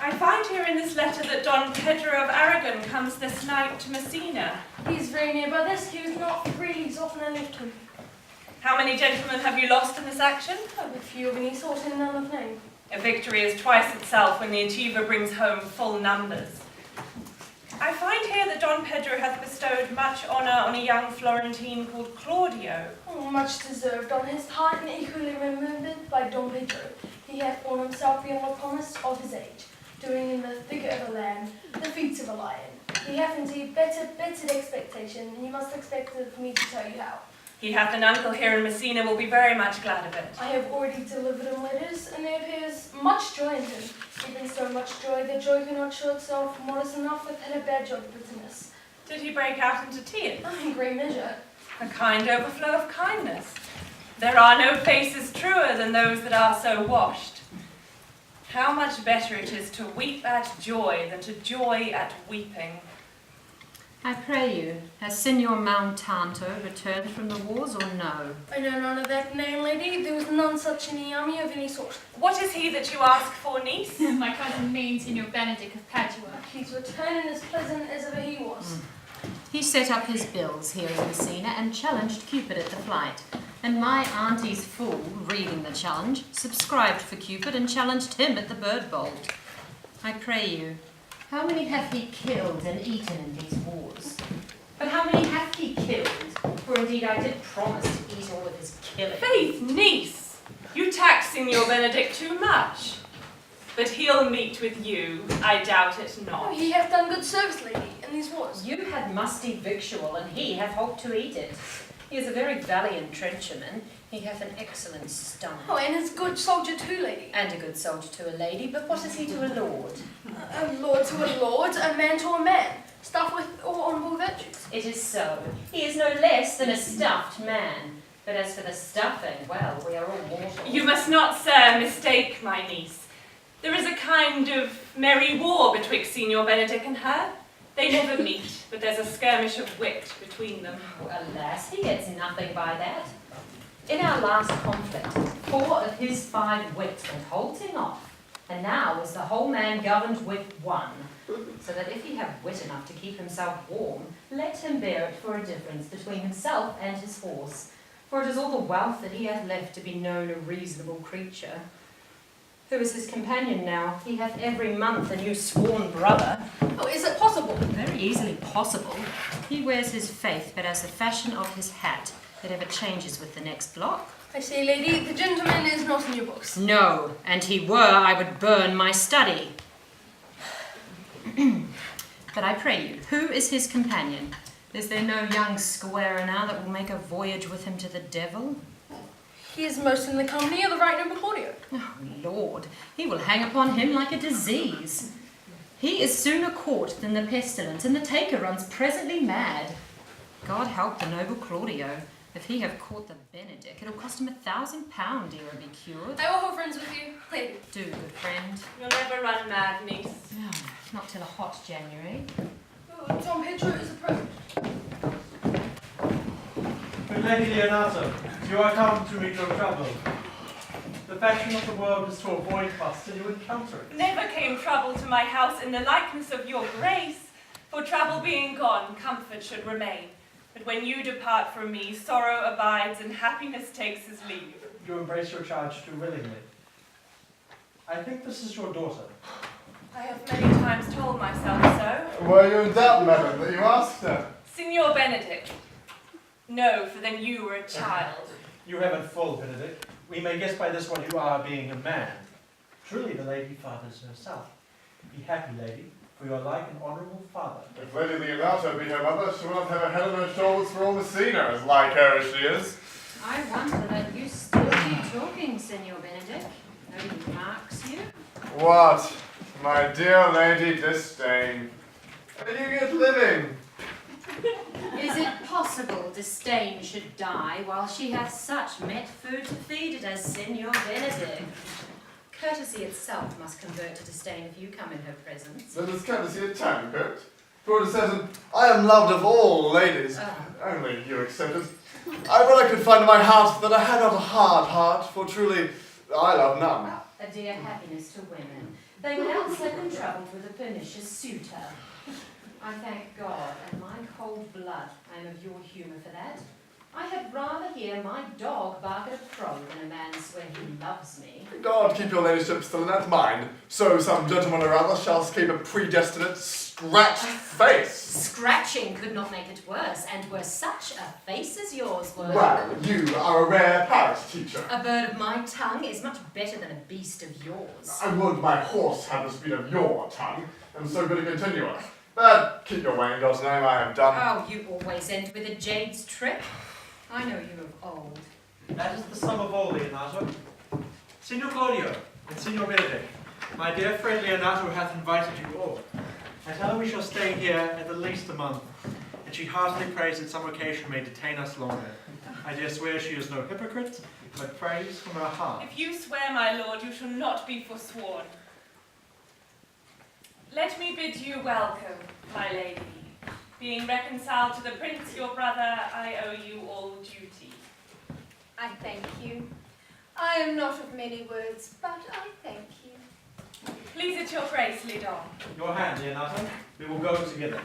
I find here in this letter that Don Pedro of Aragon comes this night to Messina. He's very near by this. He was not free. He's often I left him. How many gentlemen have you lost in this action? Oh, a few of any sort and none of name. A victory is twice itself when the achiever brings home full numbers. I find here that Don Pedro hath bestowed much honour on a young Florentine called Claudio. Oh, much deserved on his part and equally remembered by Don Pedro. He hath borne himself beyond the promise of his age, doing in the figure of a lamb the feats of a lion. He hath indeed bettered expectation, and you must expect it of me to tell you how. He hath an uncle here in Messina, will be very much glad of it. I have already delivered him letters, and there appears much joy in him. Even so much joy that joy cannot show itself modest enough without a badge of bitterness. Did he break out into tears? In great measure. A kind overflow of kindness. There are no faces truer than those that are so washed. How much better it is to weep at joy than to joy at weeping. I pray you, has Signor Mountanto returned from the wars or no? I know none of that name, lady. There was none such in the army of any sort. What is he that you ask for, niece? My cousin means Signor Benedick of Padua. He's returning as pleasant as ever he was. He set up his bills here in Messina and challenged Cupid at the flight. And my auntie's fool, reading the challenge, subscribed for Cupid and challenged him at the bird bolt. I pray you, how many hath he killed and eaten in these wars? But how many hath he killed? For indeed I did promise to eat all of his killing. Faith, niece, you tax Signor Benedick too much. But he'll meet with you, I doubt it Oh, not. he hath done good service, lady, in these wars. You had musty victual, and he hath hoped to eat it. He is a very valiant trencherman. He hath an excellent stomach. Oh, and is a good soldier too, lady. And a good soldier to a lady, but what is he to a lord? A lord to a lord, a man to a man, stuffed with all honourable virtues. It is so. He is no less than a stuffed man. But as for the stuffing, well, we are all mortal. You must not, sir, mistake my niece. There is a kind of merry war betwixt Signor Benedick and her. They never meet, but there's a skirmish of wit between them. Oh, alas, he gets nothing by that. In our last conflict, 4 of his 5 wits went halting off, and now is the whole man governed with 1. So that if he have wit enough to keep himself warm, let him bear it for a difference between himself and his horse, for it is all the wealth that he hath left to be known a reasonable creature. Who is his companion now? He hath every month a new sworn brother. Oh, is it possible? Very easily possible. He wears his faith, but as the fashion of his hat, it ever changes with the next block. I see, lady, the gentleman is not in your books. No, and he were, I would burn my study. But I pray you, who is his companion? Is there no young squire now that will make a voyage with him to the devil? He is most in the company of the right noble Claudio. Oh, Lord, he will hang upon him like a disease. He is sooner caught than the pestilence, and the taker runs presently mad. God help the noble Claudio. If he have caught the Benedick, it'll cost him £1,000 ere be cured. I will hold friends with you, lady. Do, good friend. You'll never run mad, niece. No, not till a hot January. Oh, Don Pedro is approached. Good Lady Leonato, you are come to meet your trouble. The fashion of the world is to avoid fuss till you encounter it. Never came trouble to my house in the likeness of your grace. For trouble being gone, comfort should remain. But when you depart from me, sorrow abides and happiness takes his leave. You embrace your charge too willingly. I think this is your daughter. I have many times told myself so. Were you in doubt, madam, that you asked her? Signor Benedick. No, for then you were a child. You haven't full, Benedick. We may guess by this what you are, being a man. Truly the lady fathers herself. Be happy, lady, for you are like an honourable father. If Lady Leonato be her mother, she will not have a head on her shoulders for all Messina, as like her as she is. I wonder that you still keep talking, Signor Benedick. Nobody marks you. What? My dear Lady Disdain. Are you get living? Is it possible Disdain should die while she hath such met food to feed it as Signor Benedick? Courtesy itself must convert to disdain if you come in her presence. Then is courtesy a turncoat? For it is certain, I am loved of all ladies, only you excepted. I well I could find in my heart that I had not a hard heart, for truly I love none. A dear happiness to women. They would outslip and travelled with a pernicious suitor. I thank God, and my cold blood I am of your humour for that. I had rather hear my dog bark at a crow than a man swear he loves me. God keep your ladyship still in that mind, so some gentleman or other shall keep a predestinate scratched face. Scratching could not make it worse, and were such a face as yours were. Well, you are a rare parrot teacher. A bird of my tongue is much better than a beast of yours. I would my horse have the speed of your tongue, and so good a continuer. But keep your way in God's name, I am done. Oh, you always end with a jade's trick. I know you of old. That is the sum of all, Leonato. Signor Claudio and Signor Benedick, my dear friend Leonato hath invited you all. I tell her we shall stay here at the least a month, and she heartily prays that some occasion may detain us longer. I dare swear she is no hypocrite, but prays from her heart. If you swear, my lord, you shall not be forsworn. Let me bid you welcome, my lady. Being reconciled to the prince, your brother, I owe you all duty. I thank you. I am not of many words, but I thank you. Please it your grace, lead on. Your hand, Leonato. We will go together.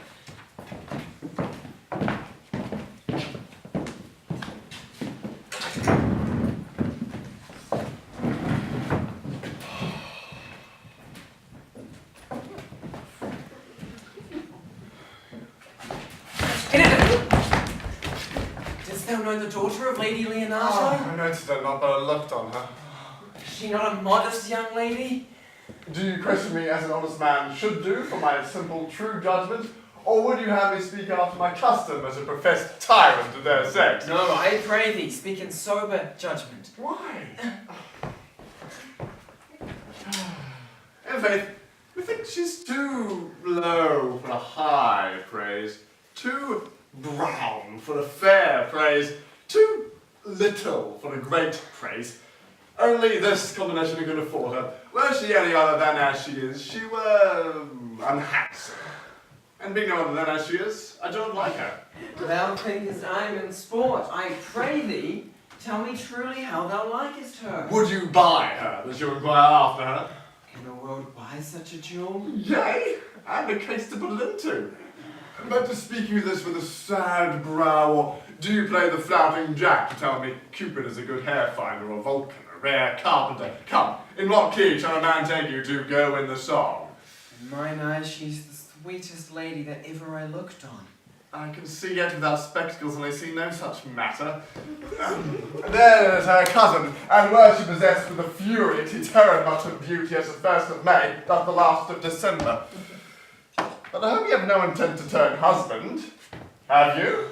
Didst thou know the daughter of Lady Leonato? I noticed her not, but I looked on her. Is she not a modest young lady? Do you question me as an honest man should do for my simple true judgment, or would you have me speak after my custom as a professed tyrant of their sex? No, I pray thee, speak in sober judgment. Why? In faith, we think she's too low for a high praise, too brown for a fair praise, too little for a great praise. Only this combination could afford her. Were she any other than as she is, she were unhandsome. And being no other than as she is, I don't like her. Thou thinkest I am in sport. I pray thee, tell me truly how thou likest her. Would you buy her, that you inquire after her? Can the world buy such a jewel? Yea, and a case to put it into. But to speak you this with a sad brow, or do you play the flouting jack to tell me Cupid is a good hair finder, or Vulcan, a rare carpenter? Come, in what key shall a man take you to go in the song? In mine eyes she's the sweetest lady that ever I looked on. I can see yet without spectacles, and I see no such matter. There is her cousin, and were she possessed with a fury to tear much of beauty as the 1st of May doth the last of December. But I hope you have no intent to turn husband, have you?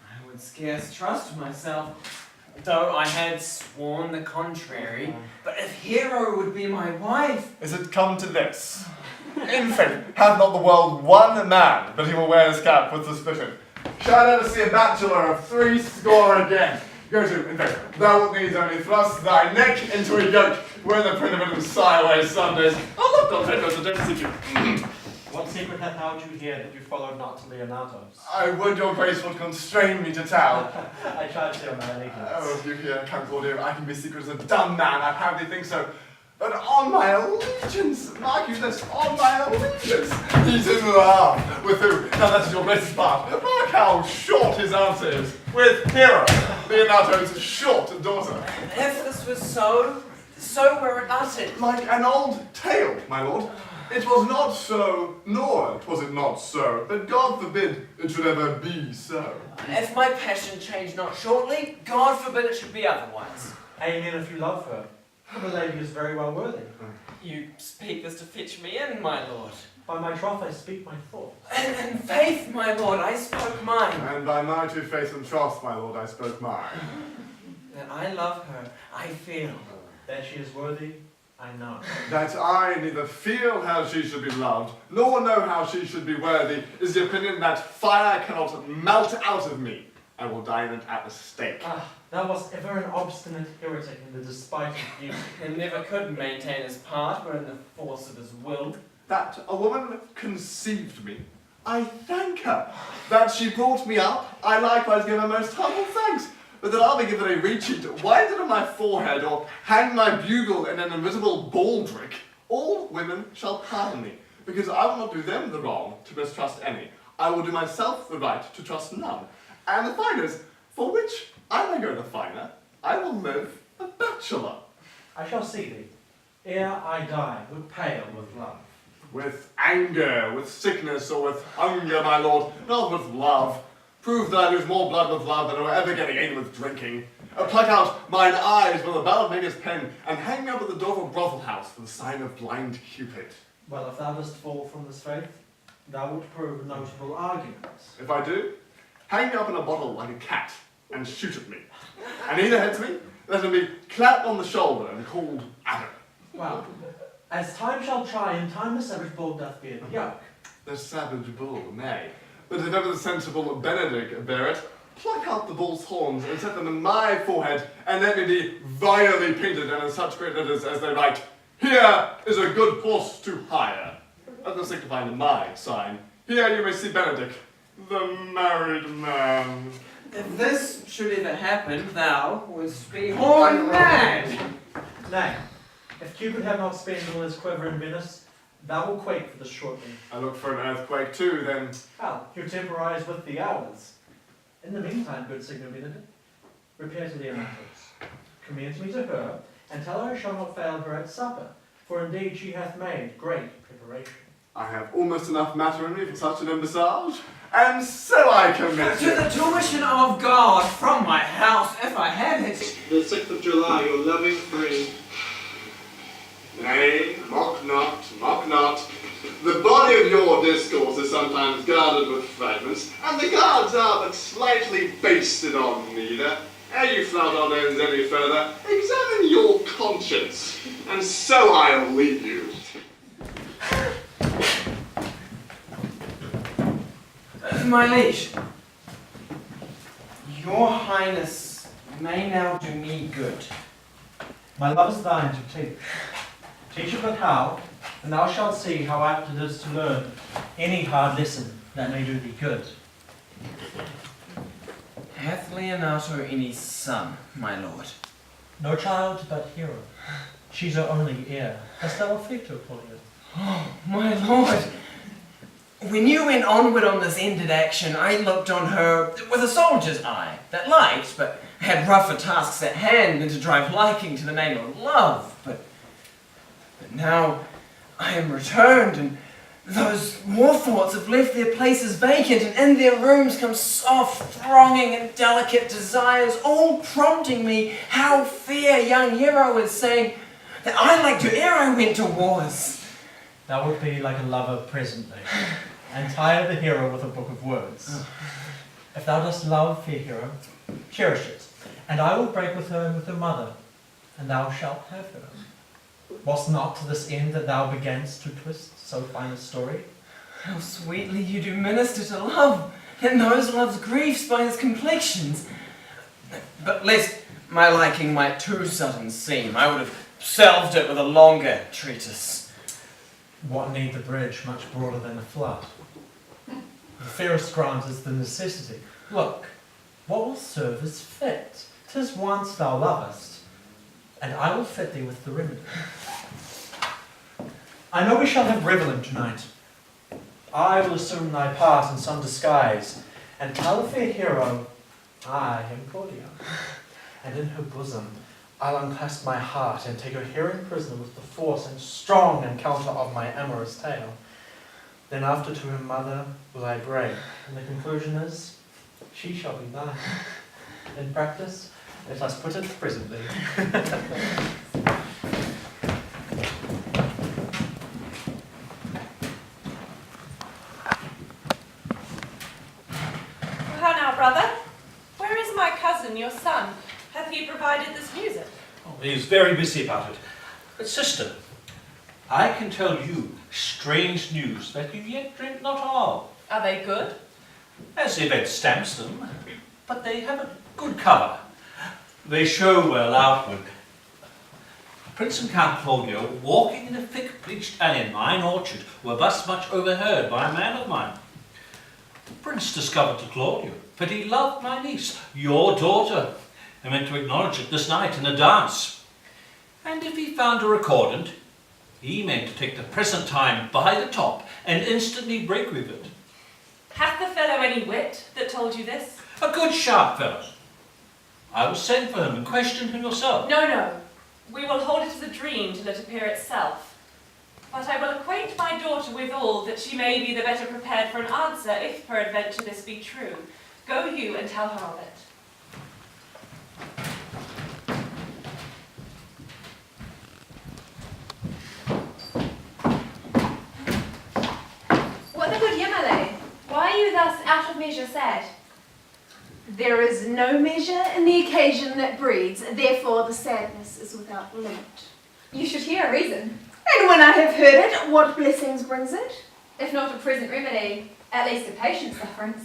I would scarce trust myself, though I had sworn the contrary. But if Hero would be my wife... Is it come to this? In faith, hath not the world one man, but he will wear his cap with suspicion? Shall I never see a bachelor of 80 again? Go to, in faith, thou wilt needs only thrust thy neck into a yoke, wear the print of it in sideways Sundays. Oh, look, Don Pedro, to don't you. What secret hath held you here that you followed not to Leonato's? I would your grace would constrain me to tell. I charge thee on my allegiance. Oh, if you hear, Count Claudio, I can be secret as a dumb man, I proudly think so. But on my allegiance, mark you this, on my allegiance, he's in love. With who? Now that is your grace's part. Mark how short his answer is. With Hero, Leonato's short daughter. If this was so were it uttered. Like an old tale, my lord. It was not so, nor was it not so, but God forbid it should ever be so. If my passion change not shortly, God forbid it should be otherwise. Amen if you love her. For the lady is very well worthy. You speak this to fetch me in, my lord. By my troth I speak my thoughts. And in faith, my lord, I spoke mine. And by my true faith and trust, my lord, I spoke mine. That I love her, I feel. That she is worthy, I know. That I neither feel how she should be loved, nor know how she should be worthy, is the opinion that fire cannot melt out of me. I will die in it at the stake. Ah, thou wast ever an obstinate heretic in the despite of beauty. And never could maintain his part, but in the force of his will. That a woman conceived me, I thank her. That she brought me up, I likewise give her most humble thanks. But that I'll be given a retreat, wind it on my forehead, or hang my bugle in an invisible baldric, all women shall pardon me, because I will not do them the wrong to mistrust any. I will do myself the right to trust none. And the finers, for which I may go the finer, I will live a bachelor. I shall see thee, ere I die, would pale with love. With anger, with sickness, or with hunger, my lord, not with love. Prove that I lose more blood with love than I will ever get again with drinking. Pluck out mine eyes with a balladmaker's pen, and hang me up at the door of a brothel house for the sign of blind Cupid. Well, if thou dost fall from this faith, thou wilt prove notable arguments. If I do, hang me up in a bottle like a cat, and shoot at me. And either hits me, let him be clapped on the shoulder and called Adam. Well, as time shall try, in time the savage bull doth bear the yoke. The savage bull, nay. But if ever the sensible Benedick bear it, pluck out the bull's horns and set them in my forehead, and let me be vilely painted and in such great letters as they write, "Here is a good horse to hire." Let them signify my sign. Here you may see Benedick, the married man. If this should ever happen, thou wouldst be horn mad. Nay, if Cupid have not spent all his quiver in Venice, thou wilt quake for this shortly. I look for an earthquake too, then. Well, you temporize with the hours. In the meantime, good Signor Benedick, repair to Leonato's. Commend me to her, and tell her I shall not fail her at supper, for indeed she hath made great preparation. I have almost enough matter in me for such an embassage, and so I commit To you. the tuition of God from my house, if I had it. The 6th of July, your loving friend. Nay, mock not, mock not. The body of your discourse is sometimes guarded with fragments, and the guards are but slightly basted on neither. Ere you flout our names any further, examine your conscience, and so I'll leave you. My liege, your highness may now do me good. My love is thine to teach. Teach it but how, and thou shalt see how apt it is to learn any hard lesson that may do thee good. Hath Leonato any son, my lord? No child but Hero. She's her only heir. Hast thou reflected, Claudio? Oh, my lord! When you went onward on this ended action, I looked on her with a soldier's eye, that liked, but had rougher tasks at hand than to drive liking to the name of love. But now I am returned, and those war thoughts have left their places vacant, and in their rooms come soft, thronging, and delicate desires, all prompting me how fair young Hero is, saying that I liked her ere I went to wars. Thou wilt be like a lover presently, and tire the hero with a book of words. If thou dost love fair Hero, cherish it, and I will break with her and with her mother, and thou shalt have her. Was not to this end that thou beganst to twist so fine a story? How sweetly you do minister to love, and knows love's griefs by his complexions. But lest my liking might too sudden seem, I would have salved it with a longer treatise. What need the bridge much broader than the flood? The fairest grant is the necessity. Look, what will serve as fit? 'Tis once thou lovest, and I will fit thee with the remedy. I know we shall have revelling tonight. I will assume thy part in some disguise, and tell the fair Hero I am Claudio. And in her bosom I'll unclasp my heart and take her hearing prisoner with the force and strong encounter of my amorous tale. Then after to her mother will I break, and the conclusion is, she shall be thine. In practice, let us put it presently. How now, brother? Where is my cousin, your son? Hath he provided this music? Oh, he is very busy about it. But sister, I can tell you strange news that you yet dreamt not of. Are they good? As event stamps them, but they have a good cover. They show well outward. Prince and Count Claudio, walking in a thick bleached alley in mine orchard, were thus much overheard by a man of mine. The prince discovered to Claudio that he loved my niece, your daughter, and meant to acknowledge it this night in a dance. And if he found her accordant, he meant to take the present time by the top and instantly break with it. Hath the fellow any wit that told you this? A good sharp fellow. I will send for him and question him yourself. No, no. We will hold it as a dream till it appear itself. But I will acquaint my daughter withal, that she may be the better prepared for an answer, if peradventure this be true. Go you and tell her of it. What the good year, my lady? Why are you thus out of measure sad? There is no measure in the occasion that breeds, therefore the sadness is without limit. You should hear a reason. And when I have heard it, what blessings brings it? If not a present remedy, at least a patience difference.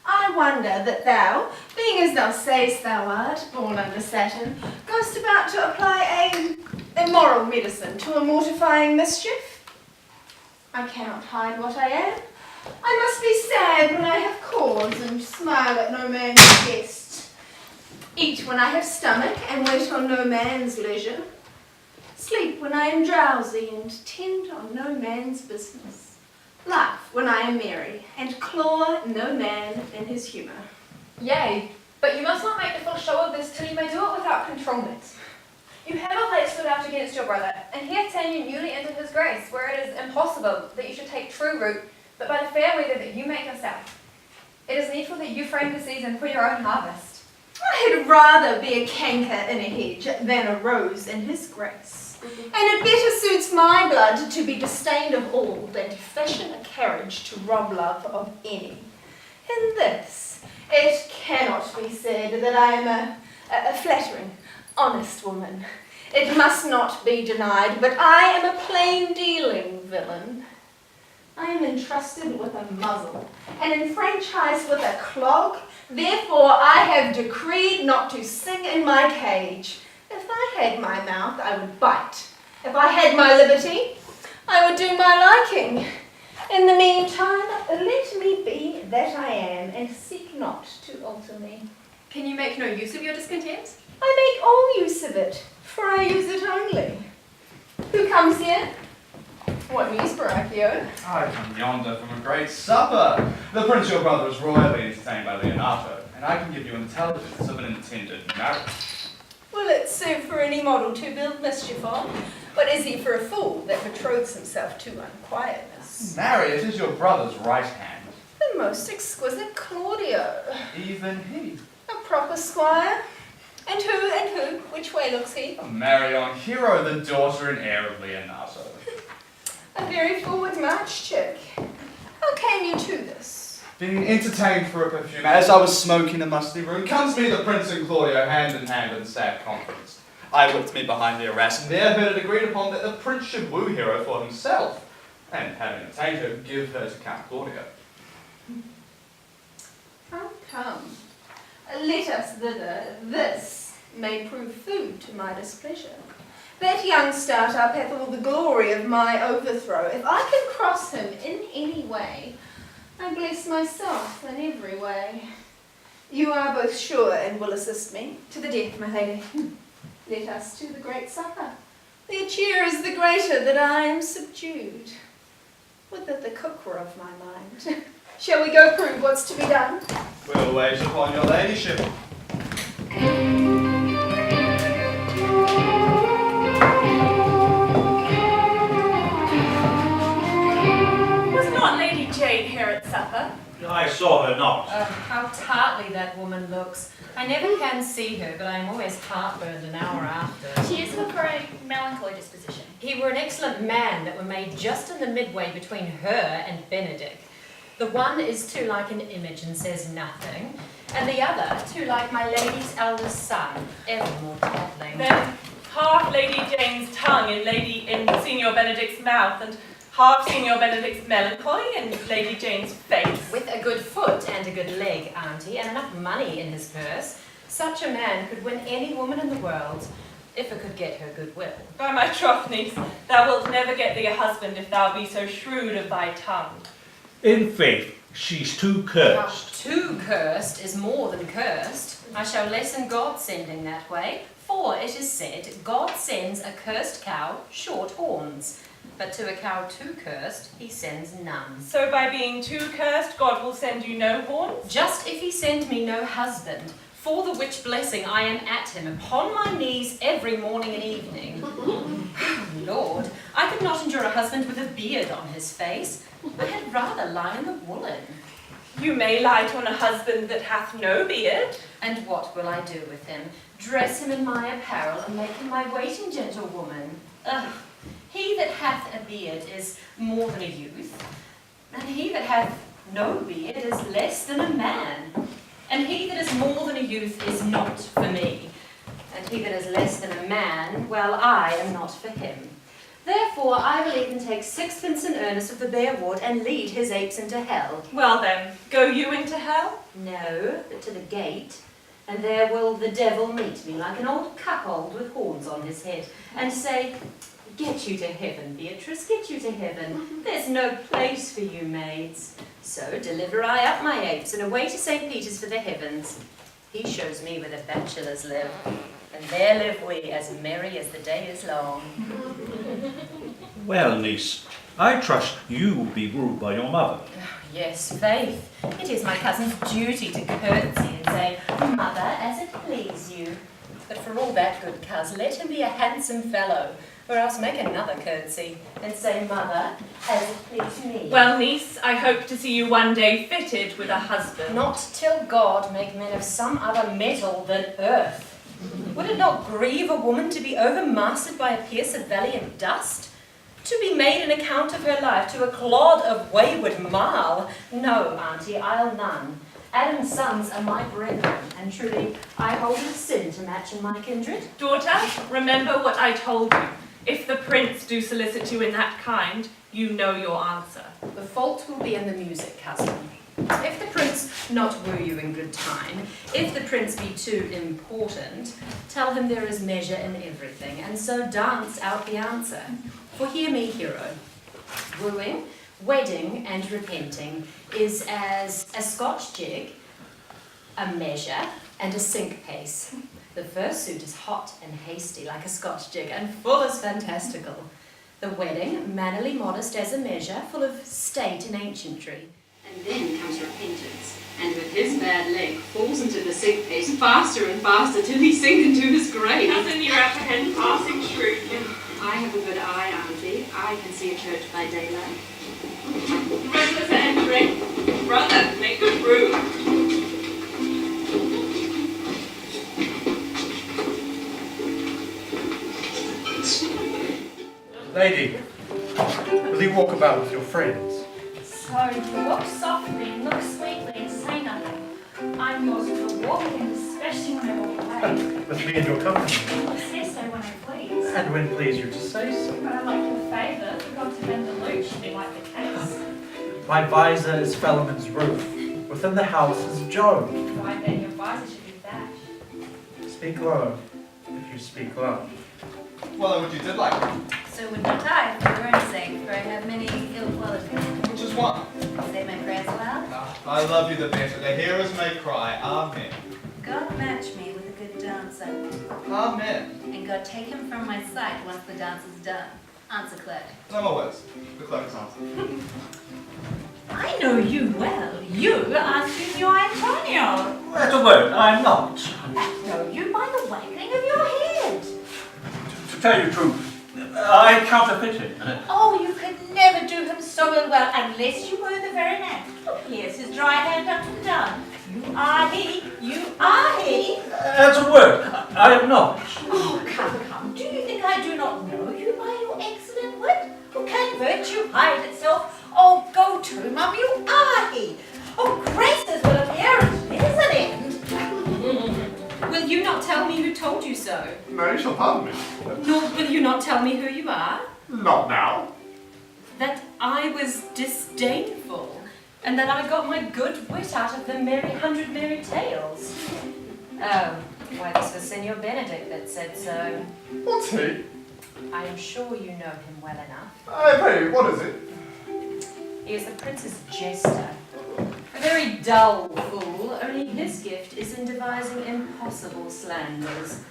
I wonder that thou, being as thou sayest thou art, born under Saturn, goest about to apply a immoral medicine to a mortifying mischief. I cannot hide what I am. I must be sad when I have cause, and smile at no man's jest. Eat when I have stomach, and wait on no man's leisure. Sleep when I am drowsy, and tend on no man's business. Laugh when I am merry, and claw no man in his humour. Yea, but you must not make a full show of this till you may do it without controlment. You have of late stood out against your brother, and he hath ta'en you newly into his grace, where it is impossible that you should take true root, but by the fair weather that you make yourself. It is needful that you frame the season for your own harvest. I had rather be a canker in a hedge than a rose in his grace. And it better suits my blood to be disdained of all than to fashion a carriage to rob love of any. In this, it cannot be said that I am a flattering, honest woman. It must not be denied, but I am a plain-dealing villain. I am entrusted with a muzzle, and enfranchised with a clog. Therefore I have decreed not to sing in my cage. If I had my mouth, I would bite. If I had my liberty, I would do my liking. In the meantime, let me be that I am, and seek not to alter me. Can you make no use of your discontent? I make all use of it, for I use it only. Who comes here? What news, Baracchio? I come yonder from a great supper. The prince your brother is royally entertained by Leonato, and I can give you intelligence of an intended marriage. Will it serve for any model to build mischief on? But is he for a fool that betroths himself to unquietness? Marry, it is your brother's right hand. The most exquisite Claudio. Even he. A proper squire. And who? Which way looks he? Marry on Hero, the daughter and heir of Leonato. A very forward march, chick. How came you to this? Being entertained for a perfume, as I was smoking in a musty room, comes me the prince and Claudio hand in hand in sad conference. I looked me behind the arras, and there heard it agreed upon that the prince should woo Hero for himself, and having attained her, give her to Count Claudio. Come. Let us thither. This may prove food to my displeasure. That young startup hath all the glory of my overthrow. If I can cross him in any way, I bless myself in every way. You are both sure and will assist me. To the death, my lady. Let us to the great supper. Their cheer is the greater that I am subdued. Would that the cook were of my mind. Shall we go prove what's to be done? We'll wait upon your ladyship. Was not Lady Jane here at supper? I saw her not. Oh, how tartly that woman looks. I never can see her, but I am always heartburned an hour after. She is of a melancholy disposition. He were an excellent man that were made just in the midway between her and Benedick. The one is too like an image and says nothing, and the other too like my lady's eldest son, ever more tattling. Then half Lady Jane's tongue in Signor Benedick's mouth, and half Signor Benedick's melancholy in Lady Jane's face. With a good foot and a good leg, auntie, and enough money in his purse, such a man could win any woman in the world, if it could get her goodwill. By my troth, niece, thou wilt never get thee a husband if thou be so shrewd of thy tongue. In faith, She's too cursed. Too cursed is more than cursed. I shall lessen God's sending that way. For it is said, God sends a cursed cow short horns, but to a cow too cursed, he sends none. So by being too cursed, God will send you no horns? Just if he send me no husband, for the which blessing I am at him upon my knees every morning and evening. Lord, I could not endure a husband with a beard on his face. I had rather lie in the woolen. You may light on a husband that hath no beard. And what will I do with him? Dress him in my apparel, and make him my waiting gentlewoman. Ugh. He that hath a beard is more than a youth, and he that hath no beard is less than a man. And he that is more than a youth is not for me, and he that is less than a man, well, I am not for him. Therefore I will even take sixpence in earnest of the bare wood, and lead his apes into hell. Well then, go you into hell? No, but to the gate. And there will the devil meet me like an old cuckold with horns on his head, and say, get you to heaven, Beatrice, get you to heaven. There's no place for you maids. So deliver I up my apes, and away to St. Peter's for the heavens. He shows me where the bachelors live, and there live we as merry as the day is long. Well, niece, I trust you will be ruled by your mother. Yes, faith. It is my cousin's duty to curtsy and say, Mother, as it please you. But for all that, good coz, let him be a handsome fellow, or else make another curtsy and say, Mother, as it please me. Well, niece, I hope to see you one day fitted with a husband. Not till God make men of some other metal than earth. Would it not grieve a woman to be overmastered by a pierce of valiant dust? To be made an account of her life to a clod of wayward marl? No, auntie, I'll none. Adam's sons are my brethren, and truly I hold it sin to match in my kindred. Daughter, remember what I told you. If the prince do solicit you in that kind, you know your answer. The fault will be in the music, cousin. If the prince not woo you in good time, if the prince be too important, tell him there is measure in everything, and so dance out the answer. For hear me, hero, wooing, wedding, and repenting is as a Scotch jig, a measure, and a sink pace. The first suit is hot and hasty like a Scotch jig, and full as fantastical. The wedding, mannerly modest as a measure, full of state and ancientry. And then comes repentance, and with his bad leg falls into the sink pace faster and faster till he sink into his grave. Cousin, you apprehend passing shrewdly. I have a good eye, auntie. I can see a church by daylight. Regulars are entering. Brother, make good room. Lady, will you walk about with your friends? So you walk softly and look sweetly and say nothing. I'm yours for walking, especially when I walk away. With me in your company? I say so when I please. And when please you to say so. But I like your favour, for God to bend the loop should be like the case. My visor is Fellman's roof. Within the house is Joe. Right then, your visor should be thatched. Speak low, if you speak low. Well, then what you did like it. So would not I, for your own sake, for I have many ill qualities. Which is one. Say my prayers aloud. I love you the better. The hearers may cry. Amen. God match me with a good dancer, Amen. and God take him from my sight once the dance is done. Answer, clerk. No more words. The clerk's answer. I know you well. You are Signor Antonio. That's a word, I'm not. I know you by the waggling of your head. To tell you the truth, I counterfeited. Oh, you could never do him so well unless you were the very man. Oh, here's his dry hand up and down. You are he. You are he. That's a word, I am not. Oh, come. Do you think I do not know you by your excellent wit? Who can virtue hide itself? Oh, go to, Mum, you are he. Oh, graces will appear and there's an end. Will you not tell me who told you so? No, you shall pardon me. Nor will you not tell me who you are? Not now. That I was disdainful, and that I got my good wit out of the merry 100 merry tales. Oh, why this was Senor Benedick that said so. What's he? I am sure you know him well enough. Pray, what is it? He is the prince's jester. very dull fool, only his gift is in devising impossible slanders.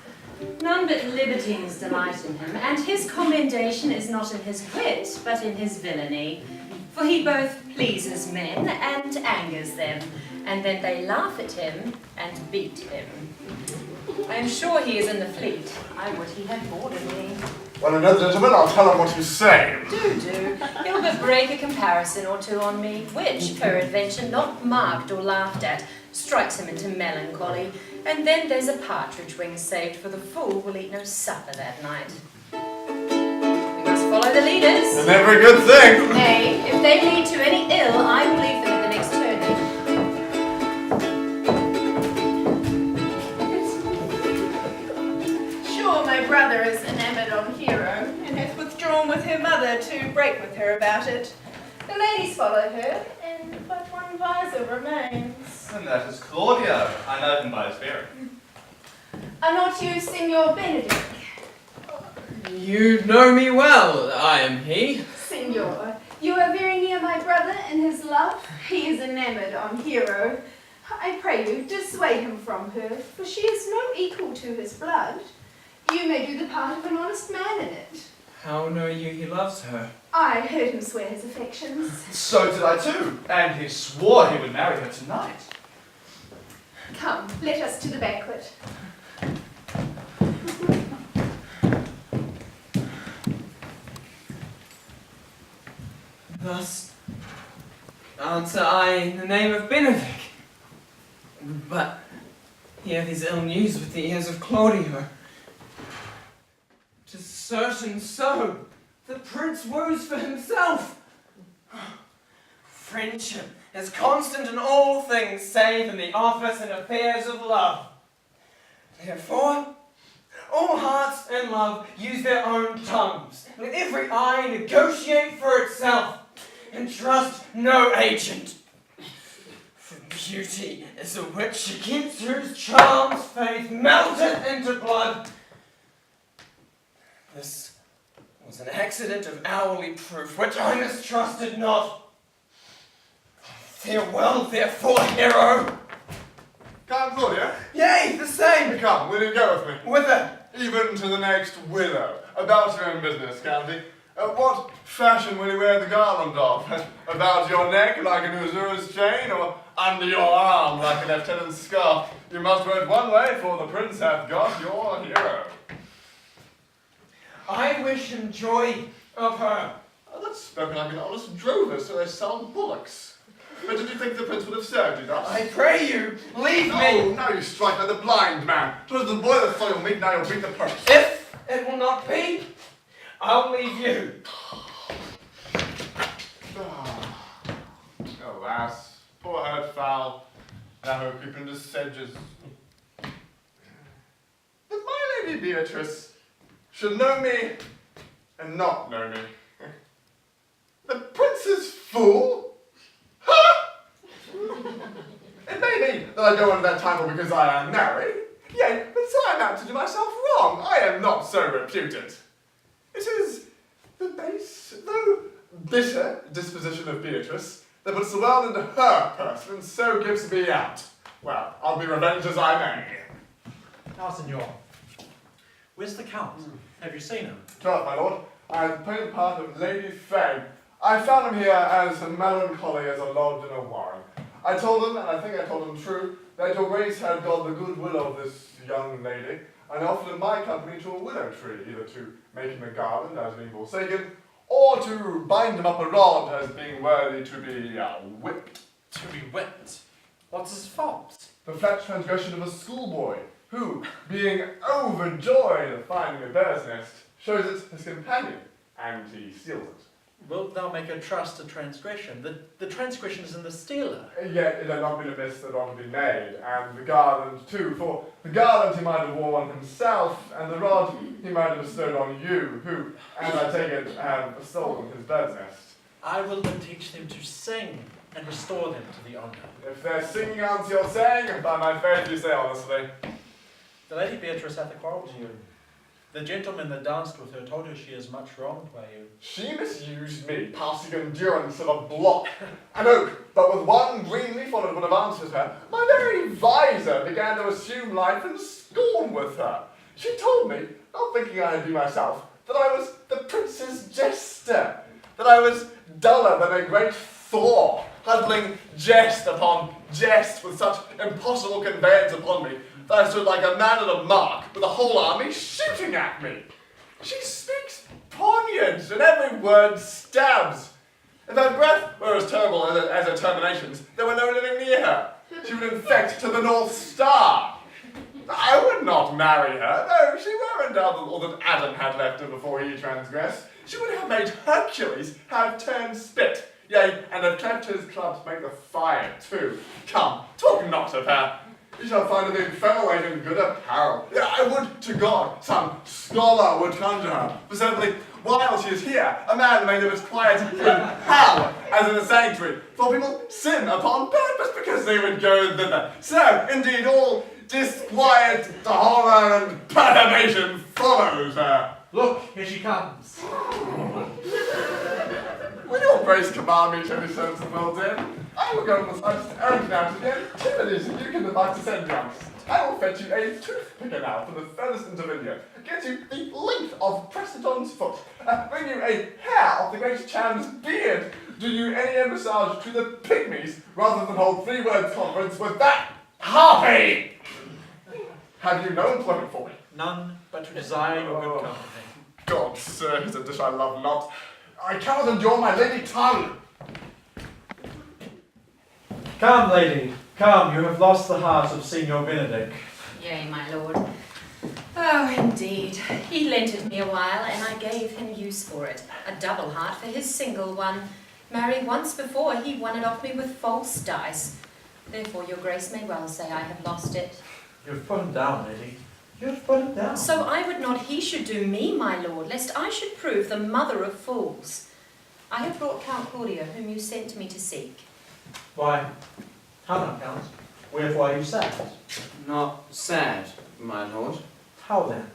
None but libertines delight in him, and his commendation is not in his wit, but in his villainy. For he both pleases men and angers them, and then they laugh at him and beat him. I am sure he is in the fleet. I would he had boarded me. Well, no, gentlemen, I'll tell him what you say. Do. He'll but break a comparison or two on me, which, peradventure, not marked or laughed at, strikes him into melancholy, and then there's a partridge wing saved, for the fool will eat no supper that night. We must follow the leaders. And every good thing. Nay, if they lead to any ill, I will leave them at the next turning. Sure, my brother is enamoured on Hero, and hath withdrawn with her mother to break with her about it. The ladies follow her, and but one visor remains. And that is Claudio. I know him by his bearing. Are not you Signor Benedick? You know me well, I am he. Signor, you are very near my brother in his love. He is enamoured on Hero. I pray you, dissuade him from her, for she is no equal to his blood. You may do the part of an honest man in it. How know you he loves her? I heard him swear his affections. So did I too, and he swore he would marry her tonight. Come, let us to the banquet. Thus answer I in the name of Benedick. But hear these ill news with the ears of Claudio. 'Tis certain so. The prince woos for himself. Friendship is constant in all things save in the office and affairs of love. Therefore, all hearts in love use their own tongues. Let every eye negotiate for itself, and trust no agent. For beauty is a witch against whose charms faith melted into blood. This was an accident of hourly proof, which I mistrusted not. Farewell, therefore, hero. Come, Claudio. Yea, the same. Come, will you go with me? Whither? Even to the next willow. About your own business, County. What fashion will you wear the garland of? About your neck like an usurer's chain, or under your arm like a lieutenant's scarf? You must wear it one way, for the prince hath got your hero. I wish him joy of her. Oh, that's spoken like an honest drover, so they sell bullocks. But did you think the prince would have served you thus? I pray you, leave me. Oh, now you strike like the blind man. 'Twas the boy that stole your meat, now you'll beat the purse. If it will not be, I'll leave you. Alas, poor hurt fowl, now creep into sedges. But my lady Beatrice should know me and not know me. The prince's fool? Ha! It may be that I go under that title because I am married, yea, but so I am apt to do myself wrong. I am not so reputed. It is the base, though bitter disposition of Beatrice that puts the world into her person and so gives me out. Well, I'll be revenged as I may. Now, Signor, where's the Count? Have you seen him? Troth, my lord, I have played the part of Lady Fay. I found him here as melancholy as a lodge in a warren. I told him, and I think I told him true, that your grace had got the goodwill of this young lady, and offered him my company to a willow tree, either to make him a garland as being forsaken, or to bind him up a rod as being worthy to be whipped. To be whipped? What's his fault? The flat transgression of a schoolboy, who, being overjoyed at finding a bird's nest, shows it his companion, and he steals it. Wilt thou make a trust to transgression? The transgression is in the stealer. Yet it had not been amiss that one be made, and the garland too, for the garland he might have worn himself, and the rod he might have bestowed on you, who, as I take it, have stolen his bird's nest. I will then teach them to sing, and restore them to the honour. If their singing answer your saying, by my faith you say honestly. The Lady Beatrice hath a quarrel to you. The gentleman that danced with her told her she is much wronged by you. She misused me, passing endurance of a block, an oak, but with one green leaf on it would have answered her. My very visor began to assume life and scorn with her. She told me, not thinking I had been myself, that I was the prince's jester, that I was duller than a great Thor, huddling jest upon jest with such impossible conveyance upon me, that I stood like a man at a mark, with the whole army shooting at me. She speaks poniards, and every word stabs. If her breath were as terrible as her terminations, there were no living near her. She would infect to the North Star. I would not marry her, though she were endowed with all that Adam had left her before he transgressed. She would have made Hercules have turned spit, yea, and have clapped his club to make the fire too. Come, talk not of her. You shall find her in fellow weight in good apparel. I would to God some scholar would conjure her, for certainly while she is here, a man may live as quiet in hell as in a sanctuary, for people sin upon purpose because they would go thither. So, indeed, all disquiet, horror, and perturbation follows her. Look, here she comes. Will your grace command me to any sensible den? I will go on the slightest errand now to get 2 minutes if you can divide to send young. I will fetch you a toothpicker now from the furthest intervenio, get you the length of Prestiton's foot, bring you a hair of the great Cham's beard, do you any embassage to the pygmies, rather than hold 3 words conference with that harpy! Have you no employment for me? None but to desire your good company. God, sir, is a dish I love not. I cannot endure my lady tongue. Come, lady, come, you have lost the heart of Signor Benedick. Yea, my lord. Oh, indeed. He lent it me a while, and I gave him use for it. A double heart for his single one. Marry, once before he won it off me with false dice. Therefore your grace may well say I have lost it. You have put him down, lady. You have put him down. So I would not he should do me, my lord, lest I should prove the mother of fools. I have brought Count Claudio, whom you sent me to seek. Why, how now, Count? Wherefore are you sad? Not sad, my lord. How then?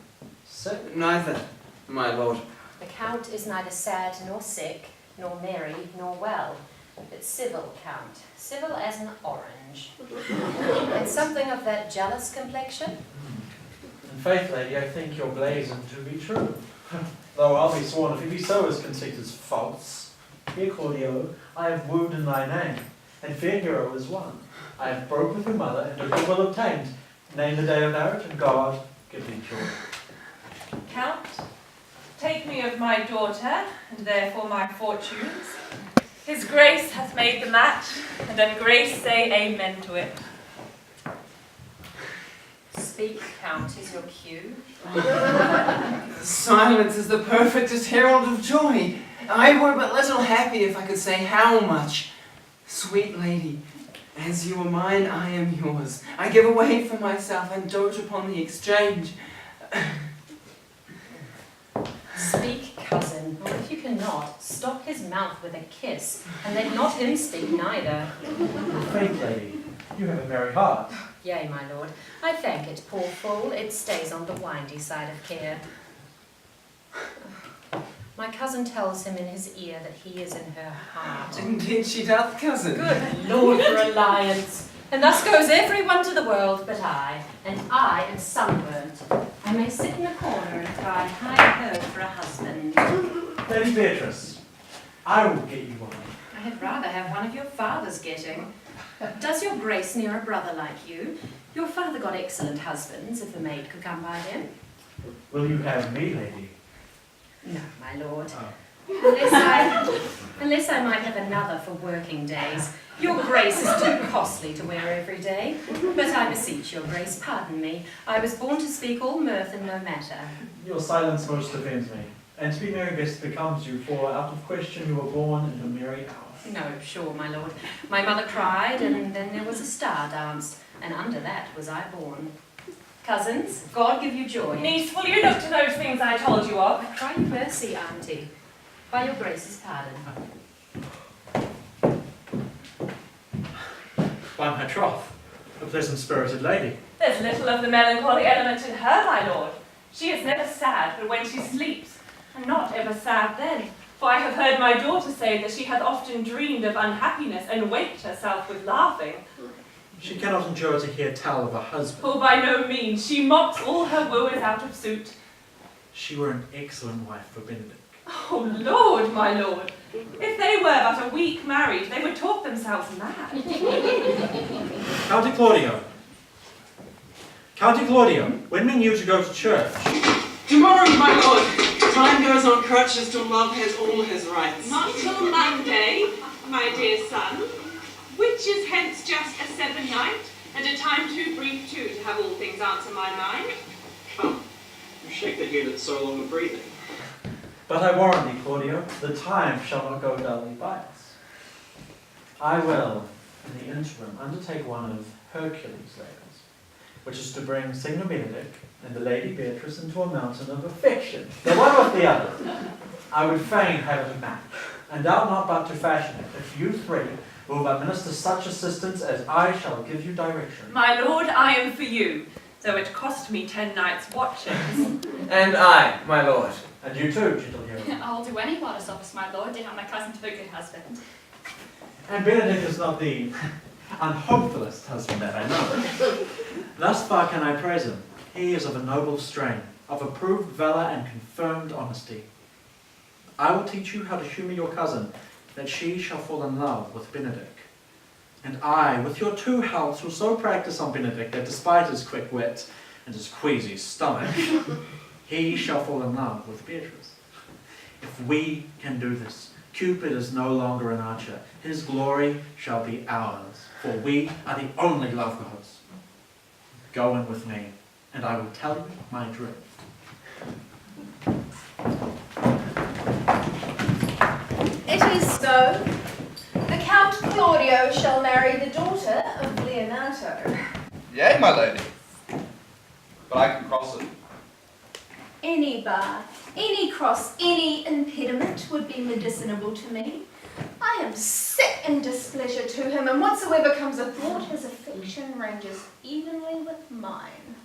Sick? Neither, my lord. The Count is neither sad nor sick, nor merry nor well, but civil, Count, civil as an orange. And something of that jealous complexion? In faith, lady, I think your blazon to be true. Though I'll be sworn, if he be so as conceit is false. Here, Claudio, I have wooed in thy name, and fair hero is won. I have broke with your mother, and a good will obtained. Name the day of marriage, and God give thee joy. Count, take me of my daughter, and therefore my fortunes. His grace hath made the match, and then grace say amen to it. Speak, Count, is your cue. Silence is the perfectest herald of joy. I were but little happy if I could say how much. Sweet lady, as you are mine, I am yours. I give away for myself and dote upon the exchange. Speak, cousin, or if you cannot, stop his mouth with a kiss, and let not him speak neither. Faith, lady, you have a merry heart. Yea, my lord, I thank it, poor fool, it stays on the windy side of care. My cousin tells him in his ear that he is in her heart. Indeed she doth, cousin. Good Lord for alliance! And thus goes every one to the world but I, and I am sunburnt. I may sit in a corner and cry hi-ho for a husband. Lady Beatrice, I will get you one. I had rather have one of your father's getting. Does your grace near a brother like you? Your father got excellent husbands, if a maid could come by them. Will you have me, lady? No, my lord. Oh. Unless I might have another for working days. Your grace is too costly to wear every day. But I beseech your grace, pardon me. I was born to speak all mirth and no matter. Your silence most offends me, and to be merry best becomes you, for out of question you were born in a merry hour. No, sure, my lord. My mother cried, and then there was a star dance, and under that was I born. Cousins, God give you joy. Niece, will you look to those things I told you of? I cry you mercy, auntie, by your grace's pardon. By my troth, a pleasant-spirited lady. There's little of the melancholy element in her, my lord. She is never sad but when she sleeps, and not ever sad then. For I have heard my daughter say that she hath often dreamed of unhappiness, and waked herself with laughing. She cannot endure to hear tell of a husband. For by no means, she mocks all her wooers out of suit. She were an excellent wife for Benedick. Oh, Lord, my lord, if they were but a week married, they would talk themselves mad. County Claudio. County Claudio, when mean you to go to church? Tomorrow, my lord. Time goes on crutches till love has all his rights. Not till Monday, my dear son, which is hence just a 7 night, and a time too brief too to have all things answer my mind. Come, you shake the head at so long of breathing. But I warrant thee, Claudio, the time shall not go dully by us. I will, in the interim, undertake one of Hercules' labours, which is to bring Signor Benedick and the Lady Beatrice into a mountain of affection, the one with the other. I would fain have it a match, and doubt not but to fashion it, if you three will but minister such assistance as I shall give you direction. My lord, I am for you, though it cost me 10 nights' watchings. And I, my lord. And you too, gentle hero. I'll do any modest office, my lord, to help my cousin to be a good husband. And Benedick is not the unhopefullest husband that I know. Thus far can I praise him. He is of a noble strain, of approved valour and confirmed honesty. I will teach you how to humour your cousin, that she shall fall in love with Benedick. And I, with your 2 helps, will so practice on Benedick that despite his quick wit and his queasy stomach, he shall fall in love with Beatrice. If we can do this, Cupid is no longer an archer. His glory shall be ours, for we are the only love gods. Go in with me, and I will tell you my drift. It is so. The Count Claudio shall marry the daughter of Leonato. Yea, my lady. But I can cross it. Any bar, any cross, any impediment would be medicinable to me. I am sick in displeasure to him, and whatsoever comes athwart his affection ranges evenly with mine.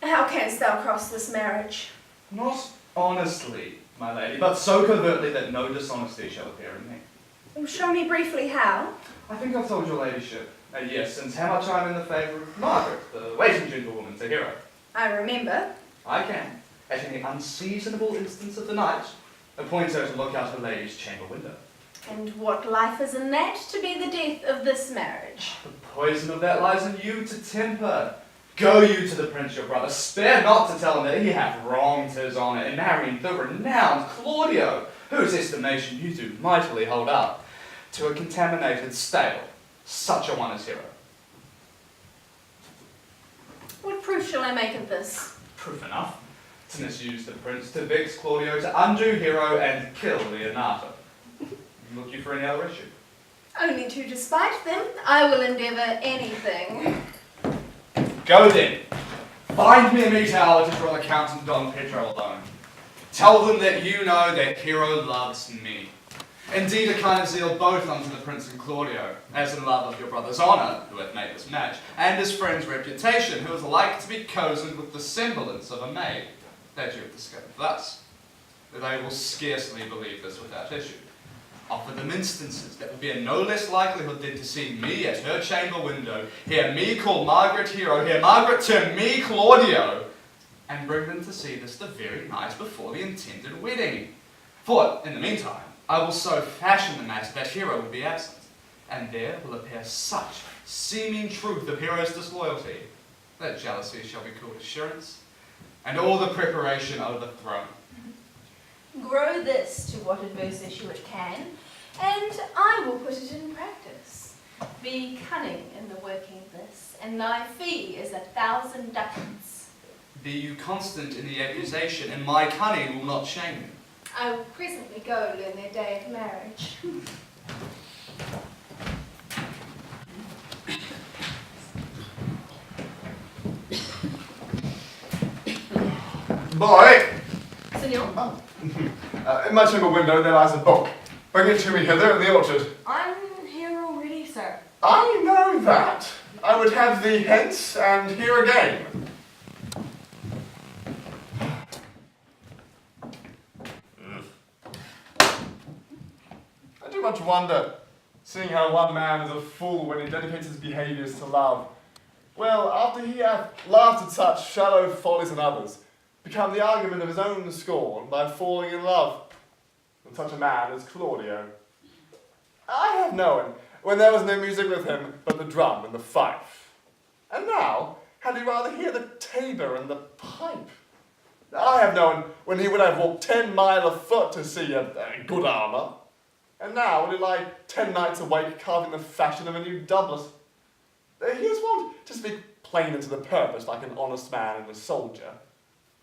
How canst thou cross this marriage? Not honestly, my lady, but so covertly that no dishonesty shall appear in me. Show me briefly how. I think I've told your ladyship, yes, since how much I'm in the favour of Margaret, the waiting gentlewoman to hero. I remember. I can, at any unseasonable instance of the night, appoint her to look out her lady's chamber window. And what life is in that to be the death of this marriage? The poison of that lies in you to temper. Go you to the prince your brother, spare not to tell him that he hath wronged his honour in marrying the renowned Claudio, whose estimation you do mightily hold up, to a contaminated stale, such a one as hero. What proof shall I make of this? Proof enough. To misuse the prince, to vex Claudio, to undo hero, and kill Leonato. Look you for any other issue? Only to despite them, I will endeavour anything. Go then. Find me a meet hour to draw the Count and Don Pedro alone. Tell them that you know that hero loves me. Indeed, a kind of zeal both unto the prince and Claudio, as in love of your brother's honour, who hath made this match, and his friend's reputation, who is like to be cozened with the semblance of a maid, that you have discovered thus. They will scarcely believe this without issue. Offer them instances that would be in no less likelihood than to see me at her chamber window, hear me call Margaret hero, hear Margaret term me Claudio, and bring them to see this the very night before the intended wedding. For, in the meantime, I will so fashion the matter that hero will be absent, and there will appear such seeming truth of hero's disloyalty, that jealousy shall be called assurance, and all the preparation overthrown. Grow this to what adverse issue it can, and I will put it in practice. Be cunning in the working of this, and thy fee is 1,000 ducats. Be you constant in the accusation, and my cunning will not shame you. I will presently go learn their day of marriage. Boy! Senor? In my chamber window there lies a book. Bring it to me hither in the orchard. I'm here already, sir. I know that. I would have thee hence and here again. much wonder, seeing how one man is a fool when he dedicates his behaviours to love. Well, after he hath laughed at such shallow follies in others, become the argument of his own scorn by falling in love with such a man as Claudio. I have known when there was no music with him but the drum and the fife. And now, had he rather hear the tabor and the pipe? I have known when he would have walked 10 mile afoot to see a good armour. And now will he lie 10 nights awake carving the fashion of a new doublet. He is wont to speak plain and to the purpose like an honest man and a soldier.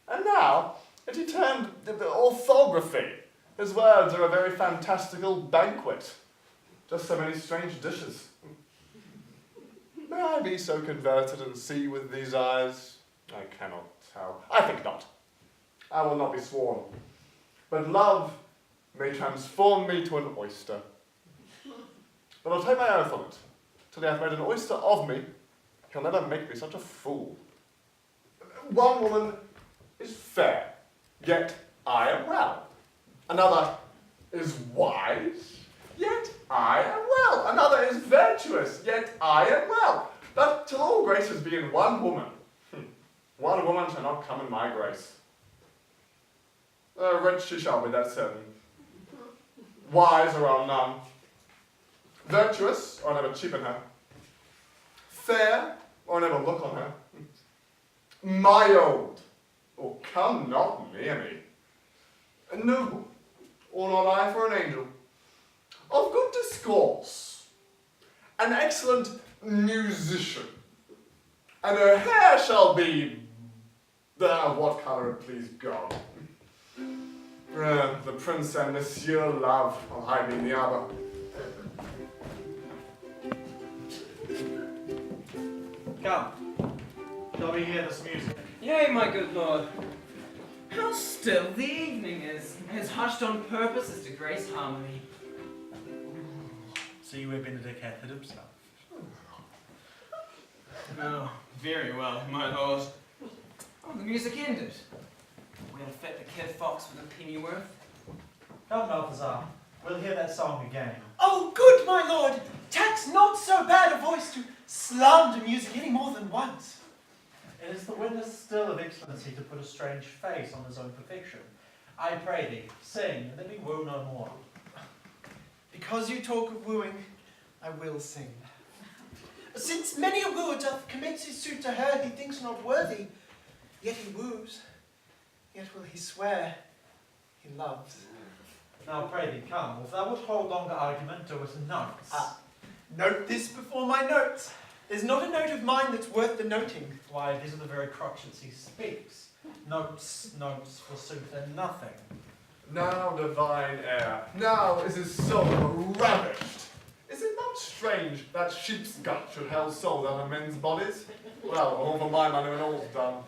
And now, it he turned the orthography. His words are a very fantastical banquet. Just so many strange dishes. May I be so converted and see with these eyes? I cannot tell. I think not. I will not be sworn. But love may transform me to an oyster. But I'll take my oath on it. Till he hath made an oyster of me, he'll never make me such a fool. One woman is fair, yet I am well. Another is wise, yet I am well. Another is virtuous, yet I am well. But till all graces be in one woman shall not come in my grace. Rich she shall be, that's certain. Wise or I'll none. Virtuous, or I never cheapen her. Fair, or I never look on her. Mild, or come not near me. Noble, or not I for an angel. Of good discourse, an excellent musician, and her hair shall be, what colour it please God. The prince and Monsieur Love, I'll hide me in the other. Come, shall we hear this music? Yea, my good lord. How still the evening is hushed on purpose as to grace harmony. See where Benedick hath hid himself. Oh, very well, my lord. Oh, the music ended. We'll fit the kid fox with a pennyworth. Come, Balthazar, we'll hear that song again. Oh, good, my lord! Tax not so bad a voice to slander music any more than once. It is the witness still of excellency to put a strange face on his own perfection. I pray thee, sing, and let me woo no more. Because you talk of wooing, I will sing. Since many a wooer doth commence his suit to her he thinks not worthy, yet he woos, yet will he swear he loves. Now pray thee, come, if thou wilt hold longer argument, do it in notes. Note this before my notes. There's not a note of mine that's worth the noting. Why, these are the very crotchets he speaks. Notes, forsooth, and nothing. Now, divine air, now is his soul ravished. Is it not strange that sheep's gut should held souls out of men's bodies? Well, all for my money when all's done.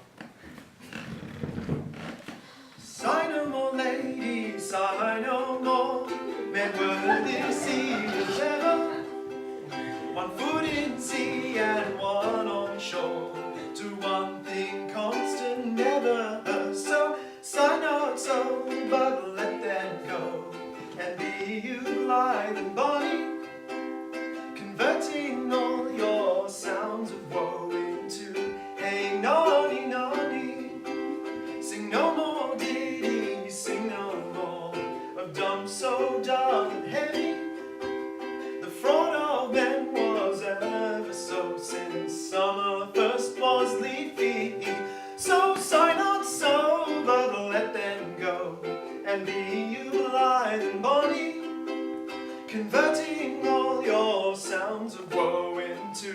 Sigh no more, lady, sigh no more. Men were deceived as ever. One foot in sea and one on shore. To one thing constant, never so. Sigh not so, but let them go. And be you blithe and bonny, converting all your sounds of woe into hey nonny nonny. Sing no more ditty, sing no more of dumb so dark and heavy. The fraud of men was ever so since summer first was leafy. So sigh not so, but let them go, and be you blithe and bonny, converting all your sounds of woe into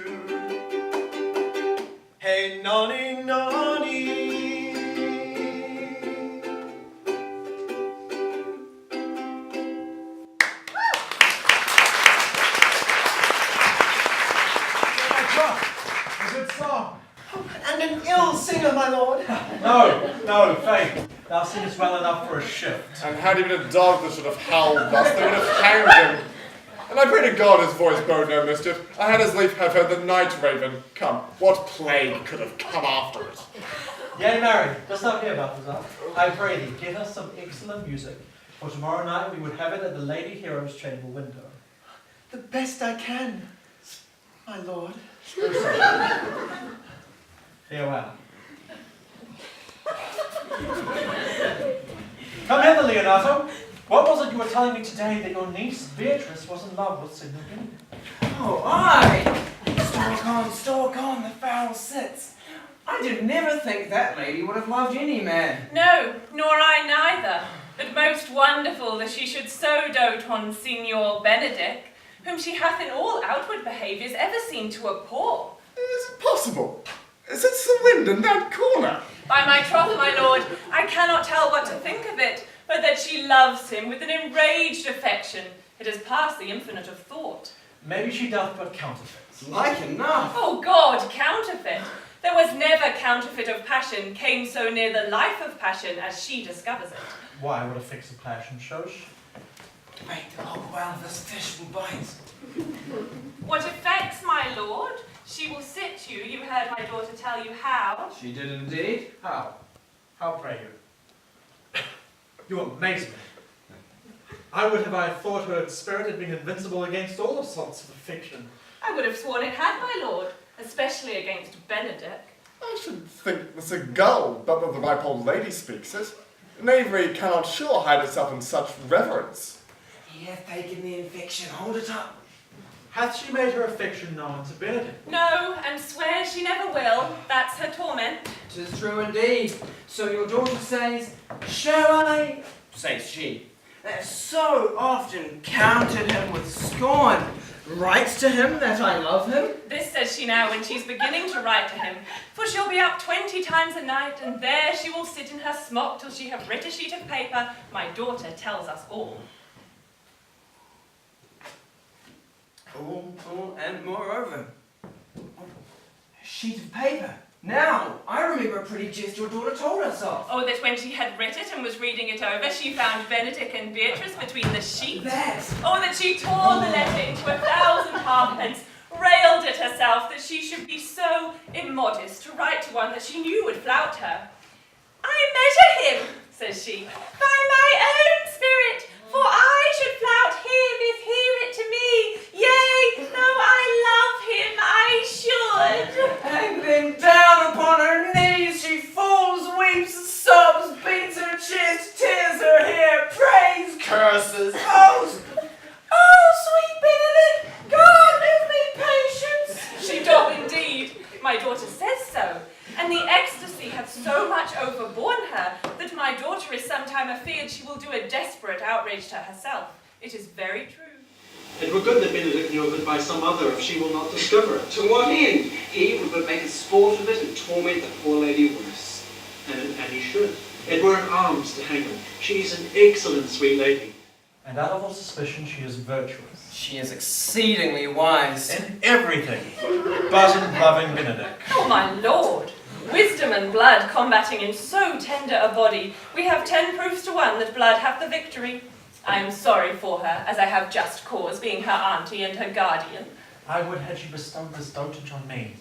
hey nonny nonny. A good song. And an ill singer, my lord. No, faith. Thou singest well enough for a shift. And had he been a dog that should have howled thus, they would have hanged him. And I pray to God his voice bode no mischief. I had as lief have heard the night raven. Come, what plague could have come after it? Yea, marry, dost thou hear, Balthazar? I pray thee, get us some excellent music, For tomorrow night we would have it at the Lady Hero's chamber window. The best I can, my lord. Farewell. Come hither, Leonato. What was it you were telling me today that your niece Beatrice was in love with Signor Benedick? Oh, aye! Stalk on, the fowl sits. I did never think that lady would have loved any man. No, nor I neither. But most wonderful that she should so dote on Signor Benedick, whom she hath in all outward behaviours ever seen to abhor. Is it possible? Is it the wind in that corner? By my troth, my lord, I cannot tell what to think of it, but that she loves him with an enraged affection. It has passed the infinite of thought. Maybe she doth but counterfeits. Like enough. Oh God, counterfeit! There was never counterfeit of passion came so near the life of passion as she discovers it. Why, what a fix of passion shows. Wait, oh well, this fish will bite. What effects, my lord? She will sit you. You heard my daughter tell you how. She did indeed. How? How, pray you? You amaze me. I would have I thought her spirit had been invincible against all assaults of affection. I would have sworn it had, my lord, especially against Benedick. I should think it's a gull, but that the ripe old lady speaks it. Knavery cannot sure hide itself in such reverence. He hath taken the infection, hold it up. Hath she made her affection known to Benedick? No, and swears she never will. That's her torment. 'Tis true indeed. So your daughter says, shall I? Says she, that so often counted him with scorn. Writes to him that I love him? This says she now when she's beginning to write to him, for she'll be up 20 times a night, and there she will sit in her smock till she have writ a sheet of paper. My daughter tells us all. And moreover, a sheet of paper. Now, I remember a pretty jest your daughter told us of. Oh, that when she had writ it and was reading it over, she found Benedick and Beatrice between the sheets. That. Oh, that she tore the letter into 1,000 halfpence, railed at herself that she should be so immodest to write to one that she knew would flout her. I measure him, says she, by my own spirit, for I should flout him if he writ to me. Yea, though I love him, I should. And then down upon her knees she falls, weeps, sobs, beats her chest, tears her hair, prays, curses, oaths. Oh, sweet Benedick, God give me patience. She doth indeed. My daughter says so. And the ecstasy hath so much overborne her that my daughter is sometime afeard she will do a desperate outrage to herself. It is very true. It were good that Benedick knew of it by some other, if she will not discover it. To what end? He would but make a sport of it and torment the poor lady worse. And he should. It were an arms to hang her. She's an excellent sweet lady. And out of all suspicion she is virtuous. She is exceedingly wise. In everything, but in loving Benedick. Oh, my lord! Wisdom and blood combating in so tender a body, we have 10 proofs to 1 that blood hath the victory. I am sorry for her, as I have just cause, being her auntie and her guardian. I would had she bestowed this dotage on me.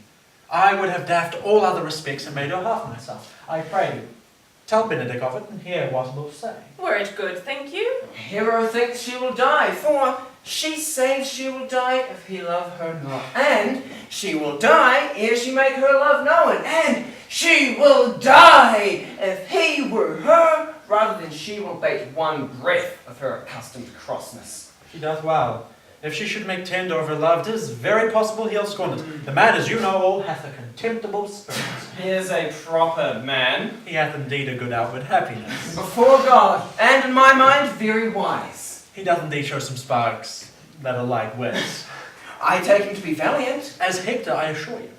I would have daffed all other respects and made her half myself. I pray you, tell Benedick of it and hear what it will say. Were it good, think you? Hero thinks she will die, for she says she will die if he love her not. And she will die ere she make her love known. And she will die if he were her, rather than she will bate one breath of her accustomed crossness. She doth well. If she should make tender of her love, 'tis very possible he'll scorn it. The man, as you know all, hath a contemptible spirit. He is a proper man. He hath indeed a good outward happiness. Before God, and in my mind, very wise. He doth indeed show some sparks that are like wits. I take him to be valiant. As Hector, I assure you.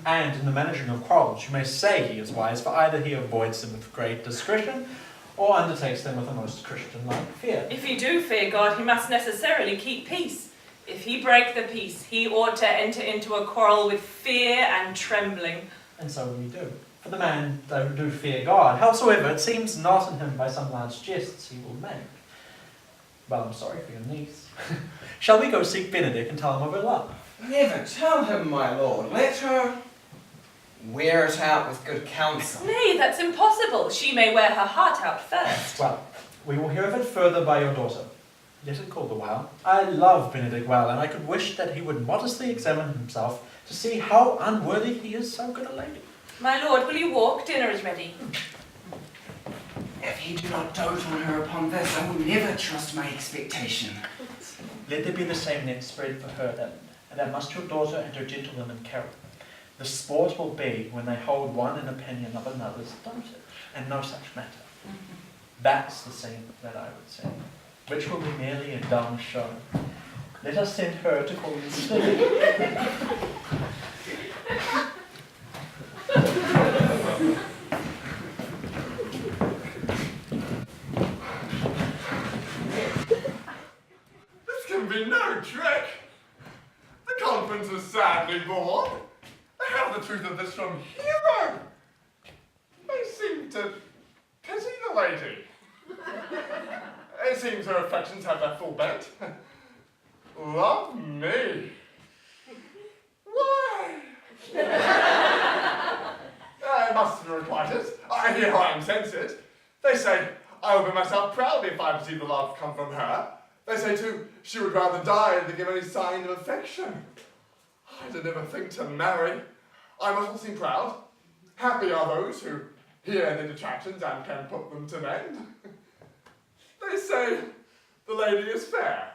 And in the managing of quarrels, you may say he is wise, for either he avoids them with great discretion, or undertakes them with a most Christian-like fear. If he do fear God, he must necessarily keep peace. If he break the peace, he ought to enter into a quarrel with fear and trembling. And so we do. For the man, though do fear God, howsoever it seems not in him by some large jests he will make. Well, I'm sorry for your niece. Shall we go seek Benedick and tell him of her love? Never tell him, my lord. Let her wear it out with good counsel. Nay, that's impossible. She may wear her heart out first. Well, We will hear of it further by your daughter. Let it call the while. I love Benedick well, and I could wish that he would modestly examine himself to see how unworthy he is so good a lady. My lord, will you walk? Dinner is ready. If he do not dote on her upon this, I will never trust my expectation. Let there be the same net spread for her then, and that must your daughter and her gentlewomen carry. The sport will be when they hold one in opinion of another's dotage, and no such matter. That's the scene that I would say, which will be merely a dumb show. Let us send her to call you silly. This can be no trick. The conference is sadly bored. I have the truth of this from Hero. They seem to pity the lady. It seems her affections have their full bent. Love me. Why? I must have requited. I hear how I am censored. They say I will be myself proud if I perceive the love come from her. They say too, she would rather die than give any sign of affection. I did never think to marry. I must all seem proud. Happy are those who hear the detractions and can put them to mend. They say the lady is fair.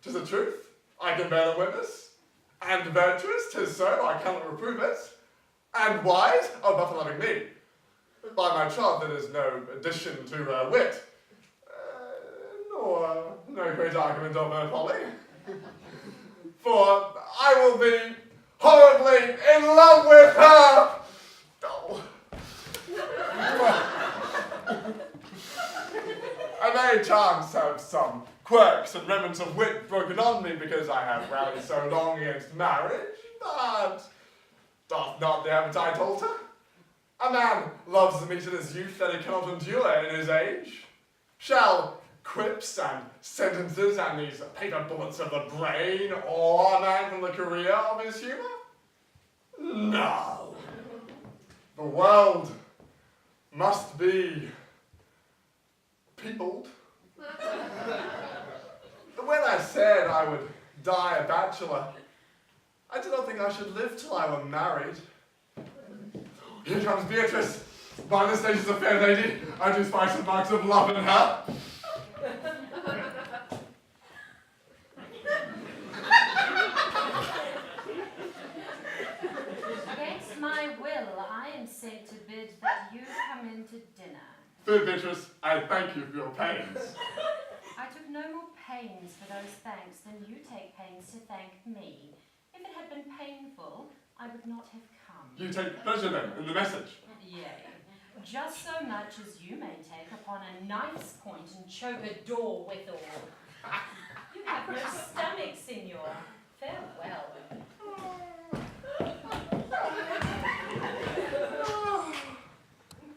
'Tis the truth, I can bear the witness. And virtuous, 'tis so, I cannot reprove it. And wise, oh, but for loving me. By my troth, there is no addition to her wit. Nor no great argument of her folly. For I will be horribly in love with her. Oh. I may chance have some quirks and remnants of wit broken on me because I have rallied so long against marriage, but doth not the appetite alter? A man loves the meat in his youth that he cannot endure in his age. Shall quips and sentences and these paper bullets of the brain awe a man from the career of his humour? No. The world must be peopled. When I said I would die a bachelor, I did not think I should live till I were married. Here comes Beatrice. By the stages of fair lady, I do spy some marks of love in her. Against my will, I am sent to bid that you come in to dinner. Fair Beatrice, I thank you for your pains. I took no more pains for those thanks than you take pains to thank me. If it had been painful, I would not have come. You take pleasure then in the message? Yea, just so much as you may take upon a knife's point and choke a door withal. You have no stomach, signor. Farewell.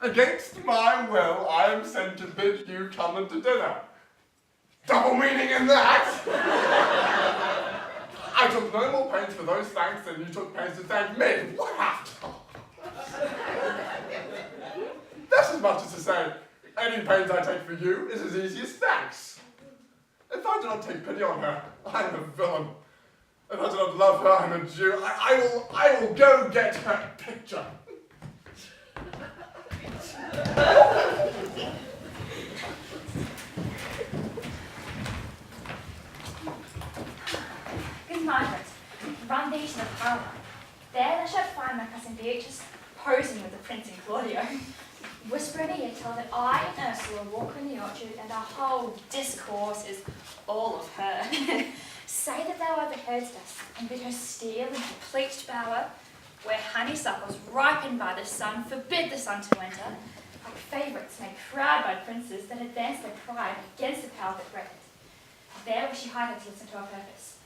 Against my will, I am sent to bid you come into dinner. Double meaning in that! I took no more pains for those thanks than you took pains to thank me. Wow! That's as much as to say, any pains I take for you is as easy as thanks. If I do not take pity on her, I am a villain. If I do not love her, I am a Jew. I will go get her picture. Good Margaret, run thee to the parlour. There thou shalt find my cousin Beatrice posing with the Prince and Claudio. Whisper in her ear, tell that I and Ursula walk in the orchard and our whole discourse is all of her. Say that thou overheardst us and bid her steal into the pleached bower where honeysuckles ripened by the sun forbid the sun to enter, like favourites made proud by princes that advance their pride against the power that bred it. There will she hide her to listen to our purpose.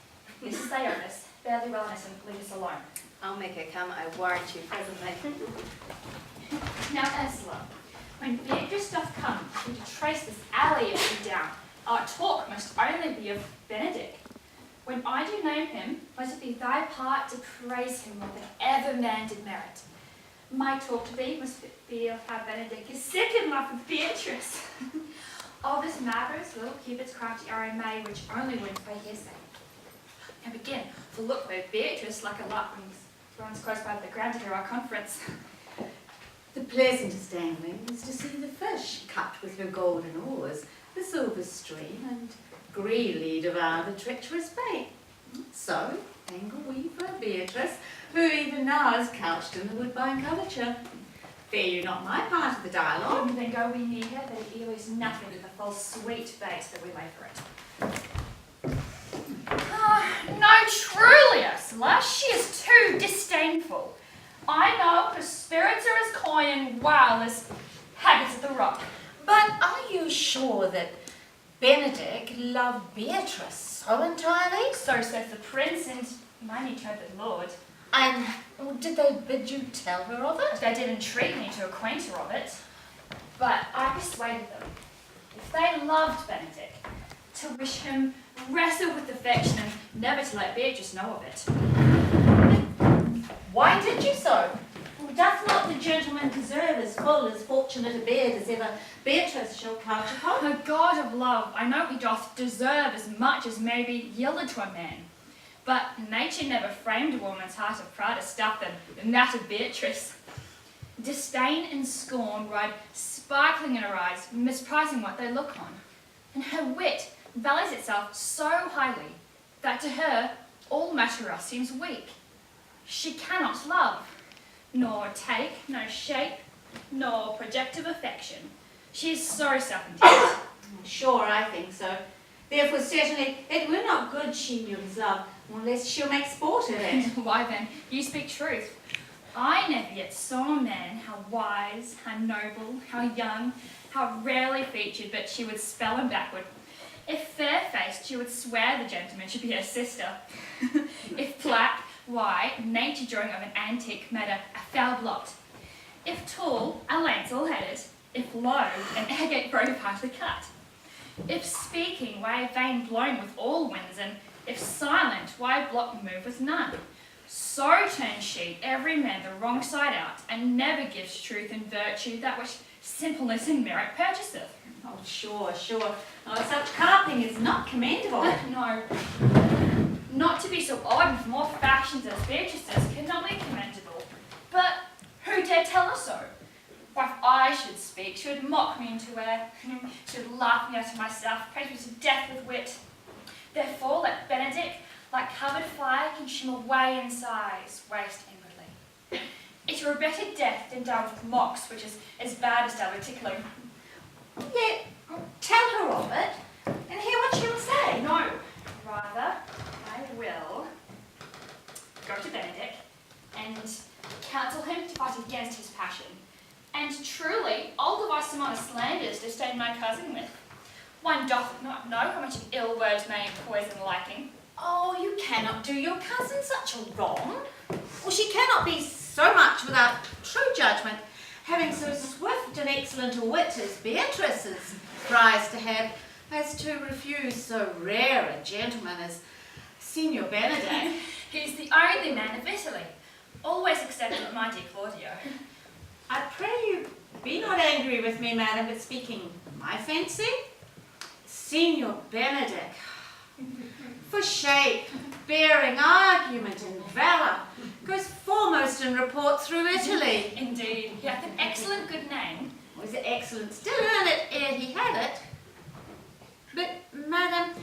This is thy office. Bear thee well and leave us alone. I'll make her come, I warrant you presently. Now, Ursula, when Beatrice doth come to trace this alley of you down, our talk must only be of Benedick. When I do name him, must it be thy part to praise him more than ever man did merit. My talk to thee must be of how Benedick is sick in love with Beatrice. All this matters, little Cupid's crafty arrow made, which only wins by hearsay. And begin, for look where Beatrice, like a lark, runs close by the ground to hear our conference. The pleasantest angling is to see the fish cut with her golden oars, the silver stream, and greedily devour the treacherous bait. So, angle we for Beatrice, who even now is couched in the woodbine coverture. Fear you not my part of the dialogue. Then go we near her, that it is nothing but the false sweet bait that we lay for it. No, truly, Ursula, she is too disdainful. I know her spirits are as coy and wild as haggis at the rock. But are you sure that Benedick loved Beatrice so entirely? So says the prince and my betrothed lord. And did they bid you tell her of it? They did entreat me to acquaint her of it, but I persuaded them, if they loved Benedick, to wish him wrestle with affection and never to let Beatrice know of it. Why did you so? Doth not the gentleman deserve as full as fortunate a beard as ever Beatrice shall couch upon? A god of love, I know he doth deserve as much as may be yielded to a man. But nature never framed a woman's heart of prouder stuff than that of Beatrice. Disdain and scorn ride sparkling in her eyes, misprizing what they look on. And her wit values itself so highly that to her all matter else seems weak. She cannot love, nor take, no shape, nor projective affection. She is so self-indulgent. Sure, I think so. Therefore, certainly, it were not good she knew his love, unless she'll make sport of it. Why then, you speak truth. I never yet saw a man how wise, how noble, how young, how rarely featured, but she would spell him backward. If fair-faced, she would swear the gentleman should be her sister. If black, why, nature drawing of an antique made a foul blot. If tall, a lance all-headed. If low, an agate very partly cut. If speaking, why a vein blown with all winds, and if silent, why a block move with none. So turns she every man the wrong side out, and never gives truth and virtue that which simpleness and merit purchaseth. Oh, sure. Oh, such carping is not commendable. No. Not to be so odd and more factions as Beatrice's cannot be commendable. But who dare tell her so? Why, if I should speak, she would mock me into air. She would laugh me out of myself, praise me to death with wit. Therefore, let Benedick, like covered fire, consume away in sighs, waste inwardly. It were a better death than down with mocks, which is as bad as double tickling. Yet, tell her of it, and hear what she will say. No, rather, I will go to Benedick and counsel him to fight against his passion. And truly, I'll devise some honest slanders to stain my cousin with. One doth not know how much ill words may poison liking. Oh, you cannot do your cousin such a wrong. Well, she cannot be so much without true judgment, having so swift and excellent a wit as Beatrice is prized to have, as to refuse so rare a gentleman as Signor Benedick. He's the only man of Italy, always accepted my dear Claudio. I pray you be not angry with me, madam, but speaking my fancy, Signor Benedick, for shape, bearing, argument, and valour, goes foremost in report through Italy. Indeed, he hath an excellent good name. Was it excellent? Still earn it ere he had it. But, madam,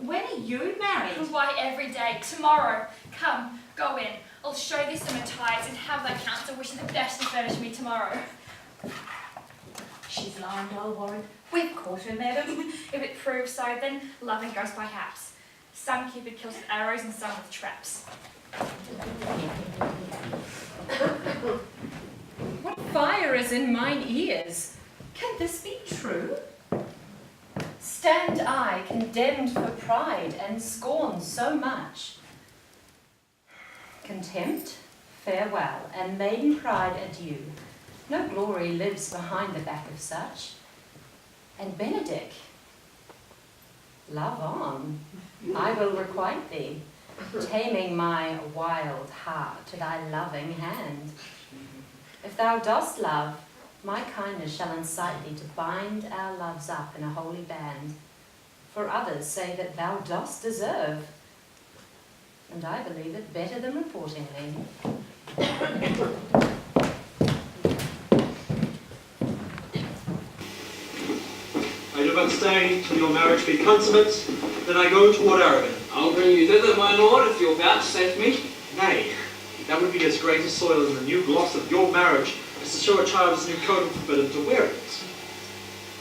when are you married? Why, every day, tomorrow. Come, go in. I'll show thee some attires and have thy counsel wishing the best to furnish me tomorrow. She's lying low, warrant. We've caught her, madam. If it proves so, then loving goes by haps. Some Cupid kills with arrows and some with traps. What fire is in mine ears? Can this be true? Stand I condemned for pride and scorn so much? Contempt, farewell, and maiden pride adieu. No glory lives behind the back of such. And Benedick, love on, I will requite thee, taming my wild heart to thy loving hand. If thou dost love, My kindness shall incite thee to bind our loves up in a holy band, for others say that thou dost deserve, and I believe it better than reporting thee. I do but stay till your marriage be consummate, then I go toward Aragon. I'll bring you thither, my lord, if you'll vouchsafe me. Nay, that would be as great a soil in the new gloss of your marriage as to show a child his new coat and forbid him to wear it.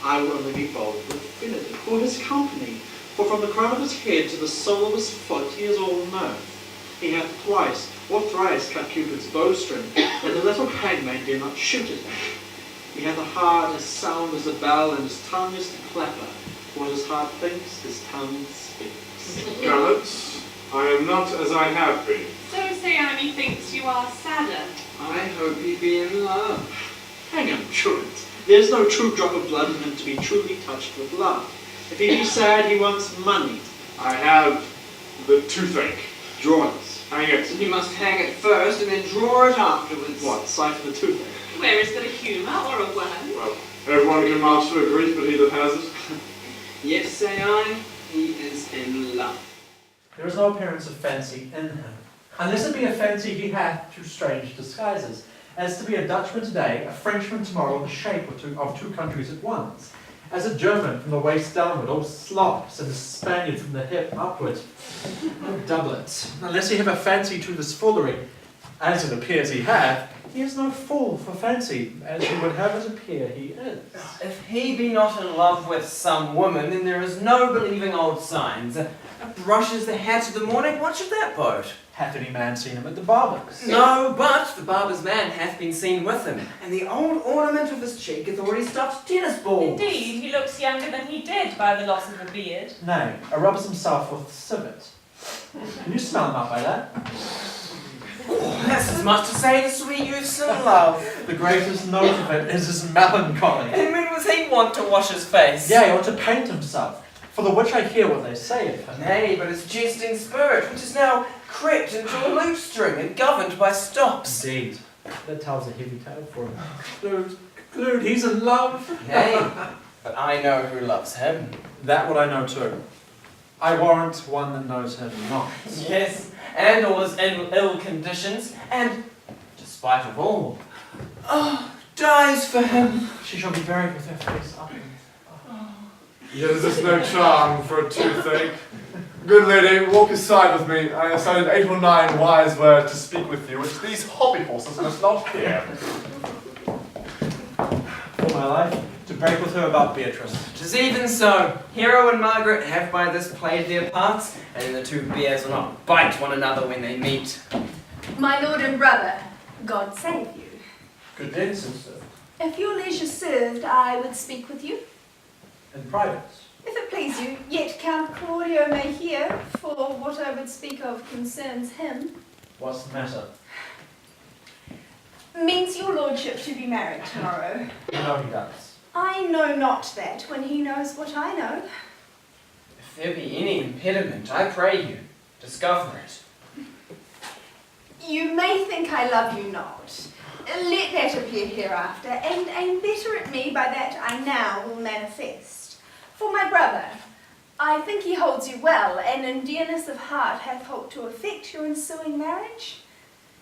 I will only be bold with Benedick for his company, for from the crown of his head to the sole of his foot he is all mirth. He hath twice or thrice cut Cupid's bowstring, and the little hangman dare not shoot at him. He hath a heart as sound as a bell, and his tongue is the clapper. What his heart thinks, his tongue speaks. Gallant, I am not as I have been. So say I, methinks you are sadder. I hope he be in love. Hang him, truant. There's no true drop of blood in him to be truly touched with love. If he be sad, he wants money. I have the toothache. Draw it. Hang it. You must hang it first and then draw it afterwards. What, siphon the toothache? Where is there a humour or a word? Well, everyone can march to a grief, but he that has it. Yes, say I, he is in love. There is no appearance of fancy in him, unless it be a fancy he hath through strange disguises, as to be a Dutchman today, a Frenchman tomorrow, the shape of two countries at once, as a German from the waist downward, all slops, and a Spaniard from the hip upward. No doublet. Unless he have a fancy to this foolery, as it appears he hath, he is no fool for fancy, as he would have it appear he is. If he be not in love with some woman, then there is no believing old signs. Brushes the hat of the morning, what should that boat? Hath any man seen him at the barber's? No, but the barber's man hath been seen with him, and the old ornament of his cheek hath already stopped tennis balls. Indeed, he looks younger than he did by the loss of a beard. Nay, rubs himself with civet. Can you smell him up by that? Oh, that's as much to say the sweet youth's in love. The greatest note of it is his melancholy. And when was he wont to wash his face? Yea, or to paint himself, for the which I hear what they say of him. Nay, but his jesting spirit, which is now crept into a loose string and governed by stops. Indeed, that tells a heavy tale for him. Conclude, he's in love. Nay, but I know who loves him. That would I know too. I warrant one that knows him not. Yes, and all his ill conditions, and, despite of all, dies for him. She shall be buried with her face up. Yet is this no charm for a toothache? Good lady, walk aside with me. I have cited 8 or 9 wise words to speak with you, which these hobby horses must not hear. For my life, to break with her about Beatrice. 'Tis even so. Hero and Margaret have by this played their parts, and the two bears will not bite one another when they meet. My lord and brother, God save you. Good day, sister. If your leisure served, I would speak with you. In private. If it please you, yet Count Claudio may hear, for what I would speak of concerns him. What's the matter? Means your lordship to be married tomorrow. You know he does. I know not that when he knows what I know. If there be any impediment, I pray you, discover it. You may think I love you not. Let that appear hereafter, and aim better at me by that I now will manifest. For my brother, I think he holds you well, and in dearness of heart hath hoped to effect your ensuing marriage.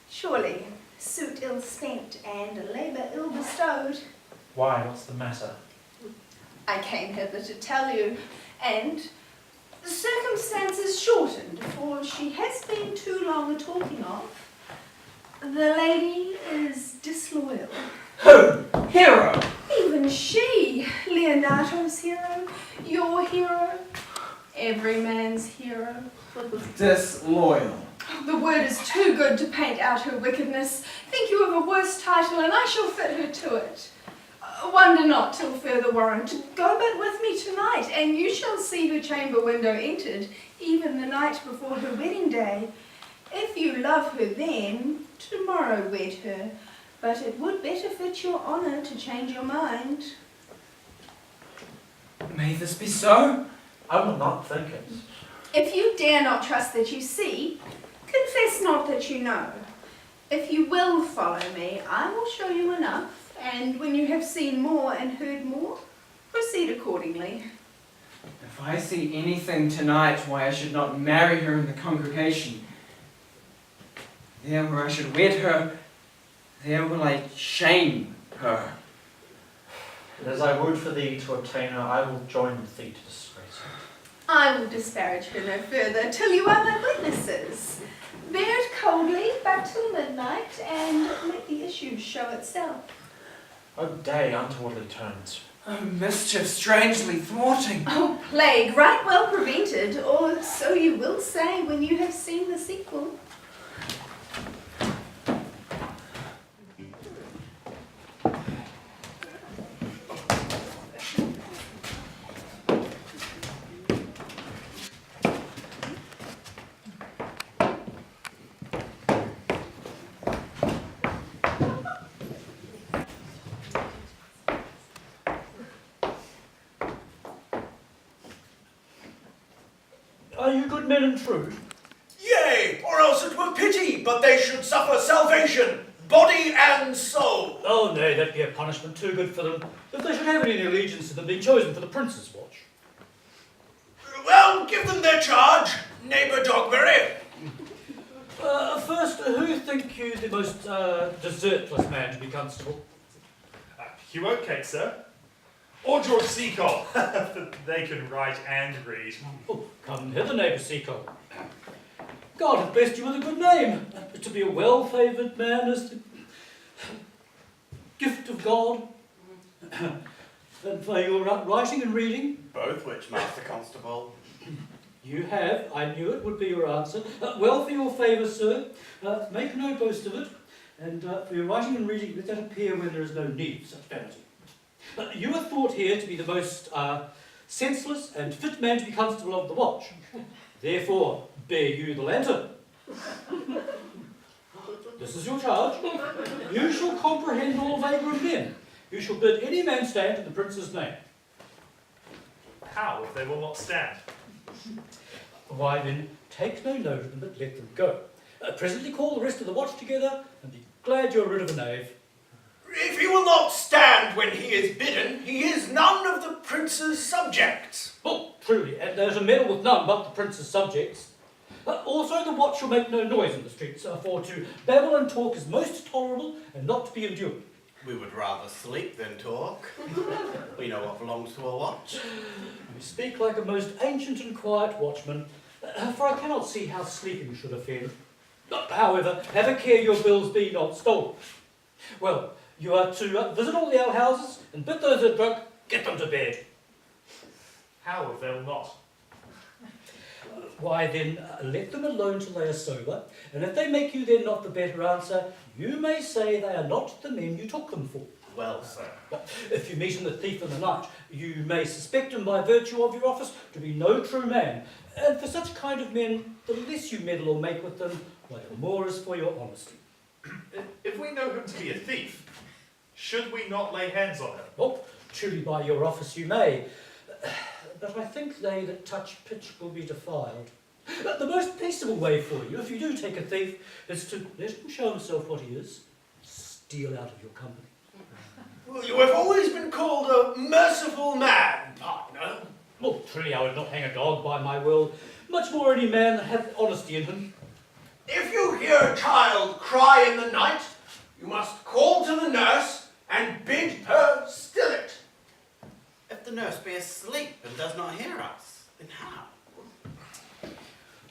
Surely, suit ill spent and labour ill bestowed. Why, what's the matter? I came hither to tell you, and the circumstances shortened, for she has been too long a talking of. The lady is disloyal. Who? Hero? Even she, Leonato's hero, your hero, every man's hero. Disloyal. The word is too good to paint out her wickedness. Think you of a worse title, and I shall fit her to it. Wonder not till further warrant. Go but with me tonight, and you shall see her chamber window entered, even the night before her wedding day. If you love her then, tomorrow wed her, but it would better fit your honour to change your mind. May this be so? I will not think it. If you dare not trust that you see, confess not that you know. If you will follow me, I will show you enough, and when you have seen more and heard more, proceed accordingly. If I see anything tonight why I should not marry her in the congregation, there where I should wed her, there will I shame her. And as I would for thee to obtain her, I will join with thee to disgrace her. I will disparage her no further till you are my witnesses. Bear it coldly back till midnight, and let the issue show itself. O day untowardly turns. Oh, mischief strangely thwarting. Oh, plague, right well prevented, or so you will say when you have seen the sequel. Are you good men and true? Yea, or else it were pity, but they should suffer salvation, body and soul. Oh nay, that be a punishment too good for them, if they should have any allegiance to them being chosen for the prince's watch. Well, give them their charge, neighbour Dogberry. First, who think you the most desertless man to be constable? Hugh Oatcake, sir. Or George Seacole. They can write and read. Oh, come hither, neighbour Seacole. God hath blessed you with a good name. To be a well-favoured man is the gift of God. And for your writing and reading? Both which, Master Constable? You have, I knew it would be your answer. Well, for your favour, sir, make no boast of it. And for your writing and reading, let that appear when there is no need of such vanity. You are thought here to be the most senseless and fit man to be constable of the watch. Therefore, bear you the lantern. This is your charge. You shall comprehend all vagrant men. You shall bid any man stand in the prince's name. How if they will not stand? Why then, take no note of them, but let them go. Presently call the rest of the watch together, and be glad you're rid of a knave. If he will not stand when he is bidden, he is none of the prince's subjects. Oh, truly, and there's a meddle with none but the prince's subjects. Also, the watch shall make no noise in the streets, for to babble and talk is most tolerable and not to be endured. We would rather sleep than talk. We know what belongs to a watch. You speak like a most ancient and quiet watchman, for I cannot see how sleeping should offend. However, have a care your bills be not stolen. Well, you are to visit all the alehouses and bid those that are drunk get them to bed. How if they will not? Why then, let them alone till they are sober, and if they make you then not the better answer, you may say they are not the men you took them for. Well, sir. If you meet in the thief in the night, you may suspect him by virtue of your office to be no true man, and for such kind of men, the less you meddle or make with them, why the more is for your honesty. If we know him to be a thief, should we not lay hands on him? Oh, truly by your office you may, but I think they that touch pitch will be defiled. The most peaceable way for you, if you do take a thief, is to let him show himself what he is, steal out of your company. Well, you have always been called a merciful man, partner. Well, truly I would not hang a dog by my will, much more any man that hath honesty in him. If you hear a child cry in the night, you must call to the nurse and bid her still it. If the nurse be asleep and does not hear us, then how?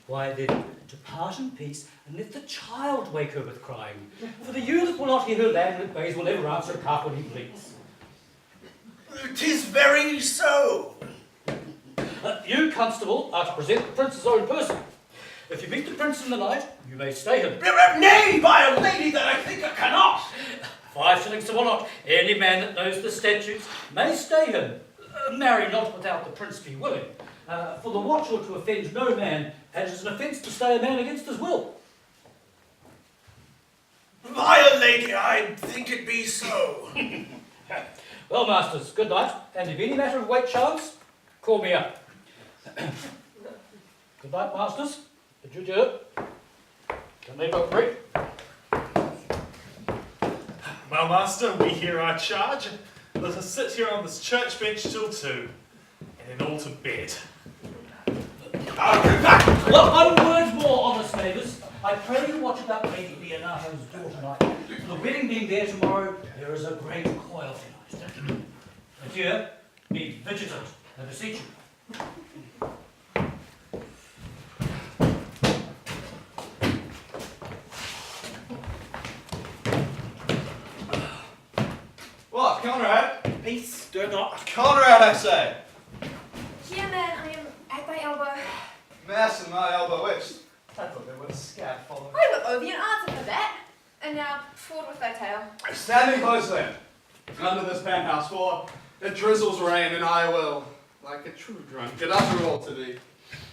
Why then, depart in peace, and let the child wake her with crying. For the ewe that will not hear her lamb bays will never answer a calf when he bleats. 'Tis very so. You, constable, are to present the prince's own person. If you meet the prince in the night, you may stay him. Nay, by a lady that I think I cannot. 5 shillings to 1 not. Any man that knows the statutes may stay him. Marry not without the prince be willing. For the watch ought to offend no man, and it is an offence to stay a man against his will. By a lady, I think it be so. Well, masters, good night, and if any matter of weight chance, call me up. Good night, masters. Adieu. Can they go free? My Now, master, we hear our charge. Let us sit here on this church bench till 2, and then all to bed. One word more, honest neighbours. I pray you watch about Lady Leonato's door tonight. The wedding being there tomorrow, there is a great coil tonight. Adieu, be vigilant, I beseech you. What, Conrad? Peace, do not. Conrad, I say! Here, man, I am at thy elbow. Mass and my elbow itched. I thought there was a scat following. I look over you and answer for that. And now, forward with thy tale. Standing close then, under this penthouse, for it drizzles rain, and I will, like a true drunkard, utter all to thee.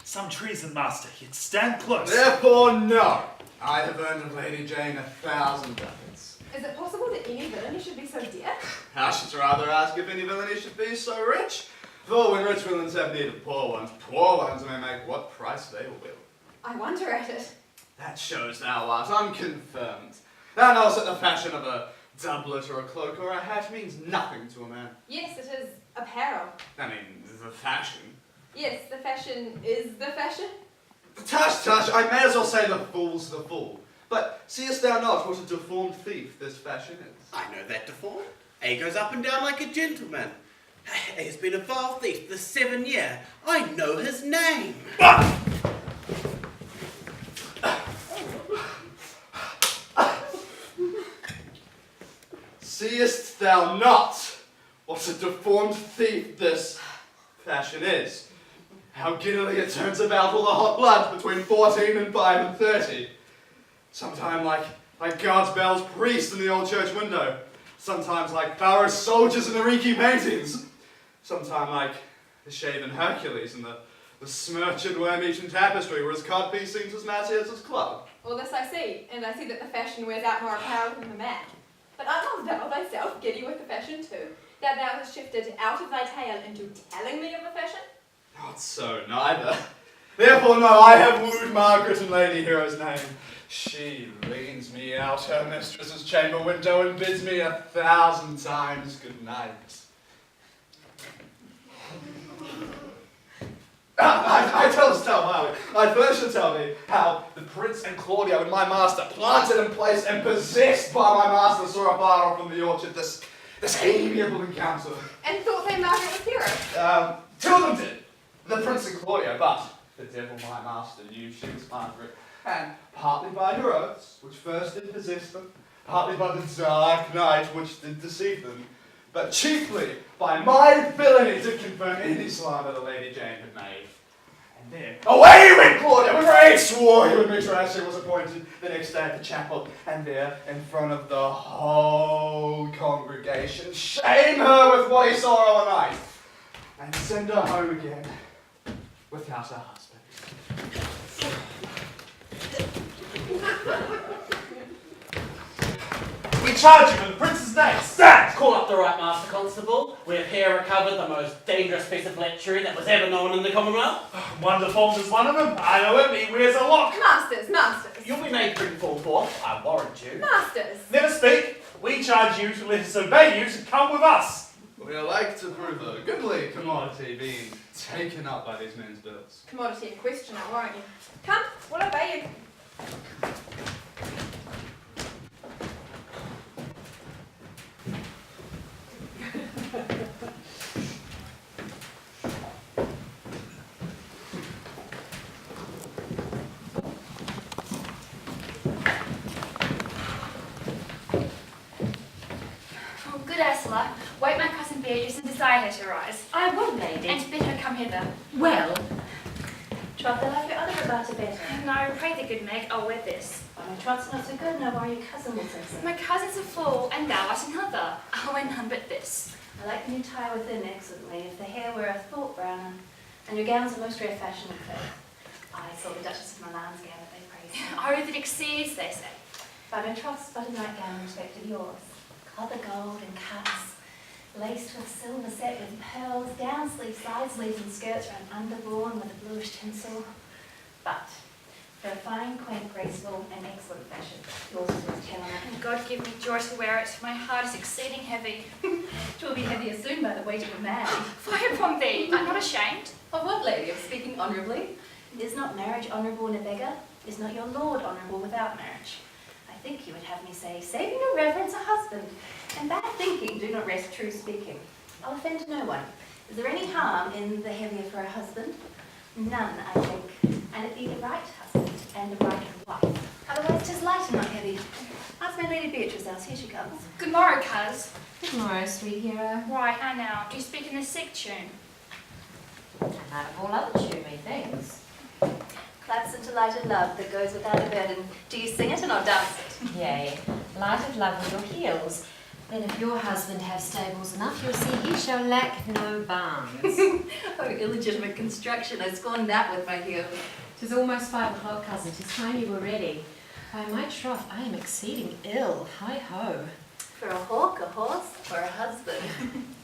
Some treason, master, yet stand close. Therefore, no. I have earned of Lady Jane 1,000 ducats. Is it possible that any villainy should be so dear? I should rather ask if any villainy should be so rich. For when rich villains have need of poor ones may make what price they will. I wonder at it. That shows thou art unconfirmed. Thou knowest that the fashion of a doublet or a cloak or a hat means nothing to a man. Yes, it is apparel. I mean, the fashion. Yes, the fashion is the fashion. Tush, I may as well say the fool's the fool. But seest thou not what a deformed thief this fashion is? I know that deformed. He goes up and down like a gentleman. He has been a vile thief this 7 year. I know his name. Seest thou not what a deformed thief this fashion is? How giddily it turns about all the hot blood between 14 and 5 and 30. Sometime like God's bells priest in the old church window. Sometimes like Pharaoh's soldiers in the reeky paintings. Sometime like the shaven Hercules in the smirched worm-eaten tapestry where his codpiece sings as massy as his club. All this I see, and I see that the fashion wears out more apparel than the man. But art not thou thyself giddy with the fashion too, that thou hast shifted out of thy tale into telling me of the fashion? Not so, neither. Therefore, no, I have wooed Margaret in Lady Hero's name. She leans me out her mistress's chamber window and bids me 1,000 times good night. I tell Margaret, I first shall tell thee how the Prince and Claudio and my master, planted in place and possessed by my master, saw afar off from the orchard this amiable encounter. And thought they Margaret was hero? Two of them did. The Prince and Claudio, but the devil my master knew she was Margaret, and partly by her oaths, which first did possess them, partly by the dark night which did deceive them, but chiefly by my villainy to confirm any slander the Lady Jane had made. And then, away went Claudio, with rage swore he would meet her as she was appointed the next day at the chapel, and there, in front of the whole congregation, shame her with what he saw all night, and send her home again without her husband. We charge you in the prince's name. Stand! Call up the right master constable. We have here recovered the most dangerous piece of lechery that was ever known in the Commonwealth. Wonderforms is one of them. I know it, he wears a lock. Masters. You'll be made bring full forth, I warrant you. Masters. Never speak. We charge you to let us obey you to come with us. We are like to prove a goodly commodity being taken up by these men's bills. Commodity in question, I warrant you. Come, we'll obey you. Ursula, wake my cousin Beatrice and desire her to rise. I will, lady. And bid her come hither. Well, troth thou like your other about a better. No, pray the good Meg, I'll wear this. My trot's not so good, now why your cousin will say so. My cousin's a fool, and thou art another. I'll wear none but this. I like the new tie within excellently, if the hair were a thought browner, and your gowns are most rare fashion and faith. I saw the Duchess of Milan's gown that they praised. Oh, that exceeds, they say. By my troth's but a nightgown respected yours. Colour gold and cuts, laced with silver set with pearls, down sleeves, side sleeves and skirts round underborn with a bluish tinsel. But They're fine, quaint, graceful, and excellent fashion. Yours is worth telling it. And God give me joy to wear it. My heart is exceeding heavy. Twill be heavier soon by the weight of a man. Fire upon thee, I'm not ashamed. Of what, lady? Of speaking honourably? Is not marriage honourable in a beggar? Is not your lord honourable without marriage? I think you would have me say, saving your reverence a husband, and bad thinking do not rest true speaking. I'll offend no one. Is there any harm in the heavier for a husband? None, I think. And it be the right husband and the right wife. Otherwise 'tis light and not heavy. Ask my Lady Beatrice else, here she comes. Good morrow, cuz. Good morrow, sweet hero. Right, how now? Do you speak in the sick tune? And out of all other tuney things. Claps into light of love that goes without a burden. Do you sing it and I'll dance it? Yea, light of love with your heels. Then if your husband have stables enough, you'll see he shall lack no barns. Oh, illegitimate construction. I scorn that with my heels. 'Tis almost 5 o'clock, cousin. 'Tis time you were ready. By my troth, I am exceeding ill. Hi-ho. For a hawk, a horse, or a husband?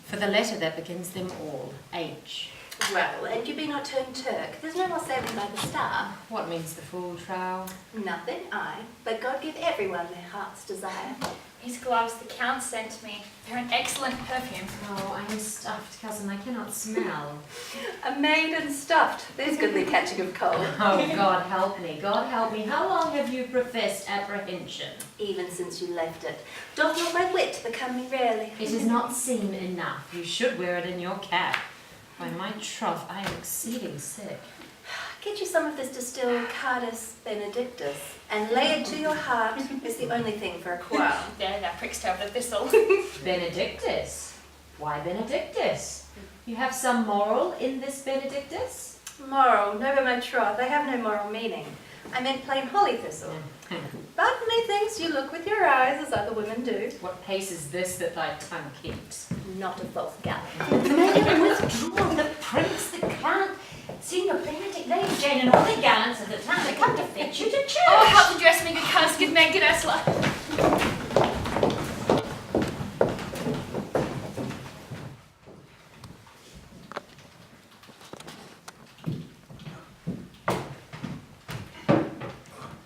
For the letter that begins them all, H. Well, and you be not turned Turk. There's no more sailing by the star. What means the full trow? Nothing, I. But God give everyone their heart's desire. These gloves the Count sent me. They're an excellent perfume. Oh, I am stuffed, cousin. I cannot smell. A maiden stuffed. There's goodly catching of cold. Oh, God help me. God help me. How long have you professed apprehension? Even since you left it. Doth not my wit become me rarely? It is not seem enough. You should wear it in your cap. By my troth, I am exceeding sick. Get you some of this distilled Cardus Benedictus, and lay it to your heart. It's the only thing for a quarrel. There, that pricks over the thistle. Benedictus? Why Benedictus? You have some moral in this Benedictus? Moral, no, by my troth, I have no moral meaning. I meant plain holly thistle. But methinks you look with your eyes as other women do. What pace is this that thy tongue keeps? Not a false gallop. May you withdraw the prince, the count, Senior Benedick, Lady Jane, and all the gallants of the town that come to fetch you to church. Oh, help to dress me, good cuz. Good man, good Ursula.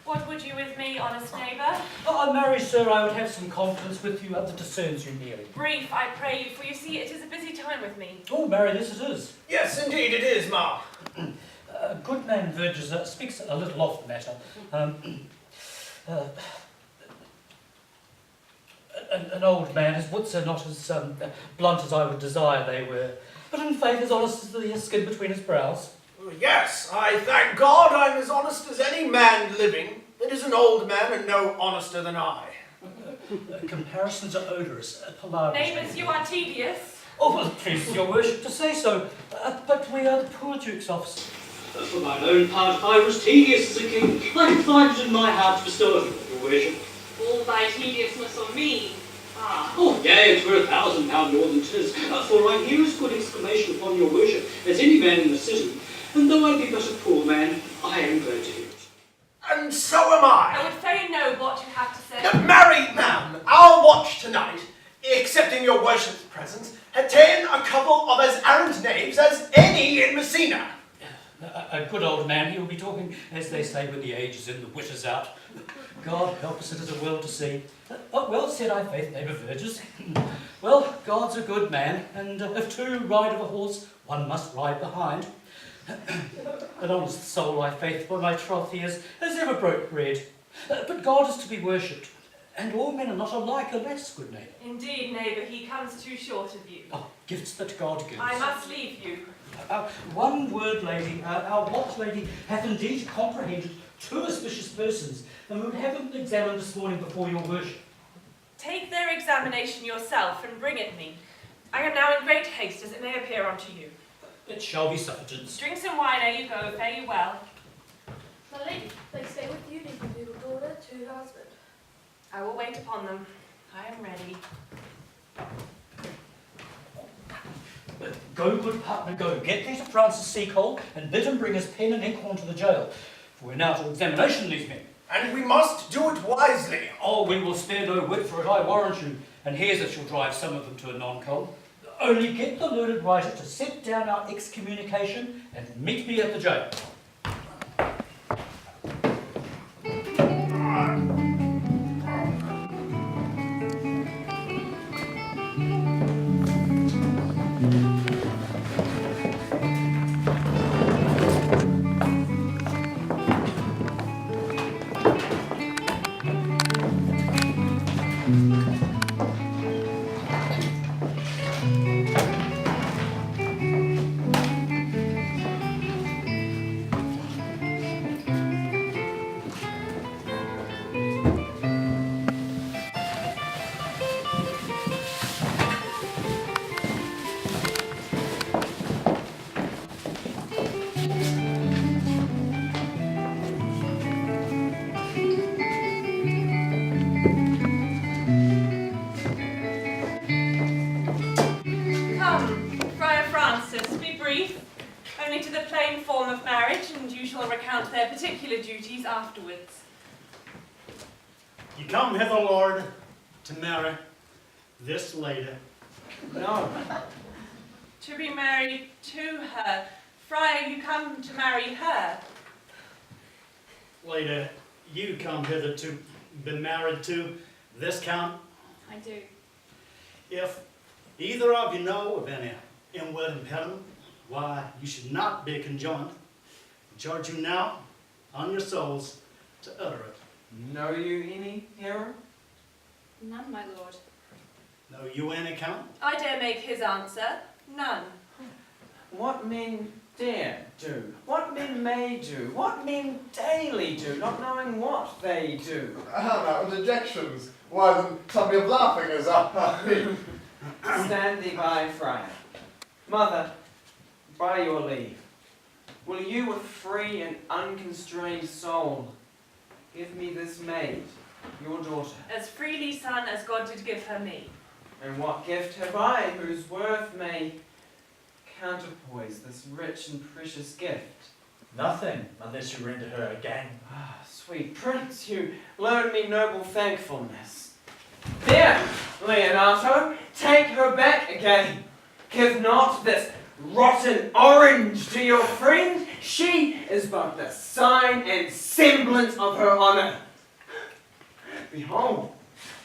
What would you with me, honest neighbour? Oh, marry, sir, I would have some confidence with you that discerns you nearly. Brief, I pray you, for you see it is a busy time with me. Oh, marry, this it is. Yes, indeed it is, ma. Goodman Verges speaks a little off the matter. An old man, his wits are not as blunt as I would desire they were, but in faith as honest as the skin between his brows. Yes, I thank God I'm as honest as any man living. It is an old man and no honester than I. Comparisons are odorous, palaver. Neighbours, you are tedious. Oh, well, it pleases your worship to say so, but we are the poor Duke's officer. For mine own part, I was tedious as a king. I find it in my heart to bestow it on your worship. All thy tediousness on me. Ah. Oh, yea, it were £1,000 more than 'tis, for I hear as good exclamation upon your worship as any man in the city, and though I be but a poor man, I am glad to hear it. And so am I. I would fain know what you have to say. Marry, ma'am, our watch tonight, accepting your worship's presence, had ta'en a couple of as arrant knaves as any in Messina. A good old man, he will be talking, as they say, when the age is in, the wit is out. God help us, it is a world to see. Well said, I faith, neighbour Verges. Well, God's a good man, and if two ride of a horse, one must ride behind. An honest soul, I faith, by my troth he is, as ever broke bread. But God is to be worshipped, and all men are not alike, alas, good neighbour. Indeed, neighbour, he comes too short of you. Oh, gifts that God gives. I must leave you. One word, lady, our watch lady hath indeed comprehended 2 auspicious persons, and we would have them examined this morning before your worship. Take their examination yourself and bring it me. I am now in great haste, as it may appear unto you. It shall be suffragance. Drink some wine ere you go, fare you well. My lady, they stay with you, leave your little daughter to her husband. I will wait upon them. I am ready. Go, good partner, go. Get thee to Francis Seacole, and bid him bring his pen and ink on to the jail. For we're now to examination these men. And we must do it wisely. Oh, we will spare no wit for it, I warrant you. And here's it shall drive some of them to a non-cold. Only get the learned writer to set down our excommunication and meet me at the jail. plain form of marriage, and you shall recount their particular duties afterwards. You come hither, Lord, to marry this lady. No. To be married to her. Friar, you come to marry her. Lady, you come hither to be married to this count. I do. If either of you know of any inward impediment, why you should not be conjoined, I charge you now on your souls to utter it. Know you any, hero? None, my lord. Know you any, Count? I dare make his answer. None. What men dare do, what men may do, what men daily do, not knowing what they do. Ah, no, dejections. Why then, somebody of laughing is up. Stand thee by, friar. Mother, by your leave, will you with free and unconstrained soul give me this maid, your daughter? As freely, son, as God did give her me. And what gift have I whose worth may counterpoise this rich and precious gift? Nothing, unless you render her again. Ah, sweet prince, you learn me noble thankfulness. There, Leonato, take her back again. Give not this rotten orange to your friend. She is but the sign and semblance of her honour. Behold,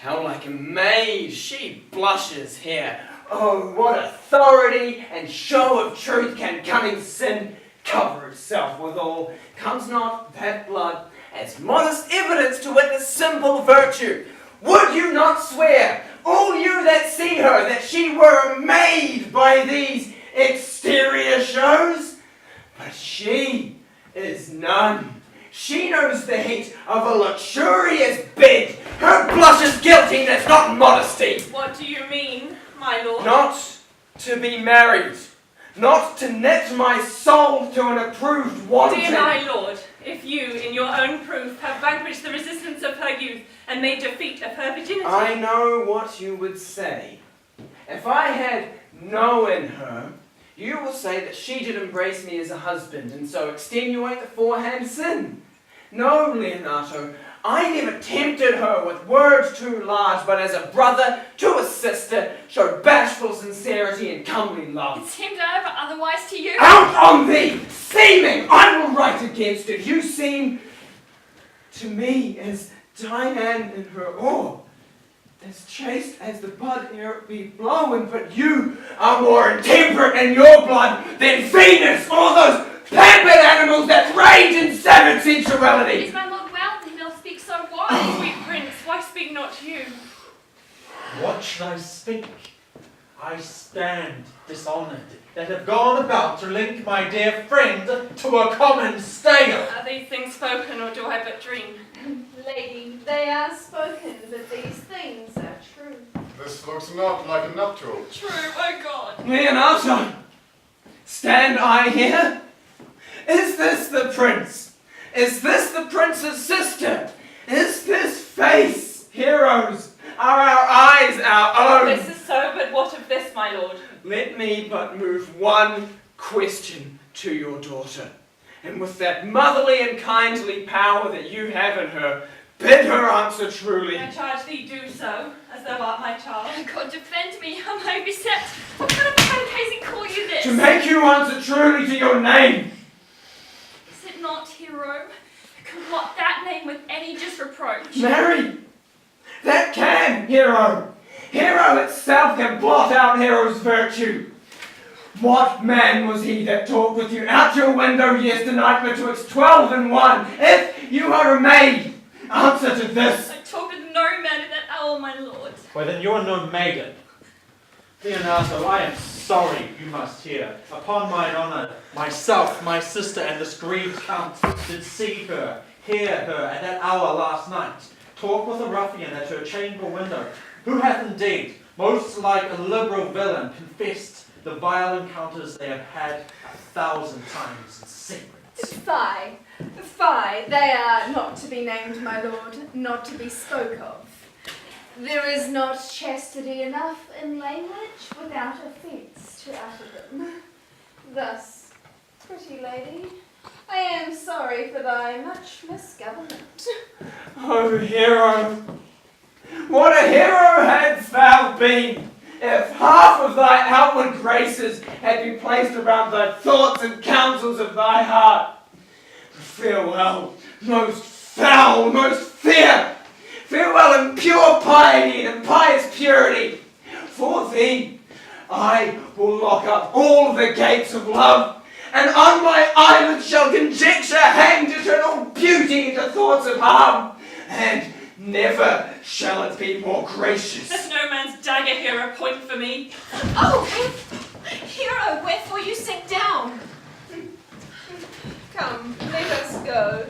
how like a maid she blushes here. Oh, what authority and show of truth can cunning sin cover itself withal? Comes not that blood as modest evidence to witness simple virtue? Would you not swear, all you that see her, that she were made by these exterior shows? But she is none. She knows the heat of a luxurious bed. Her blush is guiltiness, not modesty. What do you mean, my lord? Not to be married. Not to knit my soul to an approved wanton. Dear my lord, if you, in your own proof, have vanquished the resistance of her youth and made defeat of her virginity. I know what you would say. If I had known her, you will say that she did embrace me as a husband, and so extenuate the forehand sin. No, Leonato, I never tempted her with words too large, but as a brother to a sister, showed bashful sincerity and comely love. It seemed over otherwise to you. Out on thee, seeming! I will write against it. You seem to me as Diane in her oar, as chaste as the bud ere it be blown, but you are more intemperate in your blood than Venus, or those pampered animals that rage in savage sensuality. Is my lord well, then he'll speak so wise? Sweet prince, why speak not you? What should I speak? I stand dishonoured, that have gone about to link my dear friend to a common stale. Are these things spoken, or do I but dream? Lady, they are spoken, but these things are true. This looks not like a nuptial. True, oh God. Leonato, stand I here? Is this the prince? Is this the prince's sister? Is this face, heroes? Are our eyes our own? This is so, but what of this, my lord? Let me but move one question to your daughter, and with that motherly and kindly power that you have in her, bid her answer truly. I charge thee do so, as thou art my child. God defend me, am I beset? What kind of catechising call you this? To make you answer truly to your name. Is it not hero? Can blot that name with any disreproach. Mary, that can, hero. Hero itself can blot out hero's virtue. What man was he that talked with you out your window yesternight betwixt 12 and 1? If you are a maid, answer to this. I talked with no man at that hour, my lord. Why then you are no maiden. Leonato, I am sorry you must hear. Upon mine honour, myself, my sister, and this grieved count did see her, hear her at that hour last night, talk with a ruffian at her chamber window, who hath indeed, most like a liberal villain, confessed the vile encounters they have had 1,000 times in secret. Fie, fie, they are not to be named, my lord, not to be spoke of. There is not chastity enough in language without offence to utter them. Thus, Pretty lady, I am sorry for thy much misgovernment. Oh, hero! What a hero hadst thou been, if half of thy outward graces had been placed around thy thoughts and counsels of thy heart. Farewell, most foul, most fair! Farewell in pure piety and pious purity! For thee, I will lock up all the gates of love, and on my island shall conjecture hang eternal beauty into thoughts of harm, and never shall it be more gracious. There's no man's dagger here a point for me. Oh, hero, wherefore you sink down? Come, let us go.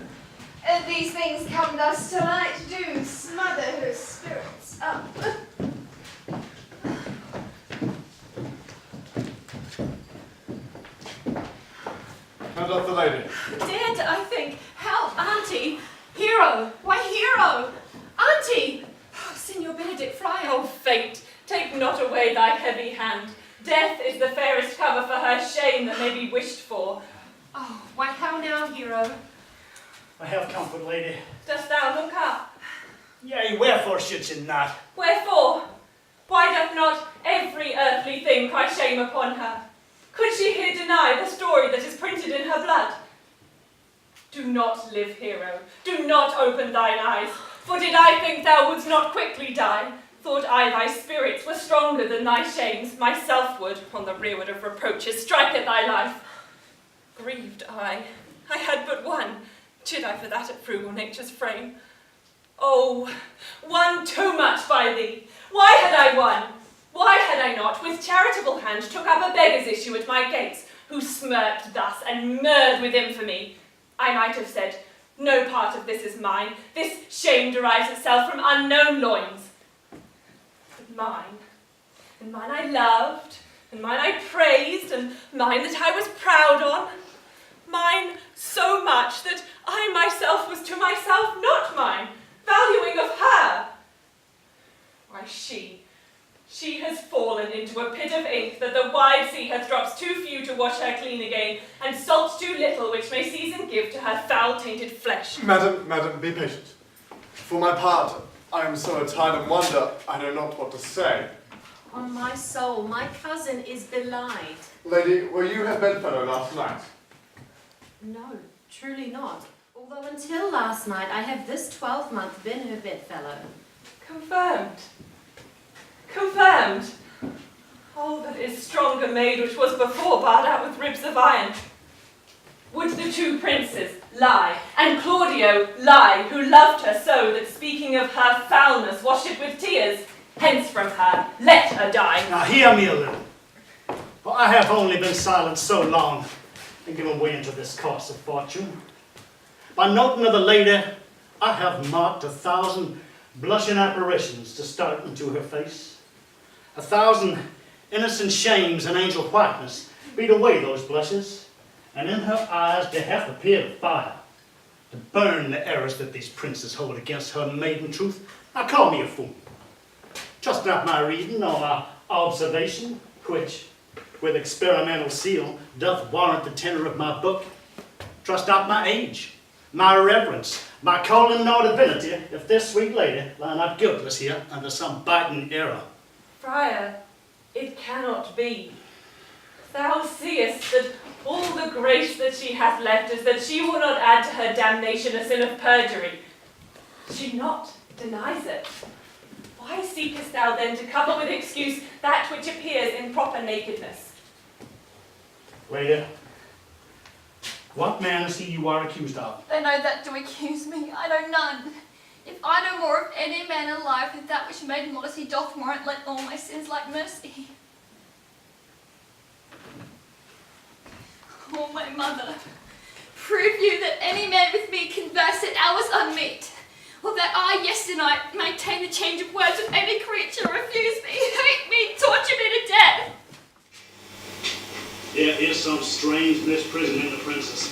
These things come thus to light, do smother her spirits up. How doth the lady? Dead, I think. Help, Auntie. Hero. Why, hero. Auntie. Oh, Signor Benedick, Friar. Oh, fate, take not away thy heavy hand. Death is the fairest cover for her shame that may be wished for. Oh, why, how now, hero? I have comfort, lady. Dost thou look up? Yea, wherefore should she not? Wherefore? Why doth not every earthly thing cry shame upon her? Could she here deny the story that is printed in her blood? Do not live, hero. Do not open thine eyes. For did I think thou wouldst not quickly die, thought I thy spirits were stronger than thy shames, myself would, on the rearward of reproaches, strike at thy life. Grieved I had but one, chid I for that at frugal nature's frame. Oh, one too much by thee. Why had I one? Why had I not, with charitable hand, took up a beggar's issue at my gates, who smirked thus and murred with infamy? I might have said, no part of this is mine. This shame derives itself from unknown loins. But mine, and mine I loved, and mine I praised, and mine that I was proud on. Mine so much that I myself was to myself not mine, valuing of her. Why, she has fallen into a pit of ink that the wide sea hath drops too few to wash her clean again, and salt too little which may season give to her foul-tainted flesh. Madam, be patient. For my part, I am so attired in wonder, I know not what to say. On my soul, my cousin is belied. Lady, were you her bedfellow last night? No, truly not. Although until last night I have this 12-month been her bedfellow. Confirmed. Confirmed. Oh, that is stronger maid which was before barred out with ribs of iron. Would the two princes lie, and Claudio lie, who loved her so that speaking of her foulness washed it with tears? Hence from her, let her die. Now hear me a little, for I have only been silent so long and given way into this course of fortune. By noting of the lady, I have marked 1,000 blushing apparitions to start into her face. 1,000 innocent shames and angel whiteness beat away those blushes, and in her eyes there hath appeared a fire to burn the errors that these princes hold against her maiden truth. Now call me a fool. Trust not my reading nor my observation, which, with experimental seal, doth warrant the tenor of my book. Trust not my age, my reverence, my calling nor divinity, if this sweet lady lie not guiltless here under some biting error. Friar, it cannot be. Thou seest that all the grace that she hath left is that she will not add to her damnation a sin of perjury. She not denies it. Why seekest thou then to cover with excuse that which appears in proper nakedness? Lady, what man is he you are accused of? They know that to accuse me. I know none. If I know more of any man alive than that which made modesty doth warrant, let all my sins like mercy. Oh, my mother, prove you that any man with me converse at hours unmeet, or that I yesternight maintain the change of words with any creature refuse me, hate me, torture me to death. There is some strange misprision in the princes.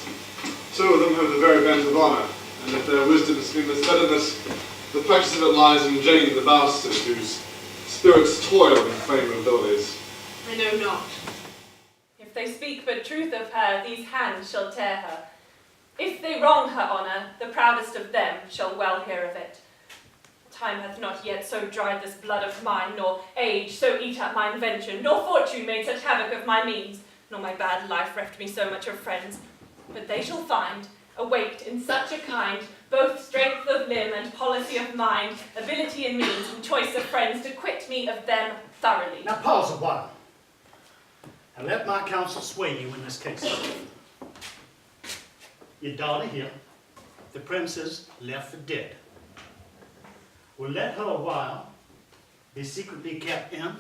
Two of them have the very bent of honour, and if their wisdom has been misled in this, the practice of it lies in Jane the bastard, whose spirits toil in fame and abilities. I know not. If If they speak but truth of her, these hands shall tear her. If they wrong her honour, the proudest of them shall well hear of it. Time hath not yet so dried this blood of mine, nor age so eat up my invention, nor fortune made such havoc of my means, nor my bad life reft me so much of friends. But they shall find, awaked in such a kind, both strength of limb and policy of mind, ability and means, and choice of friends, to quit me of them thoroughly. Now pause a while, and let my counsel sway you in this case. Your daughter here, the princess left for dead. Will let her a while be secretly kept in,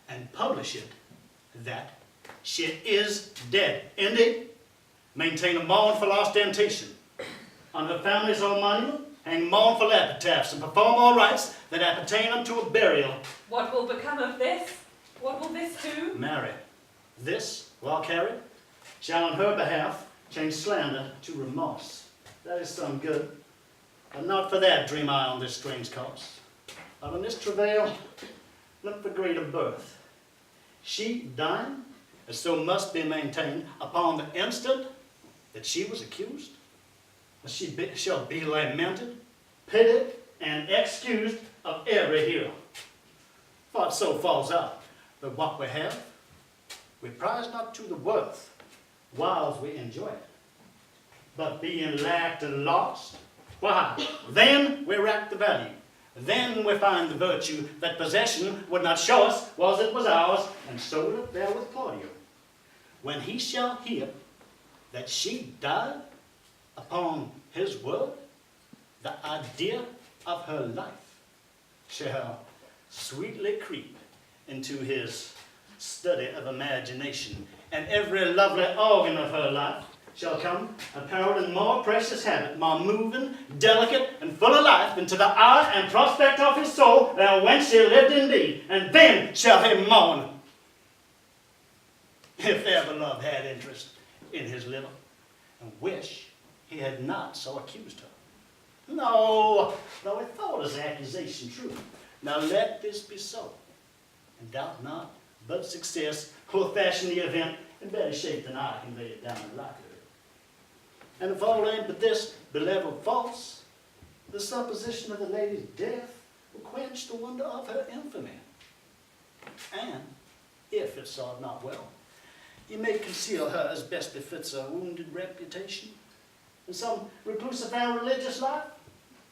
and publish it that she is dead. Indeed, maintain a mournful ostentation. On her family's own monument, hang mournful epitaphs, and perform all rites that appertain unto a burial. What will become of this? What will this do? Marry, this, while carried, shall on her behalf change slander to remorse. That is some good, but not for that dream I on this strange cause. But in this travail, look for greater birth. She dying, as so must be maintained upon the instant that she was accused, she shall be lamented, pitied, and excused of every hero. For it so falls out that what we have, we prize not to the worth, whiles we enjoy it. But being lacked and lost, why, then we rack the value. Then we find the virtue that possession would not show us was it was ours, and so will it bear with Claudio. When he shall hear that she died upon his word, the idea of her life shall sweetly creep into his study of imagination, and every lovely organ of her life shall come apparelled in more precious habit, more moving, delicate, and full of life into the art and prospect of his soul than whence she lived indeed, and then shall he mourn, if ever love had interest in his liver, and wish he had not so accused her. No, though he thought his accusation true. Now let this be so, and doubt not, but success will fashion the event in better shape than I can lay it down in likelihood. And if all ain't but this be levelled false, the supposition of the lady's death will quench the wonder of her infamy. And, if it sought not well, you may conceal her as best befits a wounded reputation, in some reclusive and religious life,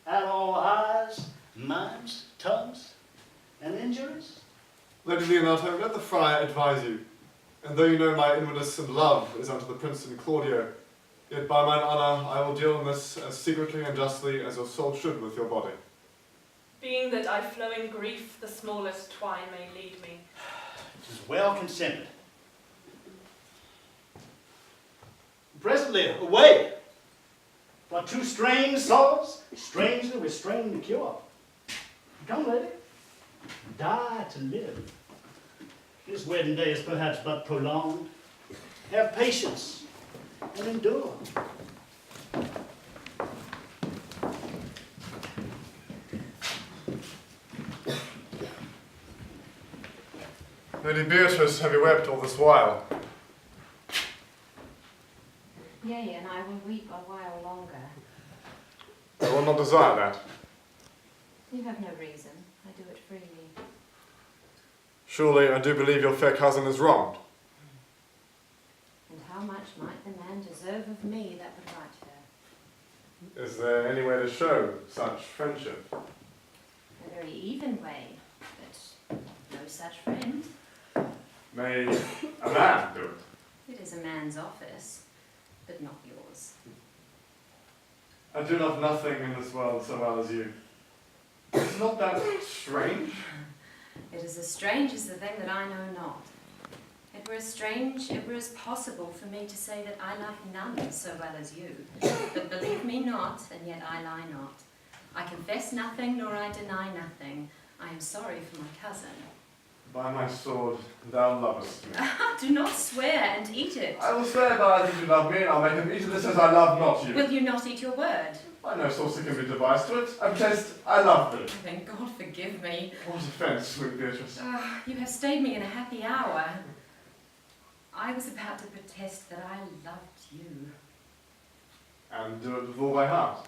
out of all eyes, minds, tongues, and injuries. Lady Leonato, let the friar advise you, and though you know my inwardness and love is unto the Prince and Claudio, yet by mine honour I will deal in this as secretly and justly as your soul should with your body. Being that I flow in grief, the smallest twine may lead me. 'Tis well consented. Presently, away! For two strange souls, strangely restrained the cure. Come, lady, die to live. This wedding day is perhaps but prolonged. Have patience and endure. Lady Beatrice, have you wept all this while? Yea, and I will weep a while longer. I will not desire that. You have no reason. I do it freely. Surely I do believe your fair cousin is wronged. And how much might the man deserve of me that would right her? Is there any way to show such friendship? A very even way, but no such friend. May a man do it? It is a man's office, but not yours. I do love nothing in this world so well as you. Is not that strange? It is as strange as the thing that I know not. It were as strange, it were as possible for me to say that I love none so well as you. But believe me not, and yet I lie not. I confess nothing, nor I deny nothing. I am sorry for my cousin. By my sword, thou lovest me. Do not swear and eat it. I will swear by that you love me, and I'll make him eat of this as I love not you. Will you not eat your word? By no sauce can be devised to it. I protest, I love thee. Then God forgive me. What offence, sweet Beatrice? You have stayed me in a happy hour. I was about to protest that I loved you. And do it with all thy heart.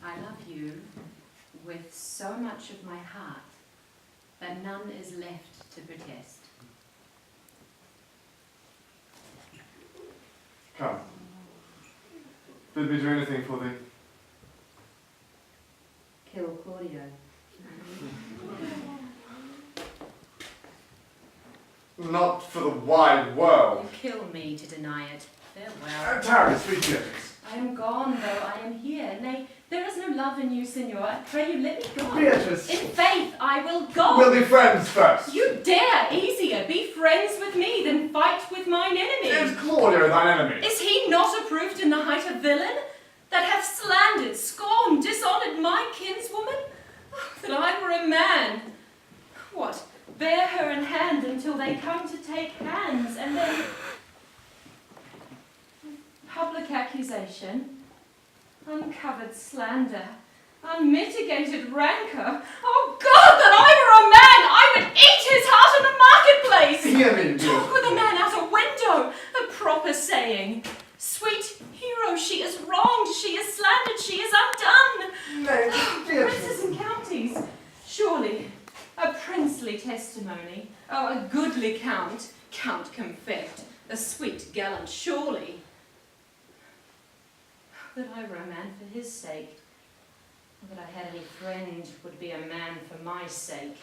I love you with so much of my heart that none is left to protest. Come. Bid me do anything for thee. Kill Claudio. Not for the wide world. You kill me to deny it. Farewell. Tarry, sweet Beatrice. I am gone, though I am here. Nay, there is no love in you, Signor. I pray you let me go. Beatrice. In faith, I will go. We'll be friends first. You dare! Easier. Be friends with me than fight with mine enemy. Is Claudio thine enemy? Is he not approved in the height of villain, that hath slandered, scorned, dishonoured my kinswoman? Oh, that I were a man. What? Bear her in hand until they come to take hands, and then public accusation, uncovered slander, unmitigated rancour. Oh God, that I were a man! I would eat his heart in the marketplace! Hear me, Talk with a man out a window, a proper saying. Sweet hero, she is wronged, she is slandered, she is undone. Nay, Princes and counties, surely a princely testimony. Oh, a goodly count, Count confessed, a sweet gallant, surely. That I were a man for his sake, or that I had any friend would be a man for my sake.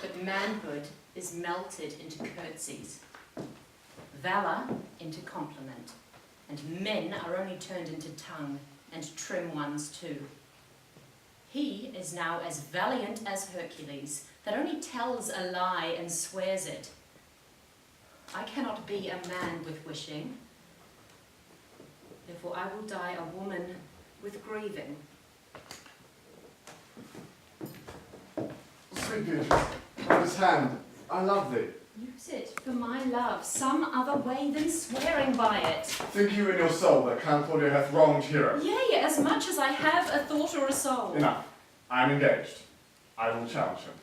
But manhood is melted into curtsies, valour into compliment, and men are only turned into tongue, and trim ones too. He is now as valiant as Hercules, that only tells a lie and swears it. I cannot be a man with wishing, therefore I will die a woman with grieving. Sweet Beatrice, by this hand, I love thee. Use it for my love, some other way than swearing by it. Think you in your soul that Count Claudio hath wronged hero? Yea, as much as I have a thought or a soul. Enough. I am engaged. I will challenge him.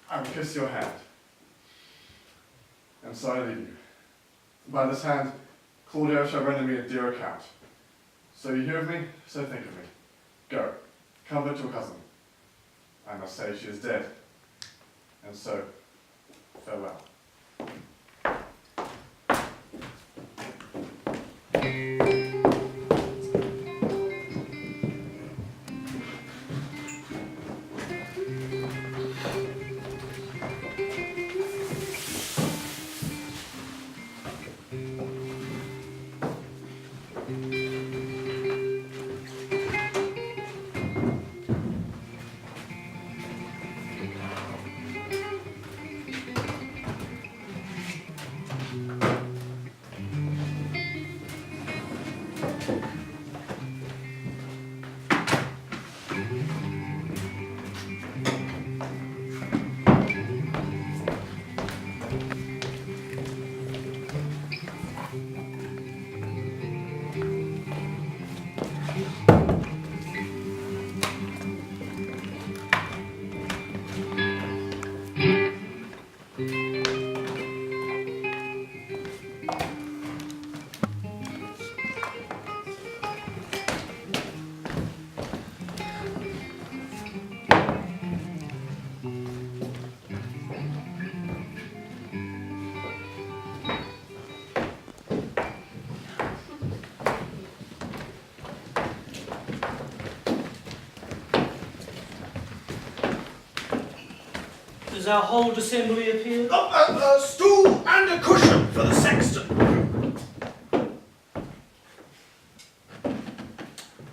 I will kiss your hand. And so I leave you. By this hand, Claudio shall render me a dear account. So you hear of me, so think of me. Go, comfort your cousin. I must say she is dead. And so, farewell. Does our whole assembly appear? A stool and a cushion for the sexton.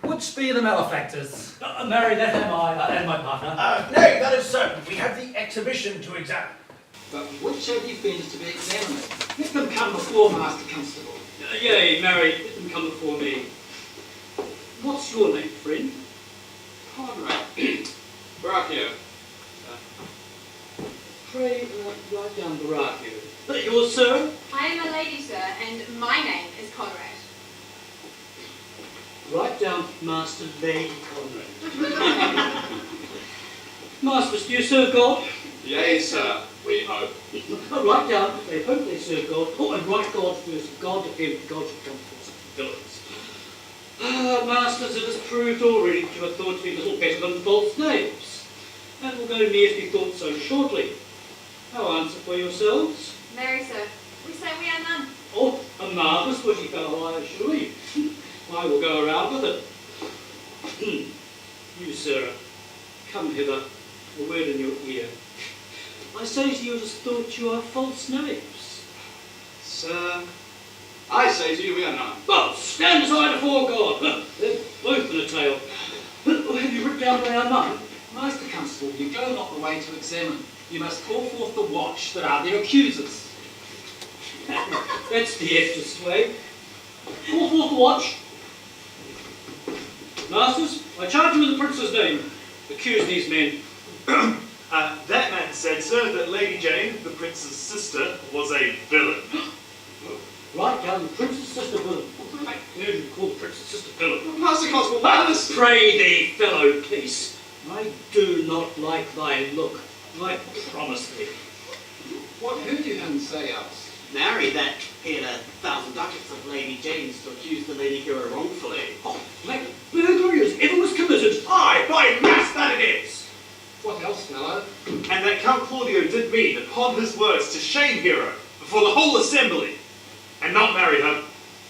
Which be the malefactors? Marry, that am I, and my partner. Nay, that is certain. We have the exhibition to examine. But which of you fiends to be examined? Let them come before Master Constable. Yea, marry, let them come before me. What's your name, friend? Conrad. Baracchio. Pray, write down Baracchio. Yours, sir? I am a lady, sir, and my name is Conrad. Write down Master Lady Conrad. Masters, do you serve God? Yea, sir, we hope. Write down, they hope they serve God. Oh, and write God first. God defend, God should come for such villains. Ah, masters, it has proved already that you are thought to be little better than false knaves, and will go near to be thought so shortly. How answer for yourselves? Marry, sir. We say we are none. Oh, a marvellous witty fellow, I assure you. I will go around with it. You, Sarah, come hither, a word in your ear. I say to you, it is thought you are false knaves. Sir, I say to you, we are none. Well, stand aside before God. They're both in a tale. Have you written down by our mind? Master Constable, you go not the way to examine. You must call forth the watch that are their accusers. That's the eftest way. Call forth the watch. Masters, I charge you in the prince's name. Accuse these men. That man said, sir, that Lady Jane, the prince's sister, was a villain. Write down the prince's sister villain. I heard you call the prince's sister villain. Master Constable, madness! Pray thee, fellow peace. I do not like thy look. I promise thee. What heard you him say else? Marry, that paid 1,000 ducats of Lady Jane's to accuse the lady hero wrongfully. Oh, like burglary as ever was committed. Aye, by mass that it is! What else, fellow? And that Count Claudio did mean, upon his words, to shame Hero before the whole assembly, and not marry her.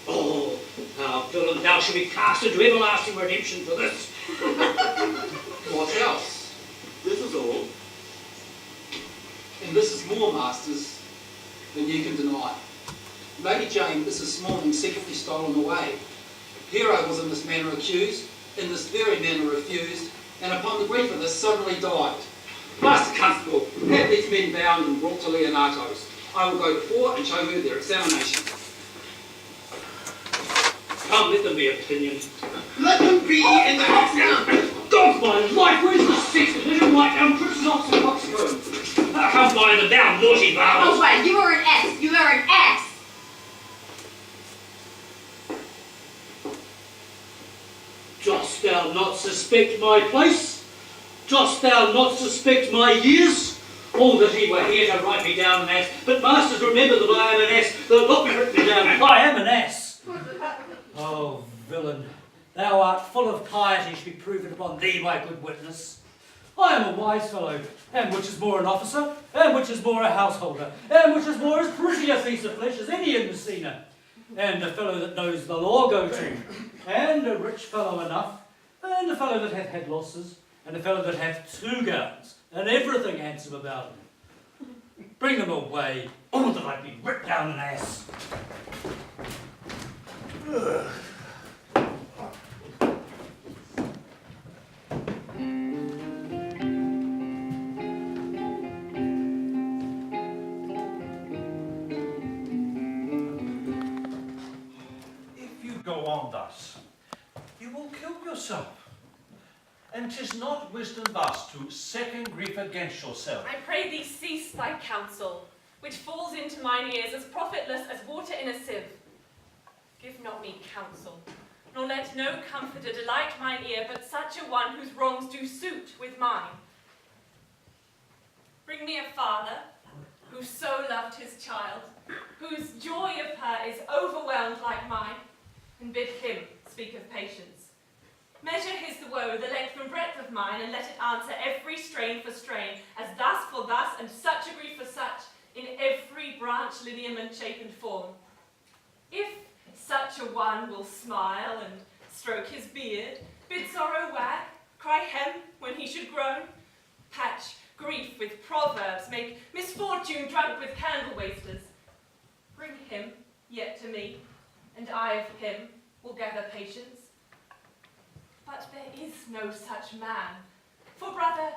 Oh, thou villain, thou shalt be cast into everlasting redemption for this. What else? This is all. And this is more, masters, than you can deny. Lady Jane is this morning secretly stolen away. Hero was in this manner accused, in this very manner refused, and upon the grief of this suddenly died. Master Constable, have these men bound and brought to Leonato's. I will go before and show her their examination. Come, let them be opinions. Let them be in the house now! God's my life, where's the sex? Let him write down Prince's officer Foxcomb. Come by them down, naughty bowels. Oh, wait, you are an ass. You are an ass. Dost thou not suspect my place? Dost thou not suspect my years? Oh, that he were here to write me down an ass. But masters, remember that I am an ass. Though not be written down, I am an ass. Oh, villain, thou art full of piety to be proven upon thee, my good witness. I am a wise fellow, and which is more an officer, and which is more a householder, and which is more as pretty a piece of flesh as any in Messina, and a fellow that knows the law go to, and a rich fellow enough, and a fellow that hath had losses, and a fellow that hath 2 gowns, and everything handsome about him. Bring them away. Oh, that I be ripped down an ass. Go on thus, you will kill yourself. And 'tis not wisdom thus to second grief against yourself. I pray thee cease thy counsel, which falls into mine ears as profitless as water in a sieve. Give not me counsel, nor let no comforter delight mine ear, but such a one whose wrongs do suit with mine. Bring me a father, who so loved his child, whose joy of her is overwhelmed like mine, and bid him speak of patience. Measure his woe, the length and breadth of mine, and let it answer every strain for strain, as thus for thus, and such a grief for such, in every branch, lineament, shape, and form. If such a one will smile and stroke his beard, bid sorrow wag, cry hem when he should groan, patch grief with proverbs, make misfortune drunk with candle wasters, bring him yet to me, and I of him will gather patience. But there is no such man. For, brother,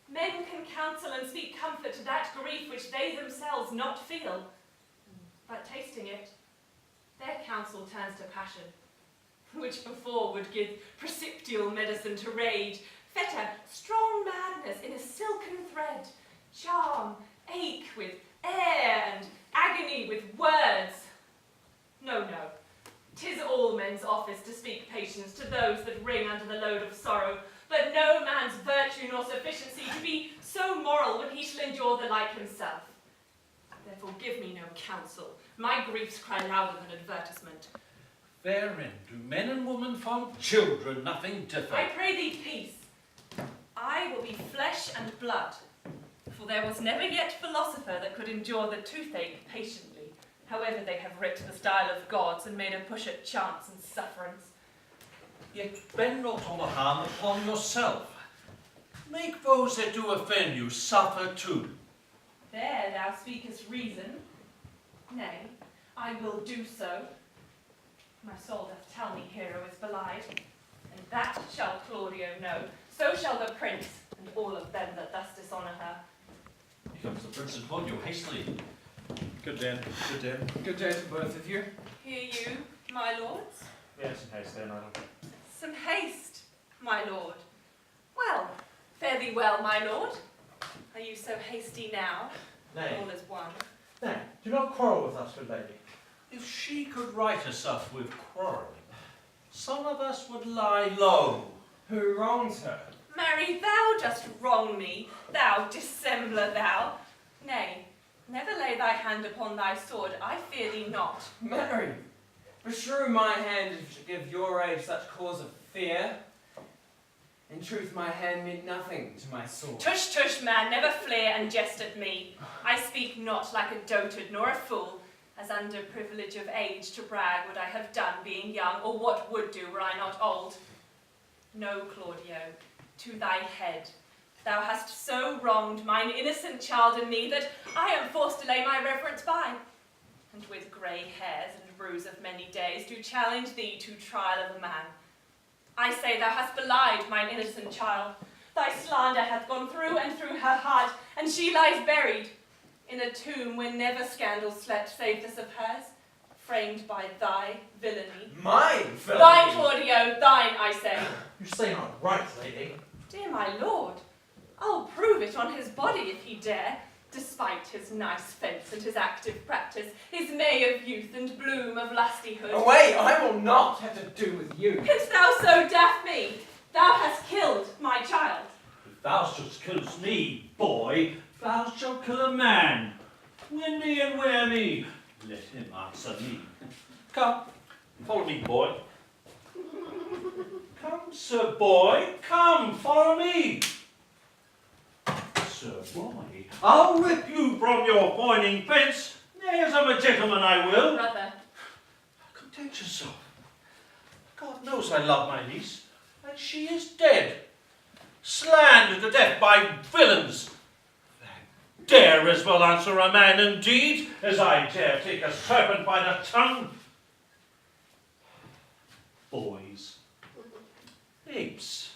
men can counsel and speak comfort to that grief which they themselves not feel. But tasting it, their counsel turns to passion, which before would give precipitial medicine to rage, fetter strong madness in a silken thread, charm, ache with air, and agony with words. No, 'tis all men's office to speak patience to those that wring under the load of sorrow, but no man's virtue nor sufficiency to be so moral when he shall endure the like himself. Therefore give me no counsel. My griefs cry louder than advertisement. Therein do men and women from children nothing differ. I pray thee peace. I will be flesh and blood, for there was never yet philosopher that could endure the toothache patiently, however they have writ the style of gods and made a push at chance and sufferance. Yet bend not all the harm upon yourself. Make those that do offend you suffer too. There thou speakest reason. Nay, I will do so. My soul doth tell me Hero is belied, and that shall Claudio know. So shall the prince, and all of them that thus dishonour her. Here comes the Prince and Claudio hastily. Good day. Good day. Good day to both of you. Hear you, my lords? Yes, in haste, Leonato. Some haste, my lord. Well, fare thee well, my lord. Are you so hasty now? Nay. All is one. Nay, do not quarrel with us, good lady. If she could right herself with quarrelling, some of us would lie low. Who wrongs her? Marry, thou dost wrong me, thou dissembler thou. Nay, never lay thy hand upon thy sword, I fear thee not. Mary, beshrew my hand if to give your age such cause of fear. In truth, my hand meant nothing to my sword. Tush, tush, man, never fleer and jest at me. I speak not like a dotard nor a fool, as under privilege of age to brag what I have done being young, or what would do were I not old. No, Claudio, to thy head. Thou hast so wronged mine innocent child and me that I am forced to lay my reverence by, and with grey hairs and ruse of many days do challenge thee to trial of a man. I say thou hast belied mine innocent child. Thy slander hath gone through and through her heart, and she lies buried in a tomb where never scandal slept save this of hers, framed by thy villainy. Mine villainy? Thine, Claudio, thine, I say. You say not right, lady. Dear my lord, I'll prove it on his body if he dare, despite his nice fence and his active practice, his May of youth and bloom of lustihood. Away, I will not have to do with you. Canst thou so daff me? Thou hast killed my child. If thou shouldst kill me, boy, thou shalt kill a man. Win me and wear me. Let him answer me. Come, follow me, boy. Come, sir boy, come, follow me. Sir boy, I'll rip you from your pointing fence. Nay, as I'm a gentleman, I will. Brother. Content yourself. God knows I love my niece, and she is dead. Slandered to death by villains. That dare as well answer a man indeed, as I dare take a serpent by the tongue. Boys. Apes.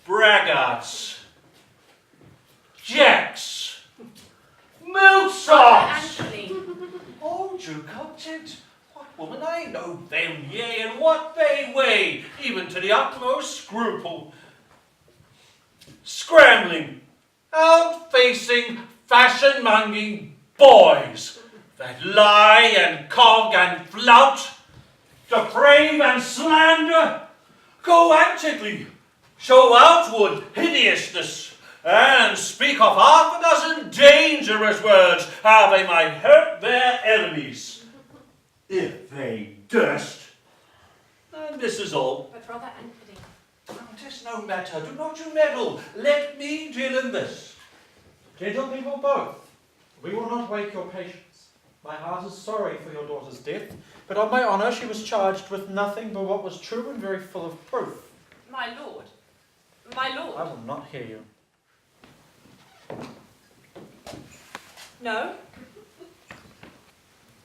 Braggarts. Jacks. Milksops. Anthony. Hold you content. What woman I know them, yea, and what they weigh, even to the utmost scruple. Scrambling, out-facing, fashion-monging boys that lie and cog and flout, deprave and slander, go antically, show outward hideousness, and speak of half a dozen dangerous words, how they might hurt their enemies, if they durst. And this is all. But Brother Anthony. Oh, 'tis no matter, do not you meddle, let me deal in this. Gentle people both, we will not wake your patience. My heart is sorry for your daughter's death, but on my honour she was charged with nothing but what was true and very full of proof. My lord. My lord. I will not hear you. No?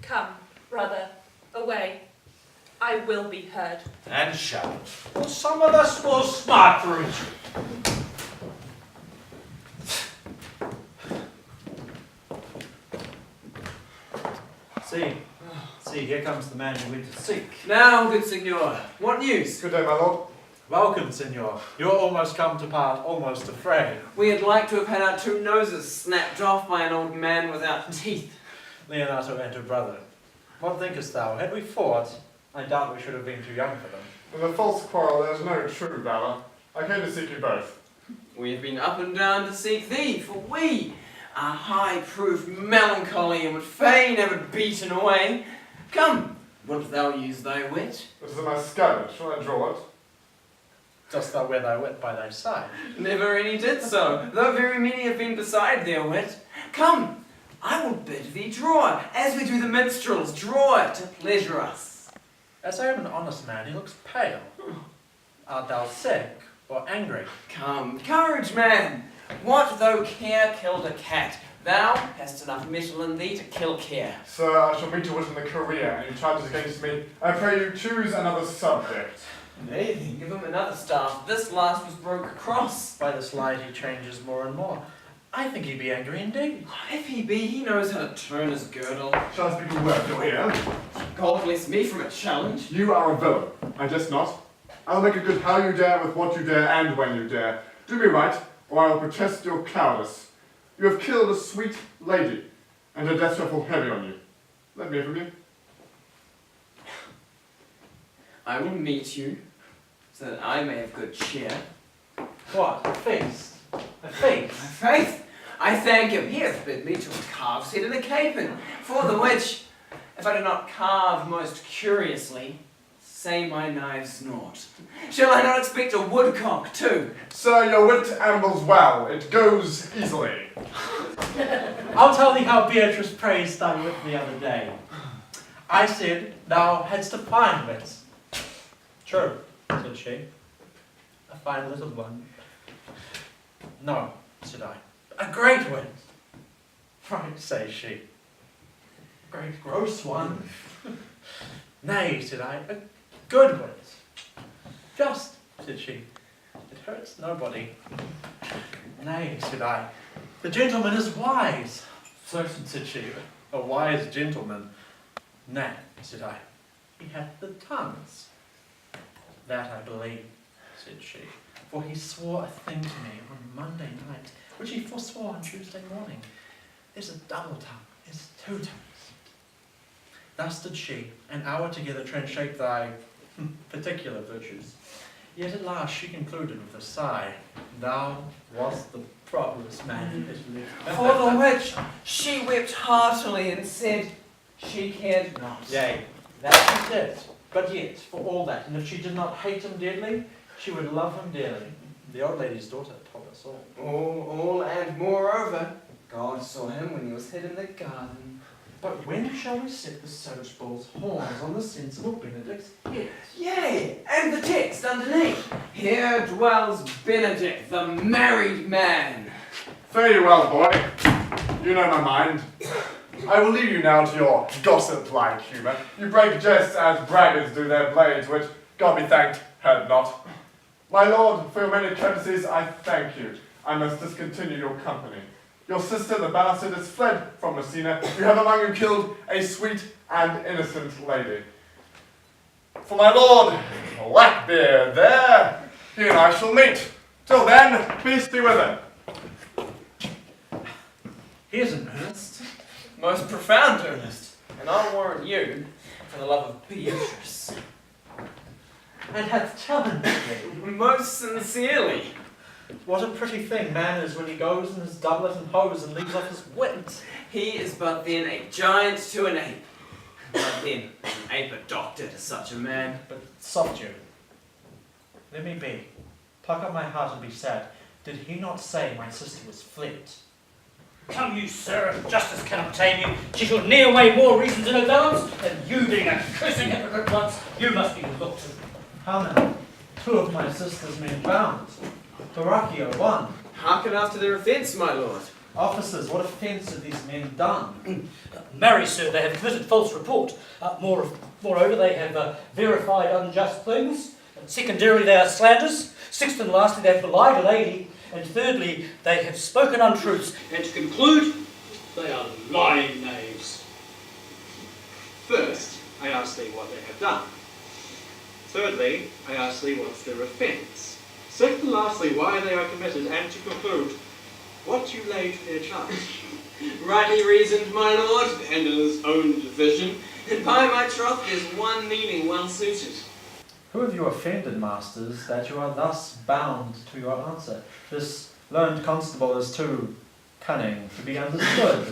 Come, brother, away. I will be heard. And shall, for some of us will smart for it. See, here comes the man you went to seek. Now, good signor, what news? Good day, my lord. Welcome, signor. You're almost come to part, almost a fray. We had like to have had our two noses snapped off by an old man without teeth. Leonato and her brother. What thinkest thou? Had we fought, I doubt we should have been too young for them. In a false quarrel there's no true valour. I came to seek you both. We have been up and down to seek thee, for we are high-proof melancholy and would fain have it beaten away. Come, wilt thou use thy wit? This is a masquerade. Shall I draw it? Dost thou wear thy wit by thy side? Never any did so, though very many have been beside their wit. Come, I will bid thee draw, as we do the minstrels, draw it to pleasure us. As I am an honest man, he looks pale. Art thou sick or angry? Come, courage, man. What though care killed a cat? Thou hast enough metal in thee to kill care. Sir, I shall meet your wit in the career, and you charges against me. I pray you choose another subject. Nay, then give him another staff. This last was broke across. By this light he changes more and more. I think he be angry indeed. If he be, he knows how to turn his girdle. Shall I speak a word to your ear? God bless me from a challenge. You are a villain. I jest not. I'll make it good how you dare, with what you dare, and when you dare. Do me right, or I will protest your cowardice. You have killed a sweet lady, and her death shall fall heavy on you. Let me hear from you. I will meet you, so that I may have good cheer. What? A feast? A feast? My faith, I thank him. He hath bid me to a calf's head and a capon, for the which, if I do not carve most curiously, say my knives naught. Shall I not expect a woodcock too? Sir, your wit ambles well. It goes easily. I'll tell thee how Beatrice praised thy wit the other day. I said, thou hadst a fine wit. True, said she. A fine little one. No, said I. A great wit. Right, says she. A great gross one. Nay, said I, a good wit. Just, said she. It hurts nobody. Nay, said I. The gentleman is wise. Certain, said she. A wise gentleman. Nay, said I. He hath the tongues. That I believe, said she. For he swore a thing to me on Monday night, which he forswore on Tuesday morning. There's a double tongue, there's two tongues. Thus did she, an hour together, transshape thy particular virtues. Yet at last she concluded with a sigh, thou wast the properest man in Italy. For the which she wept heartily and said she cared not. Yea, that she did. But yet, for all that, and if she did not hate him dearly, she would love him dearly. The old lady's daughter told us all. All, and moreover, God saw him when he was hid in the garden. But when shall we set the Soach bull's horns on the sensible Benedick's head? Yea, and the text underneath. Here dwells Benedick, the married man. Fare you well, boy. You know my mind. I will leave you now to your gossip-like humour. You break jests as braggarts do their blades, which, God be thanked, hurt not. My lord, for your many courtesies, I thank you. I must discontinue your company. Your sister, the bastard, is fled from Messina. You have among you killed a sweet and innocent lady. For my lord, Blackbeard, there, he and I shall meet. Till then, peace be with him. Here's an earnest. Most profound earnest, and I'll warrant you, for the love of Beatrice. And hath challenged me. Most sincerely. What a pretty thing man is when he goes in his doublet and hose and leaves off his wit. He is but then a giant to an ape. But then, an ape a doctor to such a man. But soft you. Let me be. Pluck up my heart and be sad. Did he not say my sister was fled? Come you, sir, if justice cannot tame you, she shall ne'er weigh more reasons in her balance than you being a cursing hypocrite once, you must be looked to. How now? Two of my sister's men bound. Baracchio one. Hearken after their offence, my lord. Officers, what offence have these men done? Marry, sir, they have committed false report. Moreover, they have verified unjust things. Secondarily, they are slanders. Sixth and lastly, they have belied a lady. And thirdly, they have spoken untruths. And to conclude, they are lying knaves. First, I ask thee what they have done. Thirdly, I ask thee what's their offence. Second and lastly, why they are committed, and to conclude, what you lay to their charge. Rightly reasoned, my lord, and in his own division, and by my troth there's one meaning well suited. Who have you offended, masters, that you are thus bound to your answer? This learned constable is too cunning to be understood.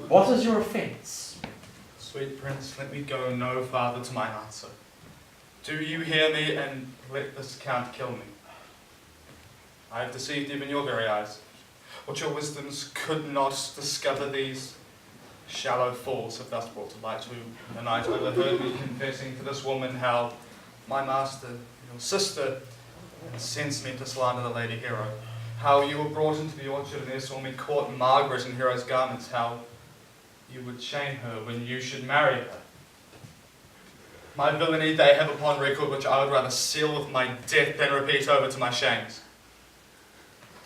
What is your offence? Sweet prince, let me go no farther to my answer. Do you hear me, and let this count kill me? I have deceived even your very eyes. What your wisdoms could not discover, these shallow fools have thus brought to light. Who the night overheard me confessing to this woman how my master, your sister, incensed me to slander the lady Hero. How you were brought into the orchard and there saw me court Margaret in Hero's garments. How you would shame her when you should marry her. My villainy they have upon record, which I would rather seal with my death than repeat over to my shames.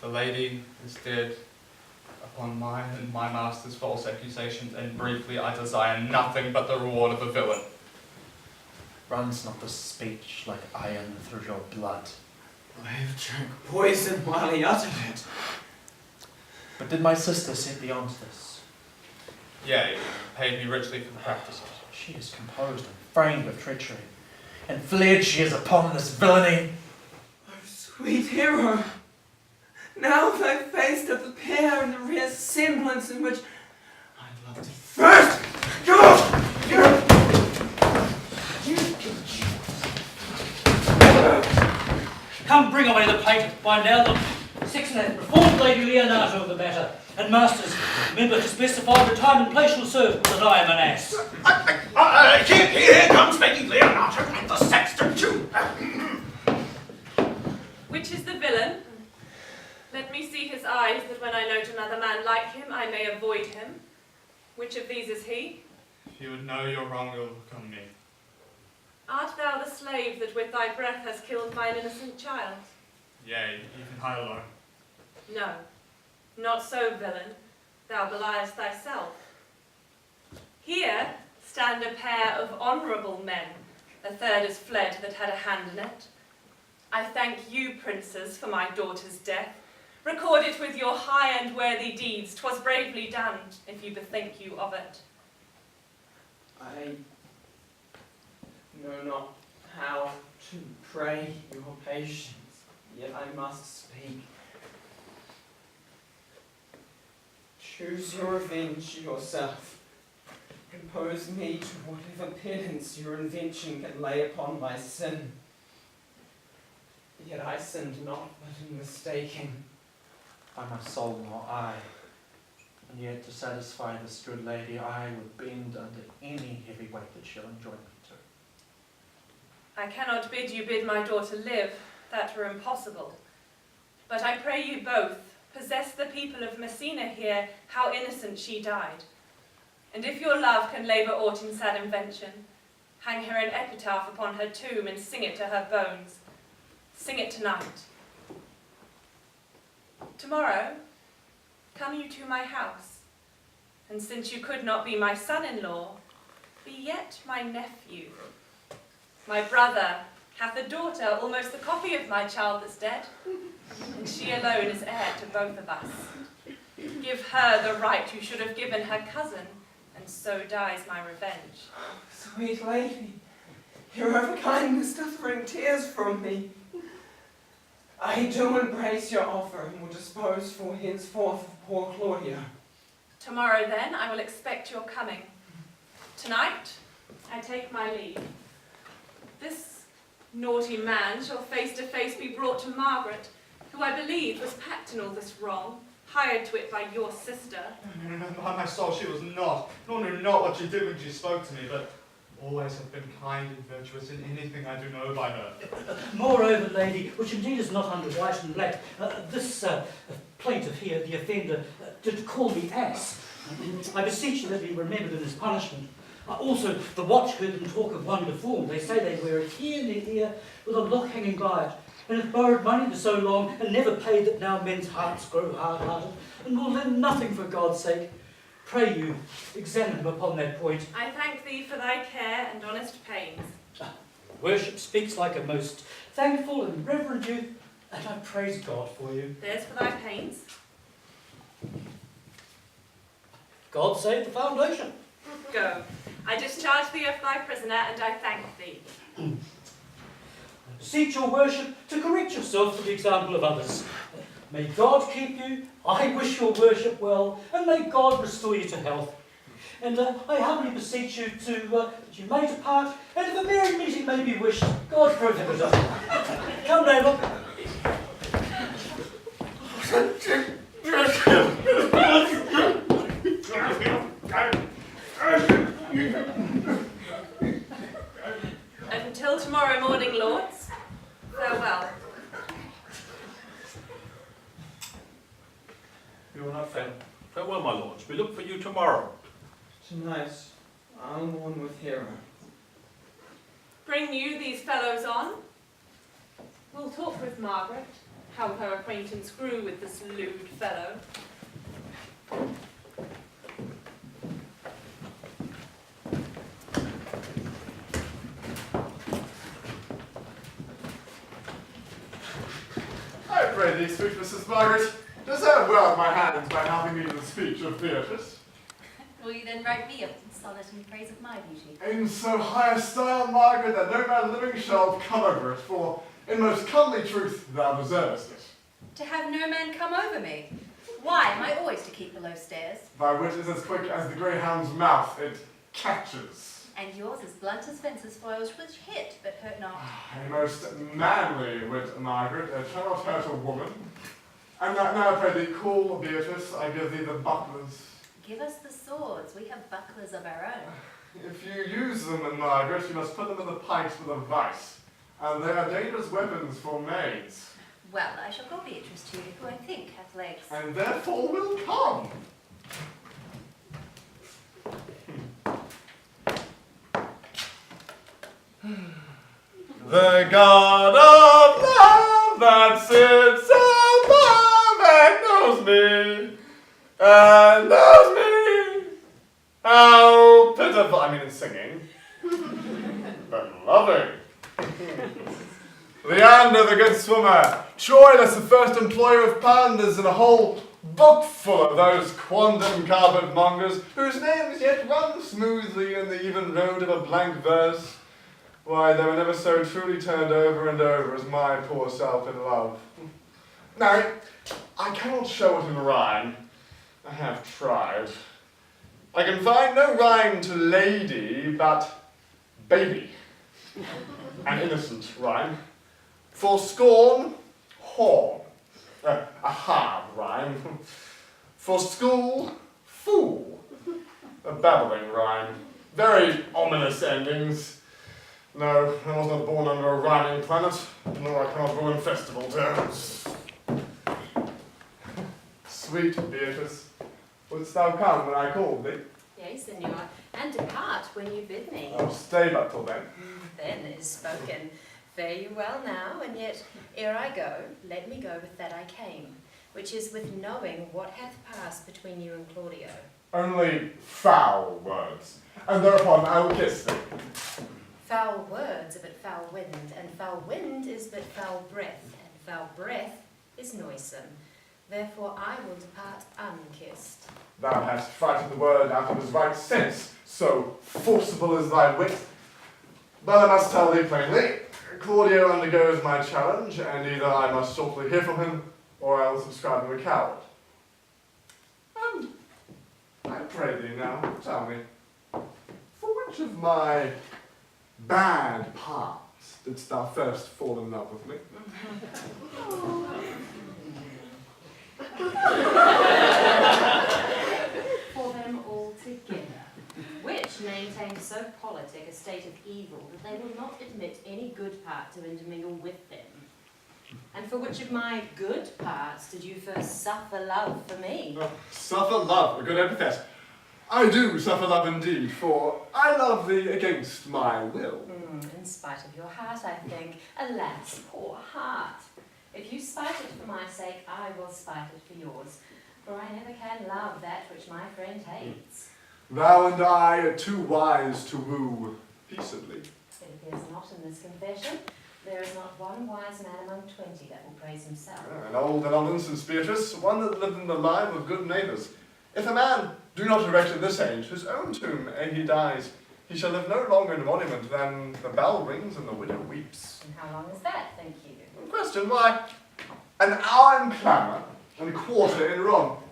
The lady is dead upon mine and my master's false accusations, and briefly I desire nothing but the reward of a villain. Runs not the speech like iron through your blood? I have drank poison while he uttered it. But did my sister set thee on to this? Yea, paid me richly for the practice. She is composed and framed with treachery, and fled she is upon this villainy. Oh, sweet Hero, now thy face doth appear in the rare semblance in which I loved thee first. Come, bring away the plate. By now the sexton hath informed Lady Leonato of the matter. And masters, remember to specify the time and place you'll serve, that I am an ass. Here comes Lady Leonato and the sexton too. Which is the villain? Let me see his eyes, that when I note another man like him, I may avoid him. Which of these is he? If you would know your wrong, it will become me. Art thou the slave that with thy breath has killed mine innocent child? Yea, even I alone. No, not so, villain. Thou beliest thyself. Here stand a pair of honourable men. A third is fled that had a hand in it. I thank you, princes, for my daughter's death. Record it with your high and worthy deeds. 'Twas bravely done, if you bethink you of it. I know not how to pray your patience, yet I must speak. Choose your revenge yourself. Impose me to whatever penance your invention can lay upon my sin. Yet I sinned not but in mistaking. By my soul nor I. And yet to satisfy this good lady, I would bend under any heavy weight that she'll enjoin me to. I cannot bid you bid my daughter live, that were impossible. But I pray you both, possess the people of Messina here how innocent she died. And if your love can labour aught in sad invention, hang her an epitaph upon her tomb and sing it to her bones. Sing it tonight. Tomorrow, come you to my house, and since you could not be my son-in-law, be yet my nephew. My brother hath a daughter, almost the copy of my child that's dead, and she alone is heir to both of us. Give her the right you should have given her cousin, and so dies my revenge. Sweet lady, your overkindness doth wring tears from me. I do embrace your offer and will dispose for henceforth of poor Claudio. Tomorrow then I will expect your coming. Tonight I take my leave. This naughty man shall face to face be brought to Margaret, who I believe was packed in all this wrong, hired to it by your sister. No, by my soul, she was not, nor knew not what she did when she spoke to me, but always have been kind and virtuous in anything I do know by her. Moreover, lady, which indeed is not under white and black, this plaintiff here, the offender, did call me ass. I beseech you that be remembered in his punishment. Also, the watch heard them talk of one deformed. They say they wear it here in the ear with a lock hanging by it, and have borrowed money for so long and never paid that now men's hearts grow hard-hearted, and will lend nothing for God's sake. Pray you, examine him upon that point. I thank thee for thy care and honest pains. Worship speaks like a most thankful and reverend youth, and I praise God for you. There's for thy pains. God save the foundation. Go. I discharge thee of thy prisoner, and I thank thee. beseech your worship to correct yourself for the example of others. May God keep you, I wish your worship well, and may God restore you to health. And I humbly beseech you that you may depart, and if a merry meeting may be wished, God prohibit it. Come, neighbour. And until tomorrow morning, lords, farewell. You will not fail. Farewell, my lords. We look for you tomorrow. Tonight, I'll mourn with Hera. Bring you these fellows on. We'll talk with Margaret, how her acquaintance grew with this lewd fellow. I pray thee, sweet Mrs. Margaret, deserve well my hands by helping me to the speech of Beatrice. Will you then write me a sonnet in praise of my beauty? In so high a style, Margaret, that no man living shall come over it, for in most comely truth thou deservest it. To have no man come over me? Why am I always to keep below stairs? Thy wit is as quick as the greyhound's mouth, it catches. And yours as blunt as fences foils, which hit but hurt not. A most manly wit, Margaret, it cannot hurt a woman. And now, I pray thee, call Beatrice, I give thee the bucklers. Give us the swords, we have bucklers of our own. If you use them, Margaret, you must put them in the pikes with a vice, and they are dangerous weapons for maids. Well, I shall go Beatrice to you, who I think hath legs. And therefore will come. The God of love that sits above and knows me, how pitiful, I mean in singing, but loving. Leander the good swimmer, Troilus the first employer of panders, and a whole book full of those quondam carpet mongers, whose names yet run smoothly in the even road of a blank verse. Why, they were never so truly turned over and over as my poor self in love. Now, I cannot show it in rhyme. I have tried. I can find no rhyme to lady, but baby. An innocent rhyme. For scorn, horn. A hard rhyme. For school, fool. A babbling rhyme. Very ominous endings. No, I was not born under a rhyming planet, nor I cannot ruin festival terms. Sweet Beatrice, wouldst thou come when I called thee? Yea, Signor, and depart when you bid me. I'll stay but till then. Then is spoken. Fare you well now, and yet, ere I go, let me go with that I came, which is with knowing what hath passed between you and Claudio. Only foul words, and thereupon I will kiss thee. Foul words are but foul wind, and foul wind is but foul breath, and foul breath is noisome. Therefore I will depart unkissed. Thou hast frightened the word out of his right sense, so forcible is thy wit. But I must tell thee plainly, Claudio undergoes my challenge, and either I must shortly hear from him, or I will subscribe to a coward. And I pray thee now, tell me, for which of my bad parts didst thou first fall in love with me? For them all together, which maintain so politic a state of evil that they will not admit any good part to intermingle with them. And for which of my good parts did you first suffer love for me? Suffer love, a good epithet. I do suffer love indeed, for I love thee against my will. In spite of your heart, I think. Alas, poor heart. If you spite it for my sake, I will spite it for yours. For I never can love that which my friend hates. Thou and I are too wise to woo peaceably. It appears not in this confession. There is not one wise man among 20 that will praise himself. An old and old instance, Beatrice, one that lived in the line of good neighbours. If a man do not erect in this age his own tomb ere he dies, he shall live no longer in a monument than the bell rings and the widow weeps. And how long is that, think you? Question, why, an hour in clamour and a quarter in wrong.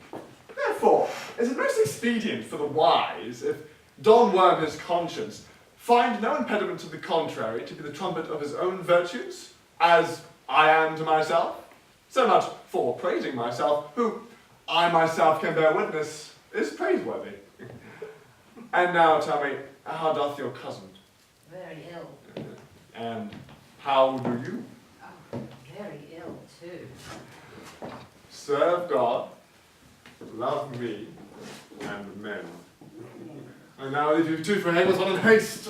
Therefore, is it most expedient for the wise, if Don Worm his conscience, find no impediment to the contrary to be the trumpet of his own virtues, as I am to myself? So much for praising myself, who I myself can bear witness is praiseworthy. And now tell me, how doth your cousin? Very ill. And how do you? Oh, very ill too. Serve God, love me, and men. And now leave you two for Hamilton in haste.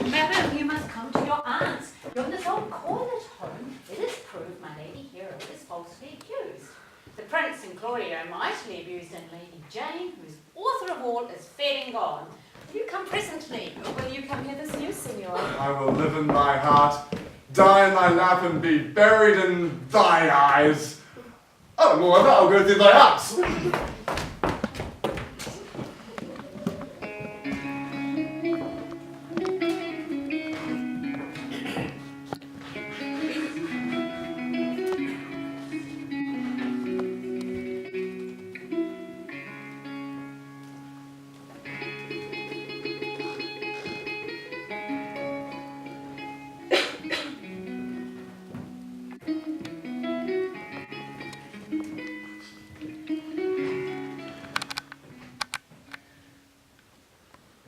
Madam, you must come to your aunt's. You're in this old court at home. It is proved my lady hero is falsely accused. The Prince and Claudio mightily abused, and Lady Jane, who's author of all, is fed and gone. Will you come presently, or will you come here this new, Signor? I will live in thy heart, die in thy lap, and be buried in thine eyes. Oh, moreover, I'll go through thy house.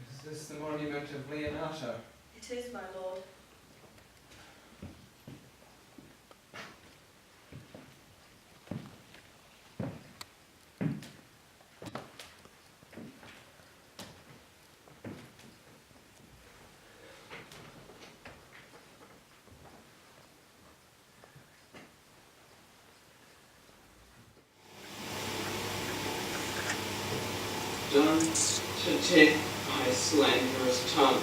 Is this the monument of Leonato? It is, my lord. Done to death by slanderous tongue,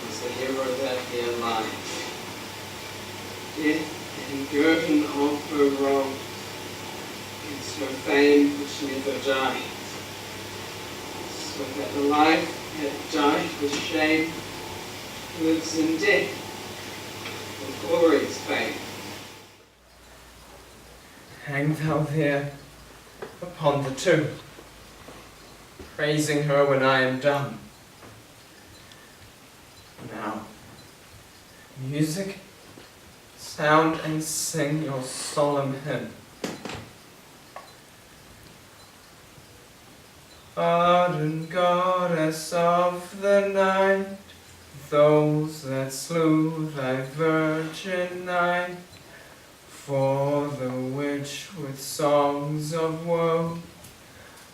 as the hero that here lies. Death and guerdon of her wrong, against her fame which never dies, so that the life that died with shame lives in death with glorious fame. Hang thou there upon the tomb, praising her when I am done. Now, music, sound and sing your solemn hymn. Ardent goddess of the night, those that slew thy virgin night, for the which with songs of woe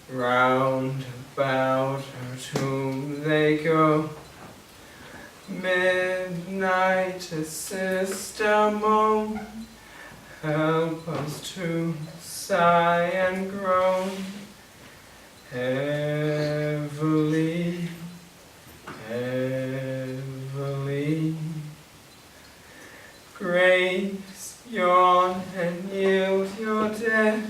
round about her tomb they go. Midnight, assist our moan, help us to sigh and groan. Heavily, heavily, grace, yawn, and yield your death,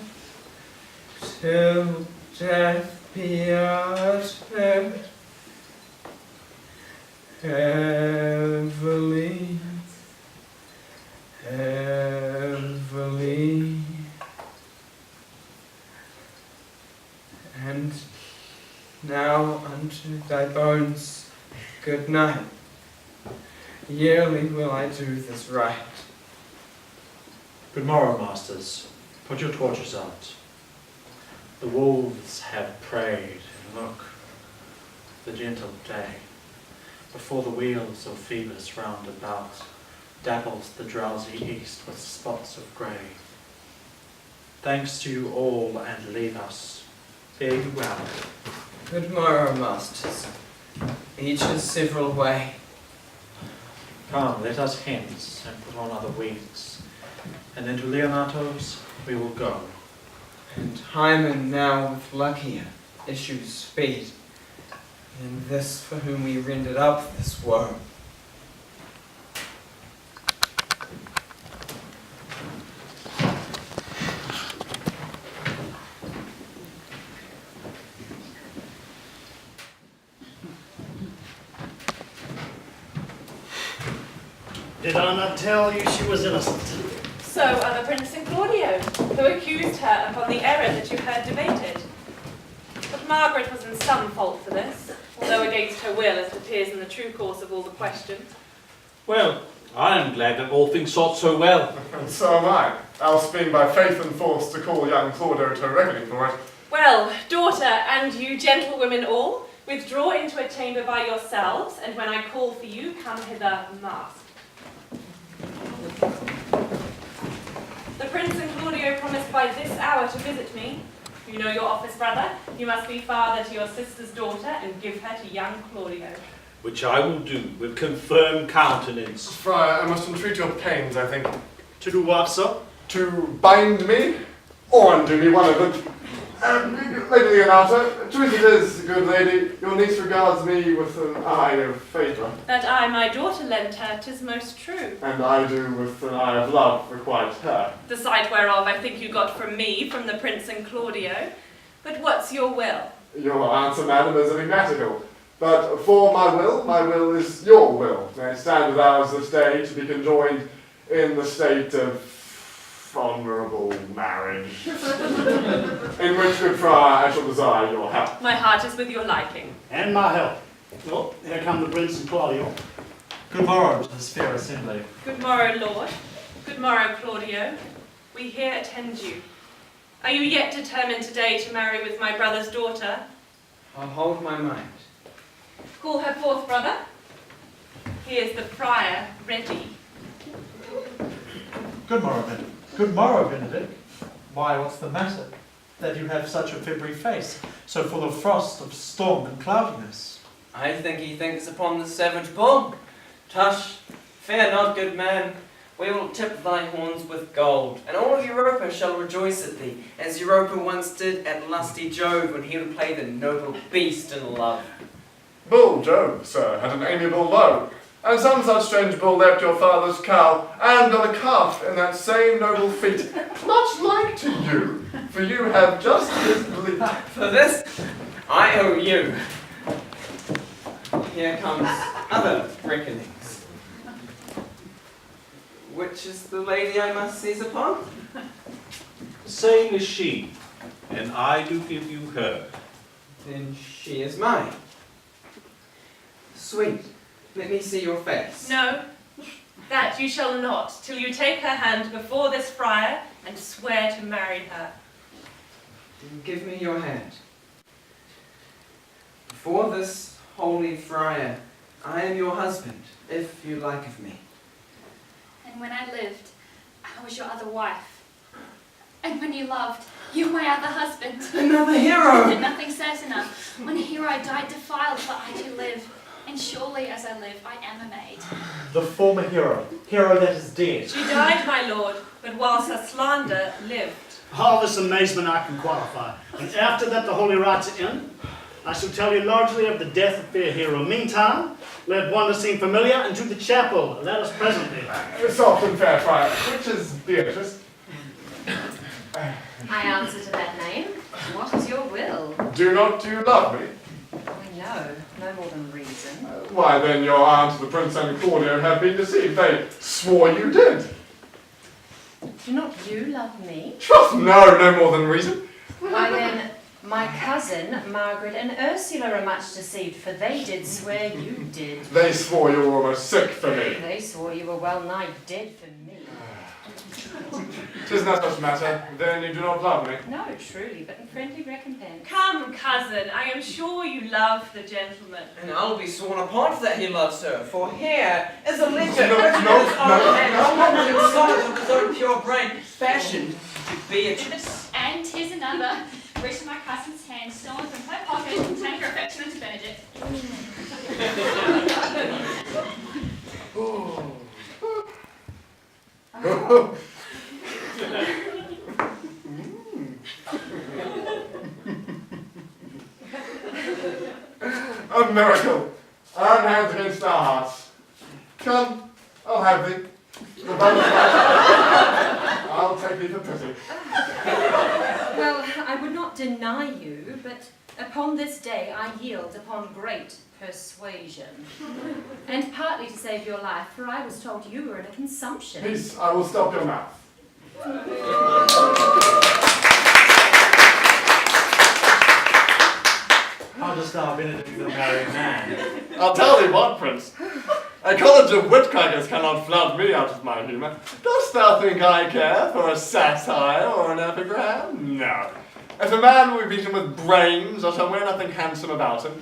till death be at bed. Heavily, heavily, and now unto thy bones good night. Yearly will I do this right. Good morrow, masters. Put your torches out. The wolves have preyed, and look, the gentle day, before the wheels of Phoebus round about, dapples the drowsy east with spots of grey. Thanks to you all, and leave us. Fare you well. Good morrow, masters. Each his several way. Come, let us hence, and put on other wings, and into Leonato's we will go. And Hymen now with luckier issues speed, and this for whom we rendered up this woe. Did I not tell you she was innocent? So are the Prince and Claudio, who accused her upon the error that you heard debated. But Margaret was in some fault for this, although against her will, as it appears in the true course of all the questions. Well, I am glad that all things sort so well. And so am I, else being by faith and force to call young Claudio to reckoning for it. Well, daughter, and you gentlewomen all, withdraw into a chamber by yourselves, and when I call for you, come hither masked. The Prince and Claudio promised by this hour to visit me. You know your office, brother. You must be father to your sister's daughter and give her to young Claudio. Which I will do with confirmed countenance. Friar, I must entreat your pains, I think. To do what, sir? To bind me, or undo me, one of them. Lady Leonato, truth it is, good lady, your niece regards me with an eye of favour. That I my daughter lent her, 'tis most true. And I do with an eye of love requite her. The sight whereof I think you got from me, from the Prince and Claudio. But what's your will? Your answer, madam, is enigmatical. But for my will is your will. They stand with ours this day to be conjoined in the state of honourable marriage, in which, good friar, I shall desire your help. My heart is with your liking. And my help. Well, here come the Prince and Claudio. Good morrow to the Sphere Assembly. Good morrow, Lord. Good morrow, Claudio. We here attend you. Are you yet determined today to marry with my brother's daughter? I'll hold my mind. Call her forth, brother. Here's the friar ready. Good morrow, Benedick. Good morrow, Benedick. Why, what's the matter? That you have such a febrile face, so full of frost, of storm and cloudiness. I think he thinks upon the savage bull. Tush, fear not, good man. We will tip thy horns with gold, and all of Europa shall rejoice at thee, as Europa once did at lusty Jove when he would play the noble beast in love. Bull Jove, sir, had an amiable low, and some such strange bull leapt your father's cow, and got a calf in that same noble feat, much like to you, for you have just his bleat. For this, I owe you. Here comes other reckonings. Which is the lady I must seize upon? Same is she, and I do give you her. Then she is mine. Sweet, let me see your face. No, that you shall not, till you take her hand before this friar and swear to marry her. Then give me your hand. Before this holy friar, I am your husband, if you like of me. And when I lived, I was your other wife. And when you loved, you were my other husband. Another hero! And nothing certain. When a hero died defiled, but I do live. And surely as I live, I am a maid. The former hero that is dead. She died, my lord, but whilst her slander lived. All this amazement I can qualify. And after that the holy rites are in, I shall tell you largely of the death of fair hero. Meantime, let one to sing familiar and to the chapel. Let us presently. Soft and fair friar, which is Beatrice? I answer to that name. What is your will? Do not you love me? No more than reason. Why then your aunt, the Prince and Claudio, have been deceived. They swore you did. Do not you love me? Trust no more than reason. Why then, my cousin, Margaret and Ursula are much deceived, for they did swear you did. They swore you were almost sick for me. They swore you were well nigh dead for me. 'Tis not such matter, then you do not love me. No, truly, but in friendly recompense. Come, cousin, I am sure you love the gentleman. And I'll be sworn upon that he loves her, for here is a letter No, written no, in his own no, hand, no, sculpted no, sonnet of his own pure brain, fashioned to Beatrice. And here's another, written my cousin's hand, stolen from her pocket, containing her affection to Benedick. A miracle! Our hands against our hearts. Come, I'll have thee. The bundle's right. I'll take thee for pity. Well, I would not deny you, but Upon this day I yield upon great persuasion. And partly to save your life, for I was told you were in a consumption. Peace, I will stop your mouth. How dost thou, Benedick, the married man? I'll tell thee what, Prince. A college of witcrackers cannot flout me out of my humour. Dost thou think I care for a satire or an epigram? No. If a man will be beaten with brains, I shall wear nothing handsome about him.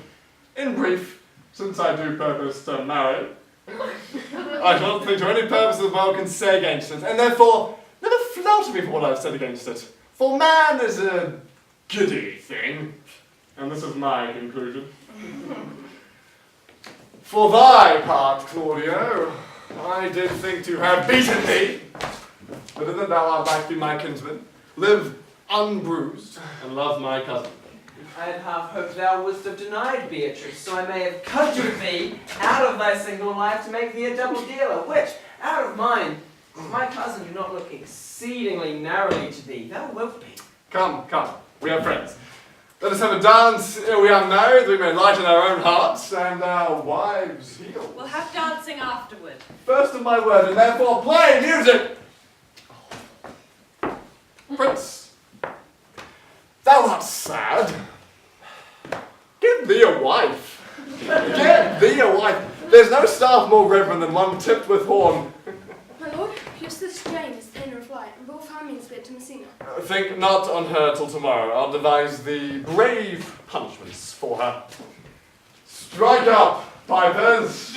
In brief, since I do purpose to marry, I shall not think to any purpose the world can say against it, and therefore never flout me for what I've said against it. For man is a giddy thing, and this is my conclusion. For thy part, Claudio, I did think to have beaten thee, but that thou art like to my kinsman, live unbruised, and love my cousin. I had half hoped thou wouldst have denied Beatrice, so I may have conjured thee out of thy single life to make thee a double dealer, which, out of mine, if my cousin do not look exceedingly narrowly to thee, thou wilt be. Come, come, we are friends. Let us have a dance ere we are married, we may lighten our own hearts and our wives' heels. We'll have dancing afterward. First of my word, and therefore play music! Prince, thou art sad. Get thee a wife. Get thee a wife. There's no staff more reverend than one tipped with horn. My lord, Justice Jane is in her flight, and both our means sped to Messina. Think not on her till tomorrow. I'll devise the brave punishments for her. Strike up, pipers!